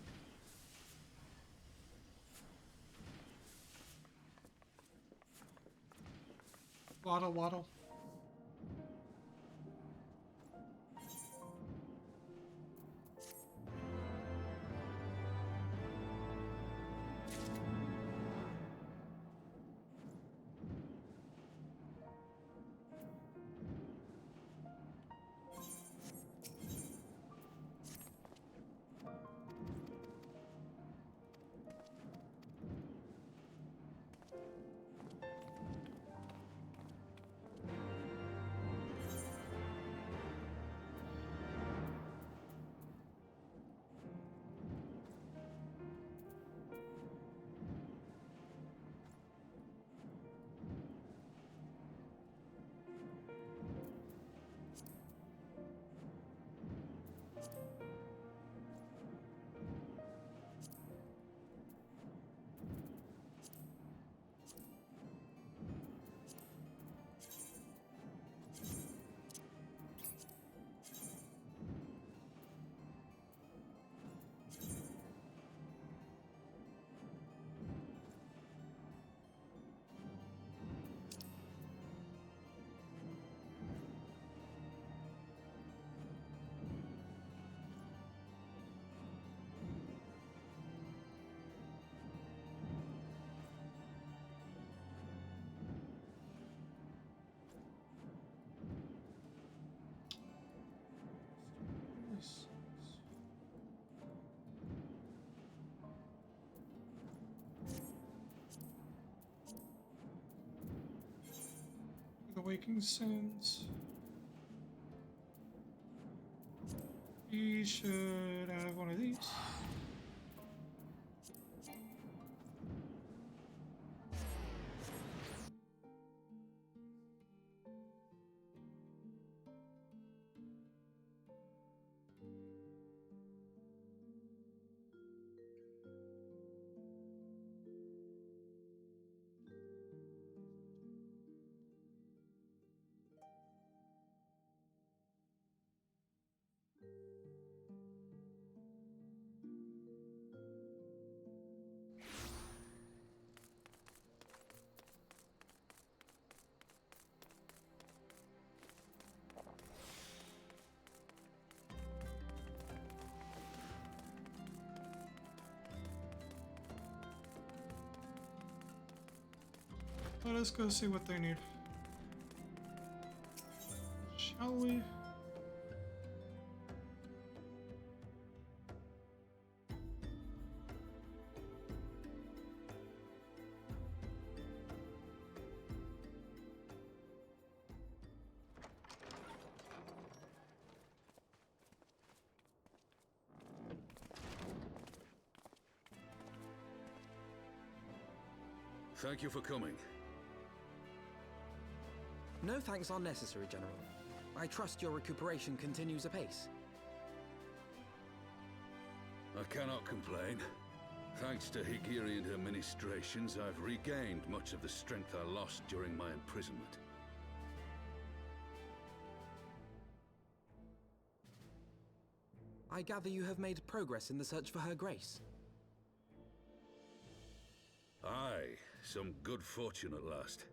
Waddle, waddle. The Waking Sins. He should have one of these. Let us go see what they need. Shall we? Thank you for coming. No thanks are necessary, General. I trust your recuperation continues apace. I cannot complain. Thanks to Higirian administrations, I've regained much of the strength I lost during my imprisonment. I gather you have made progress in the search for Her Grace. Aye, some good fortune at last.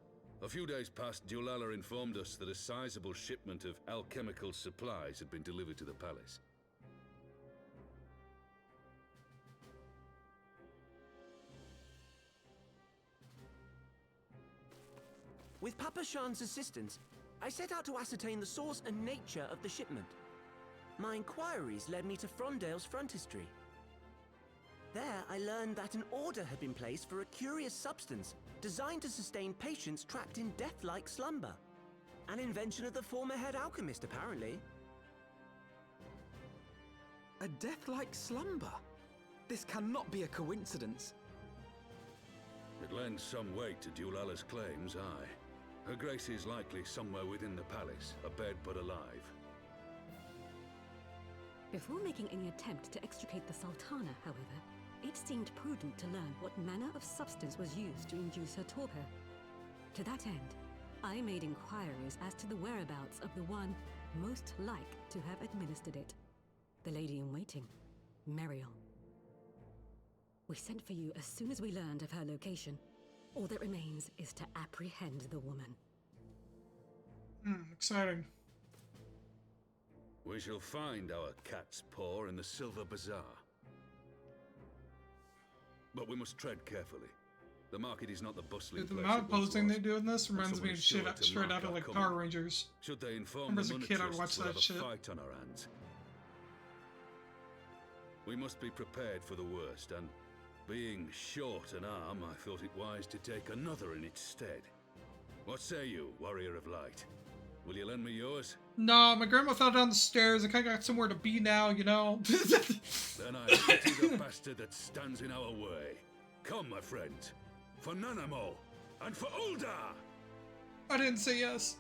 A few days past, Dulala informed us that a sizable shipment of alchemical supplies had been delivered to the palace. With Papa Shan's assistance, I set out to ascertain the source and nature of the shipment. My inquiries led me to Frondale's frontistery. There, I learned that an order had been placed for a curious substance designed to sustain patients trapped in death-like slumber. An invention of the former head alchemist, apparently. A death-like slumber? This cannot be a coincidence. It lends some weight to Dulala's claims, aye. Her Grace is likely somewhere within the palace, abed but alive. Before making any attempt to extricate the Sultana, however, it seemed prudent to learn what manner of substance was used to induce her torpor. To that end, I made inquiries as to the whereabouts of the one most like to have administered it. The lady-in-waiting, Meriel. We sent for you as soon as we learned of her location. All that remains is to apprehend the woman. Exciting. We shall find our cat's paw in the Silver Bazaar. But we must tread carefully. The market is not the bustling Dude, the place amount it of once posting was. they do in this reminds me Someone of is shit sure to straight mark out of our like coming. Power Rangers. Should they inform Remember the as a kid, I'd monetarists, watch we'll that have shit. a fight on our hands. We must be prepared for the worst, and being short an arm, I thought it wise to take another in its stead. What say you, Warrior of Light? Will you lend me yours? No, my grandma fell down the stairs. I kinda got somewhere to be now, you know? Then I pity the bastard that stands in our way. Come, my friends, for Nanamo, and for Uldar! I didn't say yes.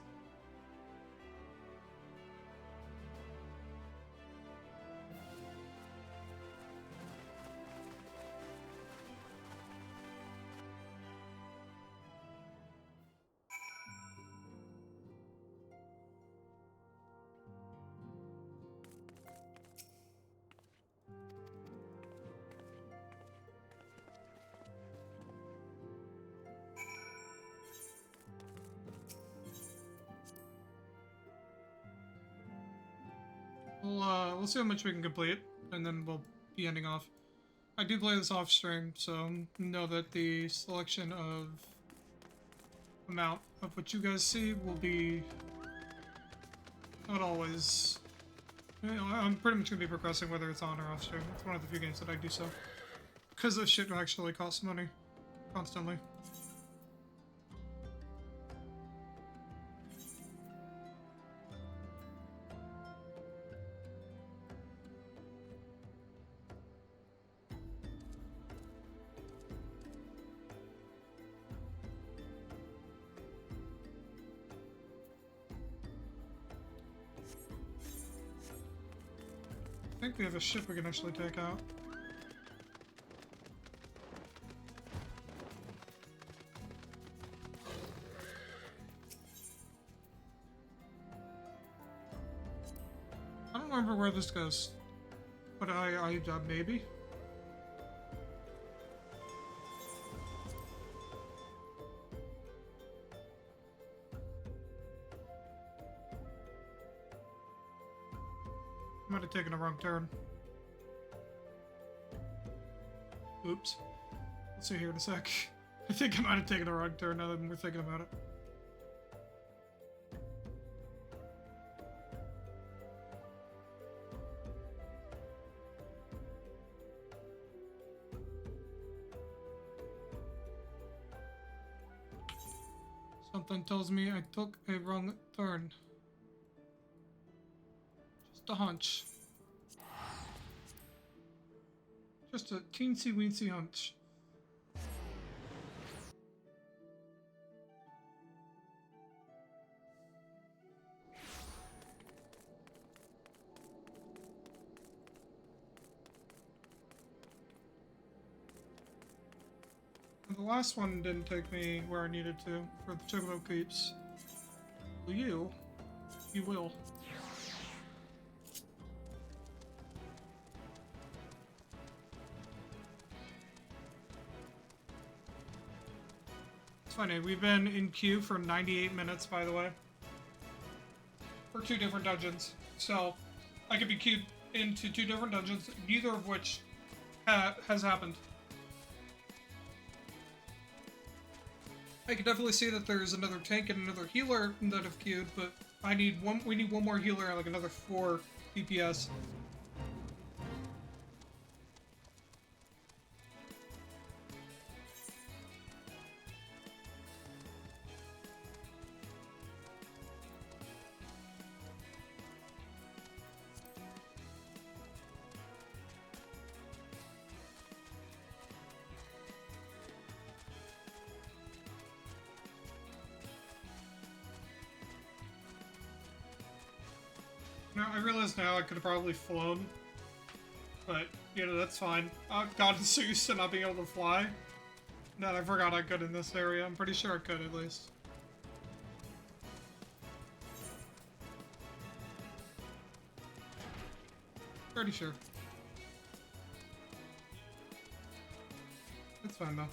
We'll see how much we can complete, and then we'll be ending off. I do play this off stream, so know that the selection of amount of what you guys see will be not always. You know, I'm pretty much gonna be progressing whether it's on or off stream. It's one of the few games that I do so, because this shit actually costs money constantly. I think we have a ship we can actually take out. I don't remember where this goes, but I maybe. I might have taken a wrong turn. Oops. Let's see here in a sec. I think I might have taken a wrong turn now that we're thinking about it. Something tells me I took a wrong turn. Just a hunch. Just a teensy weensy hunch. last one didn't take me where I needed to for the Chocobo Keeps. Well, you will. It's funny, we've been in queue for 98 minutes, by the way. For 2 different dungeons. So, I could be queued into 2 different dungeons, neither of which has happened. I can definitely see that there's another tank and another healer that have queued, but we need one more healer and like another 4 DPS. No, I realize now I could have probably flown, but, you know, that's fine. I've gotten Zeus and not being able to fly. That I forgot I could in this area. I'm pretty sure I could, at least. Pretty sure. It's fine, though.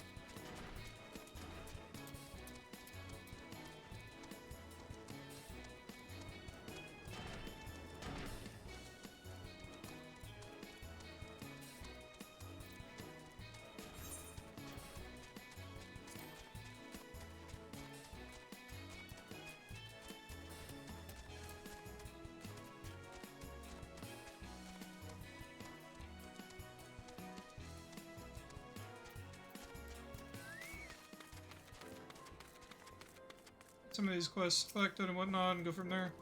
Some of these quests collected and whatnot and go from there.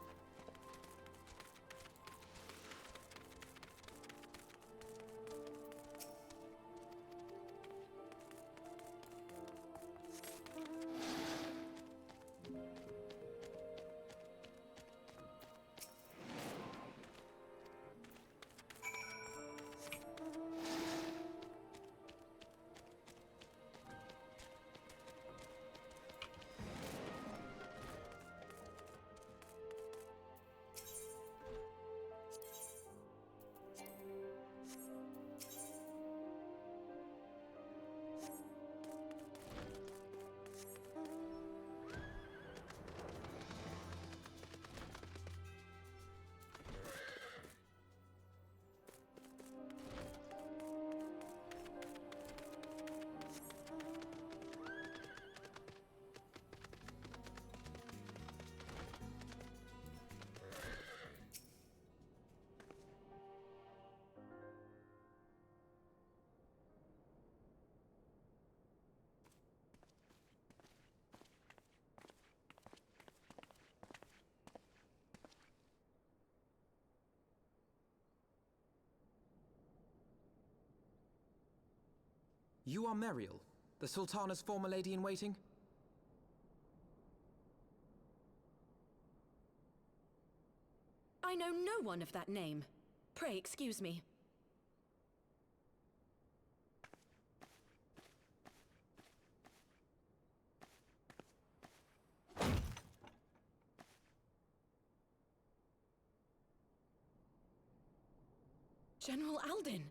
You are Meriel, the Sultana's former lady-in-waiting? I know no one of that name. Pray excuse me. General Alden.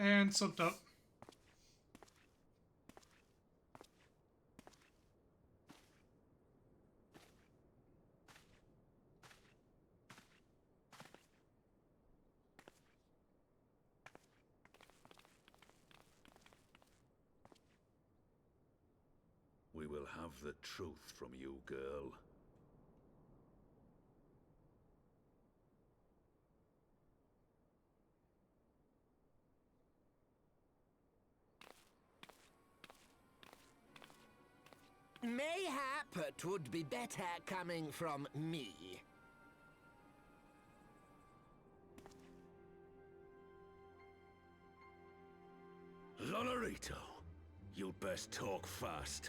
And slipped up. We will have the truth from you, girl. Mayhap it would be better coming from me. Lonorito, you'd best talk fast.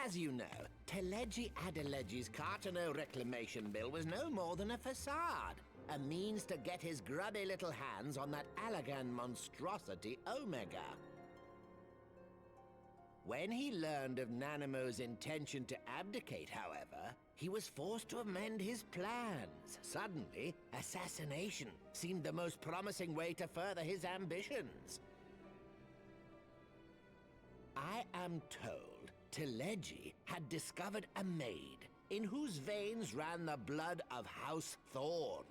As you know, Teleji Adeleji's Cartano reclamation bill was no more than a facade. a means to get his grubby little hands on that Allagan monstrosity Omega. When he learned of Nanamo's intention to abdicate, however, he was forced to amend his plans. Suddenly, assassination seemed the most promising way to further his ambitions. I am told Teleji had discovered a maid in whose veins ran the blood of House Thorn,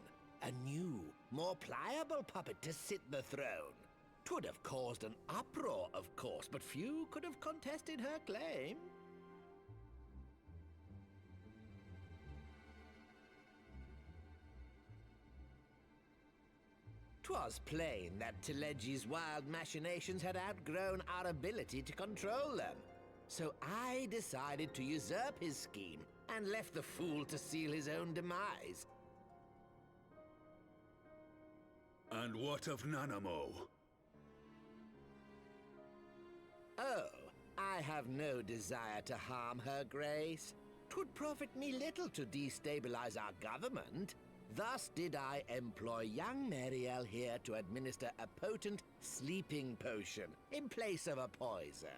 a new, more pliable puppet to sit the throne. 'Twould have caused an uproar, of course, but few could have contested her claim. 'Twas plain that Teleji's wild machinations had outgrown our ability to control them. So I decided to usurp his scheme and left the fool to seal his own demise. And what of Nanamo? Oh, I have no desire to harm her grace. 'Twould profit me little to destabilize our government. Thus did I employ young Mariel here to administer a potent sleeping potion in place of a poison.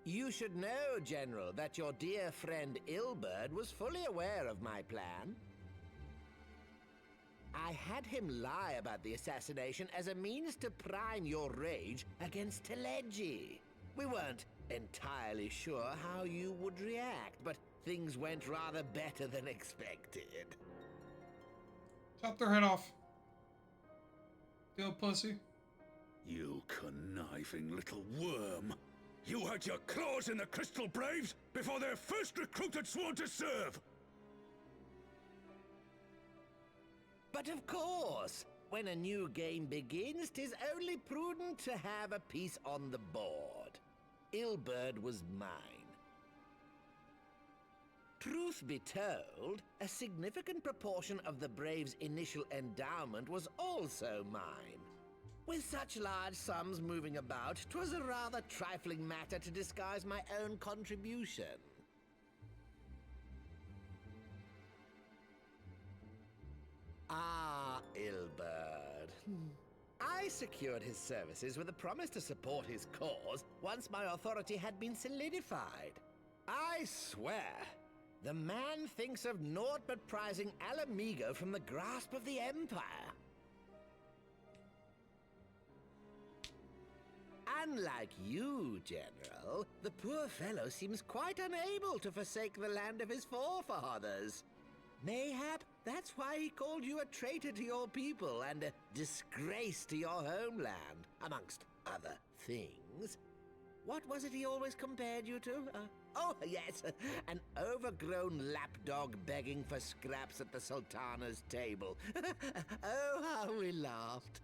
You should know, General, that your dear friend Ilberd was fully aware of my plan. I had him lie about the assassination as a means to prime your rage against Teleji. We weren't entirely sure how you would react, but things went rather better than expected. Chop their head off. Deal, pussy. You conniving little worm. You had your claws in the Crystal Braves before their first recruited sworn to serve! But of course, when a new game begins, 'tis only prudent to have a piece on the board. Ilberd was mine. Truth be told, a significant proportion of the Braves' initial endowment was also mine. With such large sums moving about, 'twas a rather trifling matter to disguise my own contribution. Ah, Ilberd. I secured his services with a promise to support his cause once my authority had been solidified. I swear, the man thinks of naught but prizing Alamigo from the grasp of the Empire. Unlike you, General, the poor fellow seems quite unable to forsake the land of his forefathers. Mayhap that's why he called you a traitor to your people and a disgrace to your homeland, amongst other things. What was it he always compared you to? Oh, yes, an overgrown lapdog begging for scraps at the Sultana's table. Oh, how we laughed.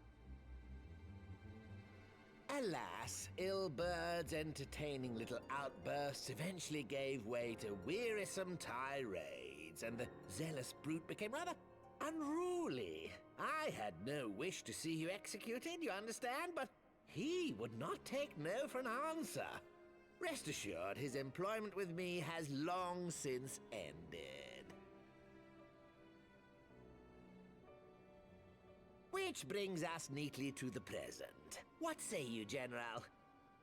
Alas, Ilberd's entertaining little outbursts eventually gave way to wearisome tirades, and the zealous brute became rather unruly. I had no wish to see you executed, you understand, but he would not take no for an answer. Rest assured, his employment with me has long since ended. Which brings us neatly to the present. What say you, General?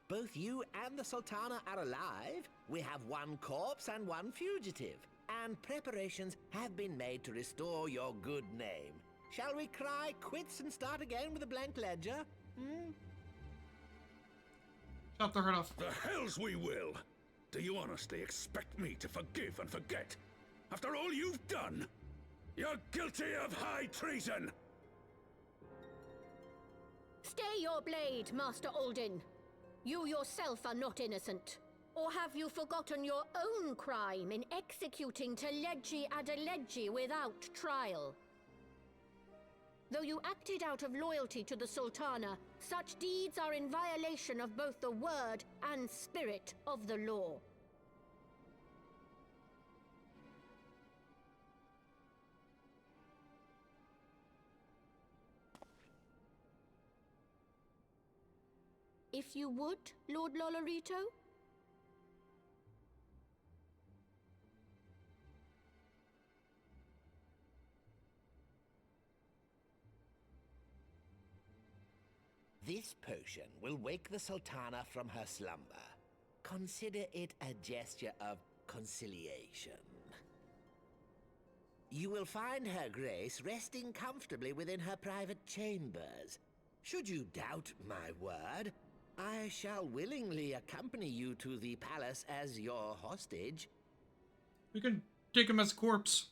Both you and the Sultana are alive. We have one corpse and one fugitive. And preparations have been made to restore your good name. Shall we cry quits and start again with a blank ledger? Chop their head off. The hells we will! Do you honestly expect me to forgive and forget? After all you've done? You're guilty of high treason! Stay your blade, Master Alden. You yourself are not innocent. Or have you forgotten your own crime in executing Teleji Adeleji without trial? Though you acted out of loyalty to the Sultana, such deeds are in violation of both the word and spirit of the law. If you would, Lord Lolorito? This potion will wake the Sultana from her slumber. Consider it a gesture of conciliation. You will find her grace resting comfortably within her private chambers. Should you doubt my word, I shall willingly accompany you to the palace as your hostage. We can take him as a corpse.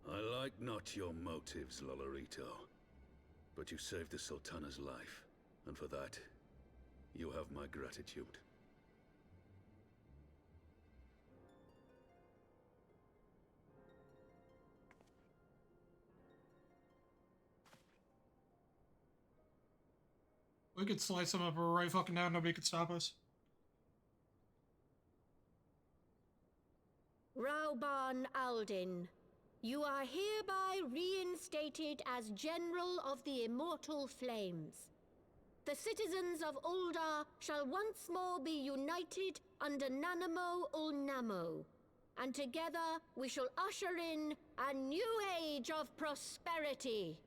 I like not your motives, Lolorito. But you saved the Sultana's life, and for that, you have my gratitude. We could slice him up right fucking now, nobody could stop us. Rauban Aldin, you are hereby reinstated as General of the Immortal Flames. The citizens of Ul'dah shall once more be united under Nanamo Ul'Namo, and together we shall usher in a new age of prosperity.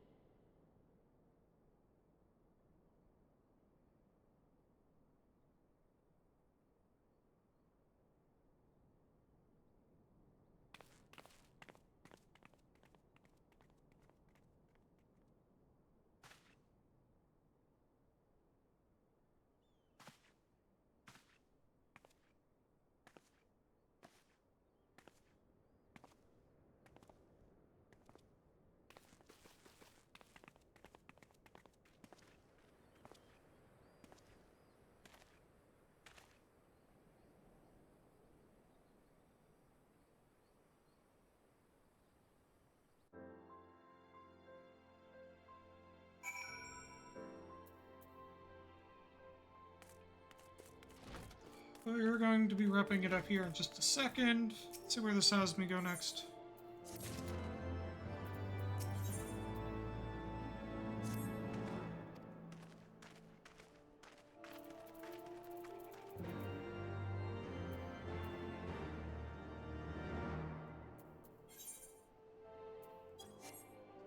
We're going to be wrapping it up here in just a second. Let's see where this has me go next.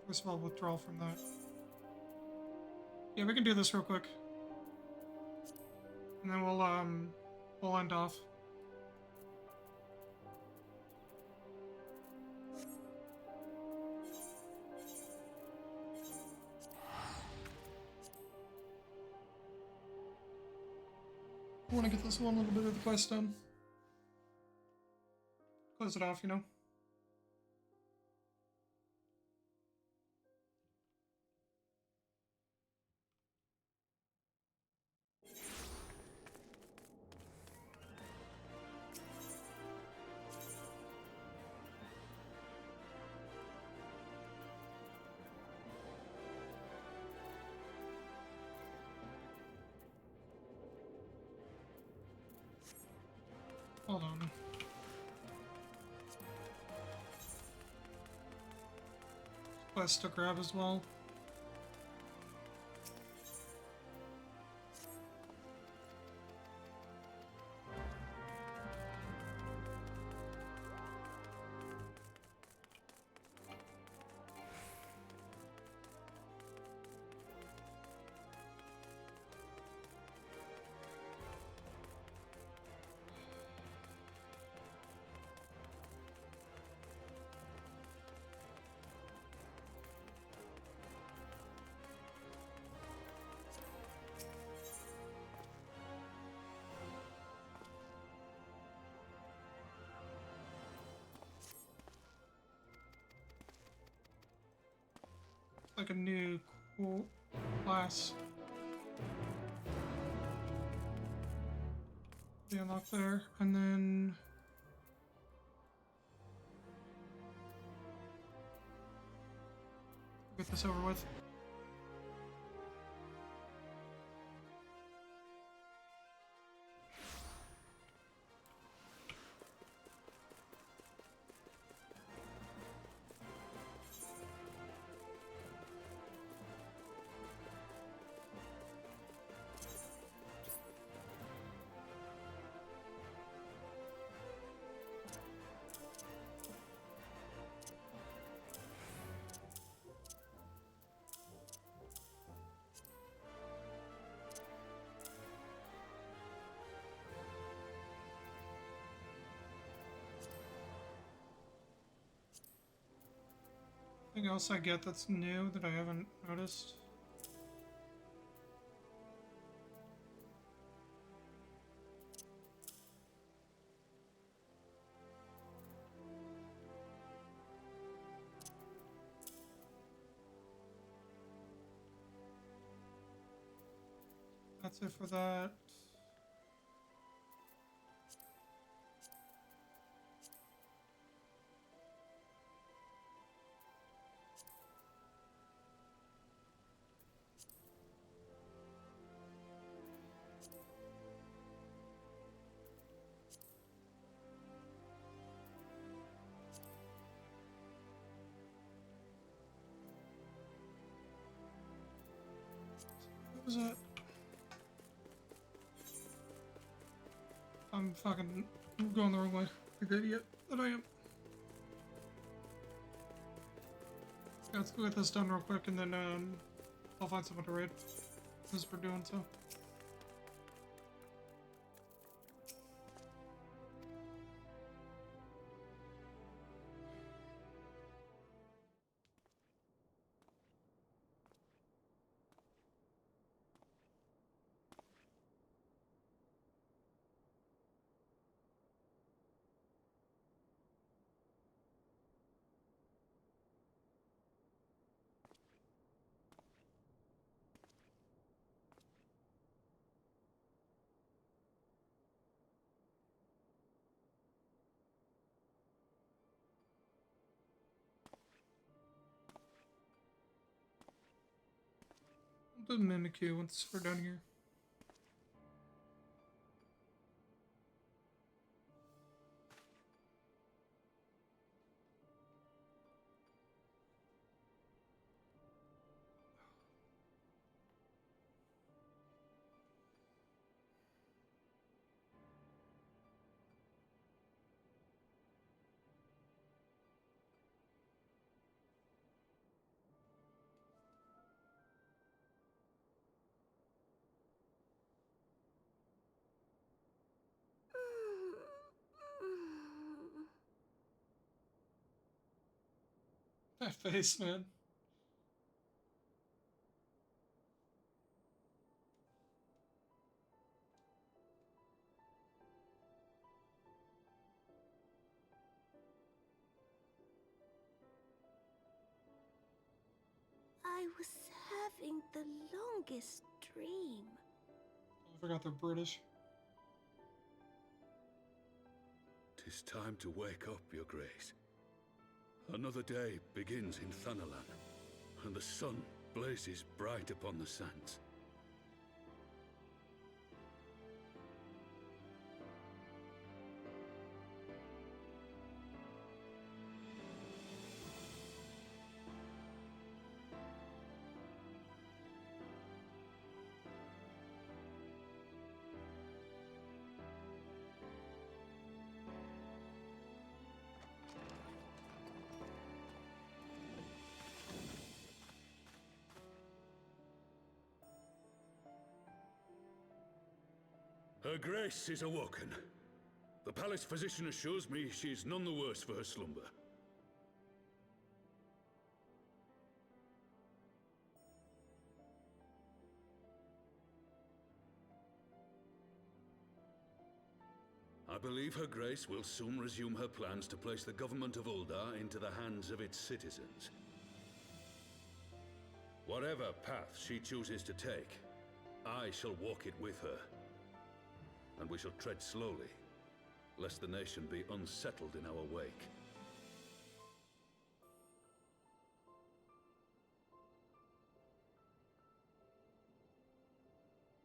First of all, withdrawal from that. Yeah, we can do this real quick. And then we'll end off. I want to get this one little bit of the quest done. Close it off, you know? Hold on. Quest to grab as well. Like a new cool class. Be unlocked there, and then get this over with. Anything else I get that's new that I haven't noticed? That's it for that. What was that? I'm fucking going the wrong way. Like the idiot that I am. Yeah, let's go get this done real quick and then I'll find someone to raid as we're doing so. I'll do Mimikyu once we're done here. That face, man. I was having the longest dream. I forgot they're British. 'Tis time to wake up, Your Grace. Another day begins in Thanalan, and the sun blazes bright upon the sands. Her Grace is awoken. The palace physician assures me she is none the worse for her slumber. I believe Her Grace will soon resume her plans to place the government of Uldar into the hands of its citizens. Whatever path she chooses to take, I shall walk it with her. And we shall tread slowly, lest the nation be unsettled in our wake.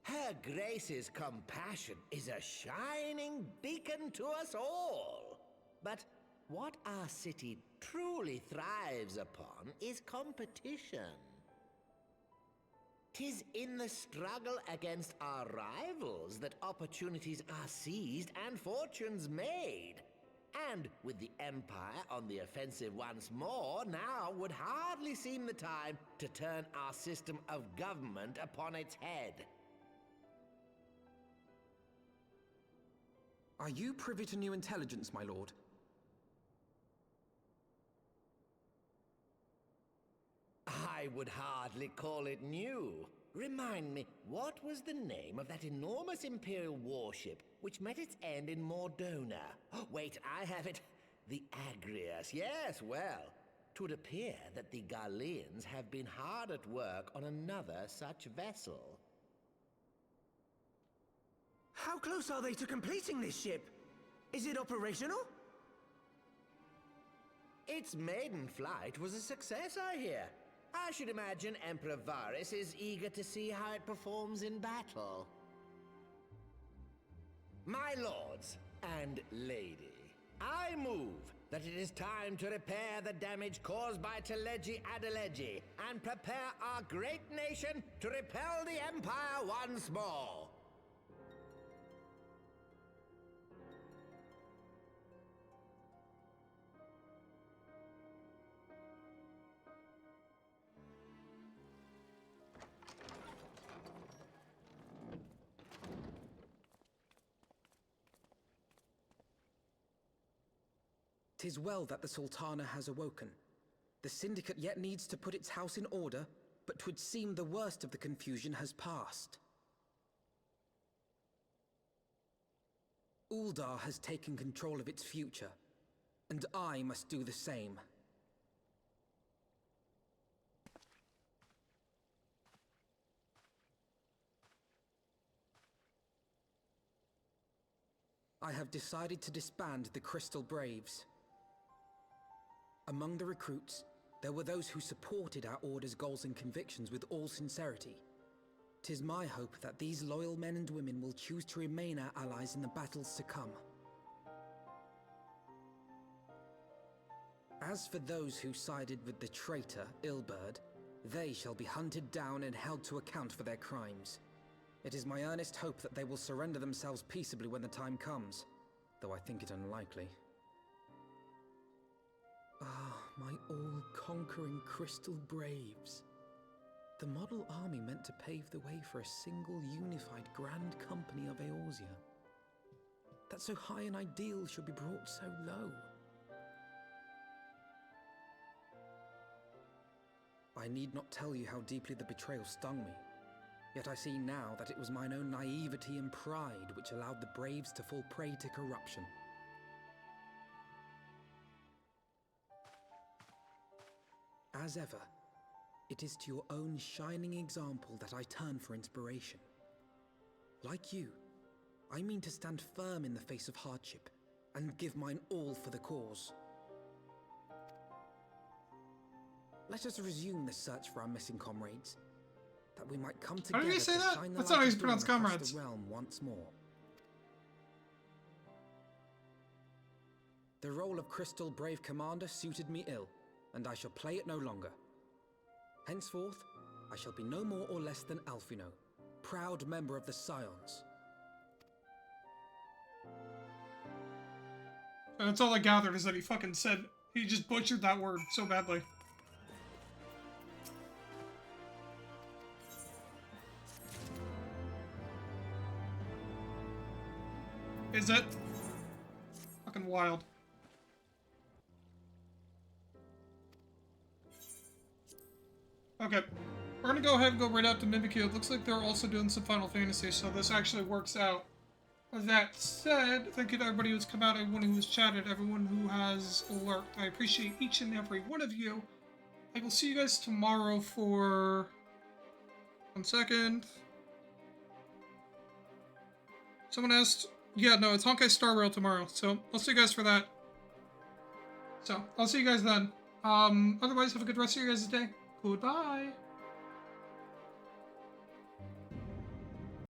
Her Grace's compassion is a shining beacon to us all. But what our city truly thrives upon is competition. 'Tis in the struggle against our rivals that opportunities are seized and fortunes made. And with the Empire on the offensive once more, now would hardly seem the time to turn our system of government upon its head. Are you privy to new intelligence, my lord? I would hardly call it new. Remind me, what was the name of that enormous Imperial warship which met its end in Mordona? Oh, wait, I have it. The Agrias. Yes, well, it would appear that the Garleans have been hard at work on another such vessel. How close are they to completing this ship? Is it operational? Its maiden flight was a success, I hear. I should imagine Emperor Varys is eager to see how it performs in battle. My lords and lady, I move that it is time to repair the damage caused by Teleji Adeleji and prepare our great nation to repel the Empire once more. "'Tis well that the Sultana has awoken. The Syndicate yet needs to put its house in order, but 'twould seem the worst of the confusion has passed. Uldar has taken control of its future, and I must do the same. I have decided to disband the Crystal Braves. Among the recruits, there were those who supported our Order's goals and convictions with all sincerity. 'Tis my hope that these loyal men and women will choose to remain our allies in the battles to come. As for those who sided with the traitor, Ilberd, they shall be hunted down and held to account for their crimes. It is my earnest hope that they will surrender themselves peaceably when the time comes, though I think it unlikely. Ah, my all-conquering Crystal Braves. The model army meant to pave the way for a single unified Grand Company of Eorzea. That so high an ideal should be brought so low. I need not tell you how deeply the betrayal stung me. Yet I see now that it was mine own naivety and pride which allowed the Braves to fall prey to corruption. As ever, it is to your own shining example that I turn for inspiration. Like you, I mean to stand firm in the face of hardship and give mine all for the cause. Let us resume the search for our missing comrades, that we might come together How did you say to that? shine the That's light not how you of dawn pronounce across comrades. the realm once more. The role of Crystal Brave Commander suited me ill, and I shall play it no longer. Henceforth, I shall be no more or less than Alphino, proud member of the Scions. And that's all I gathered is that he fucking said, he just butchered that word so badly. Is it? Fucking wild. Okay, we're gonna go ahead and go right out to Mimikyu. It looks like they're also doing some Final Fantasy, so this actually works out. With that said, thank you to everybody who's come out, everyone who's chatted, everyone who has lurked. I appreciate each and every one of you. I will see you guys tomorrow for... 1 second. Someone asked... Yeah, no, it's Honkai Star Rail tomorrow, so I'll see you guys for that. So, I'll see you guys then. Otherwise, have a good rest of your guys' day. Goodbye!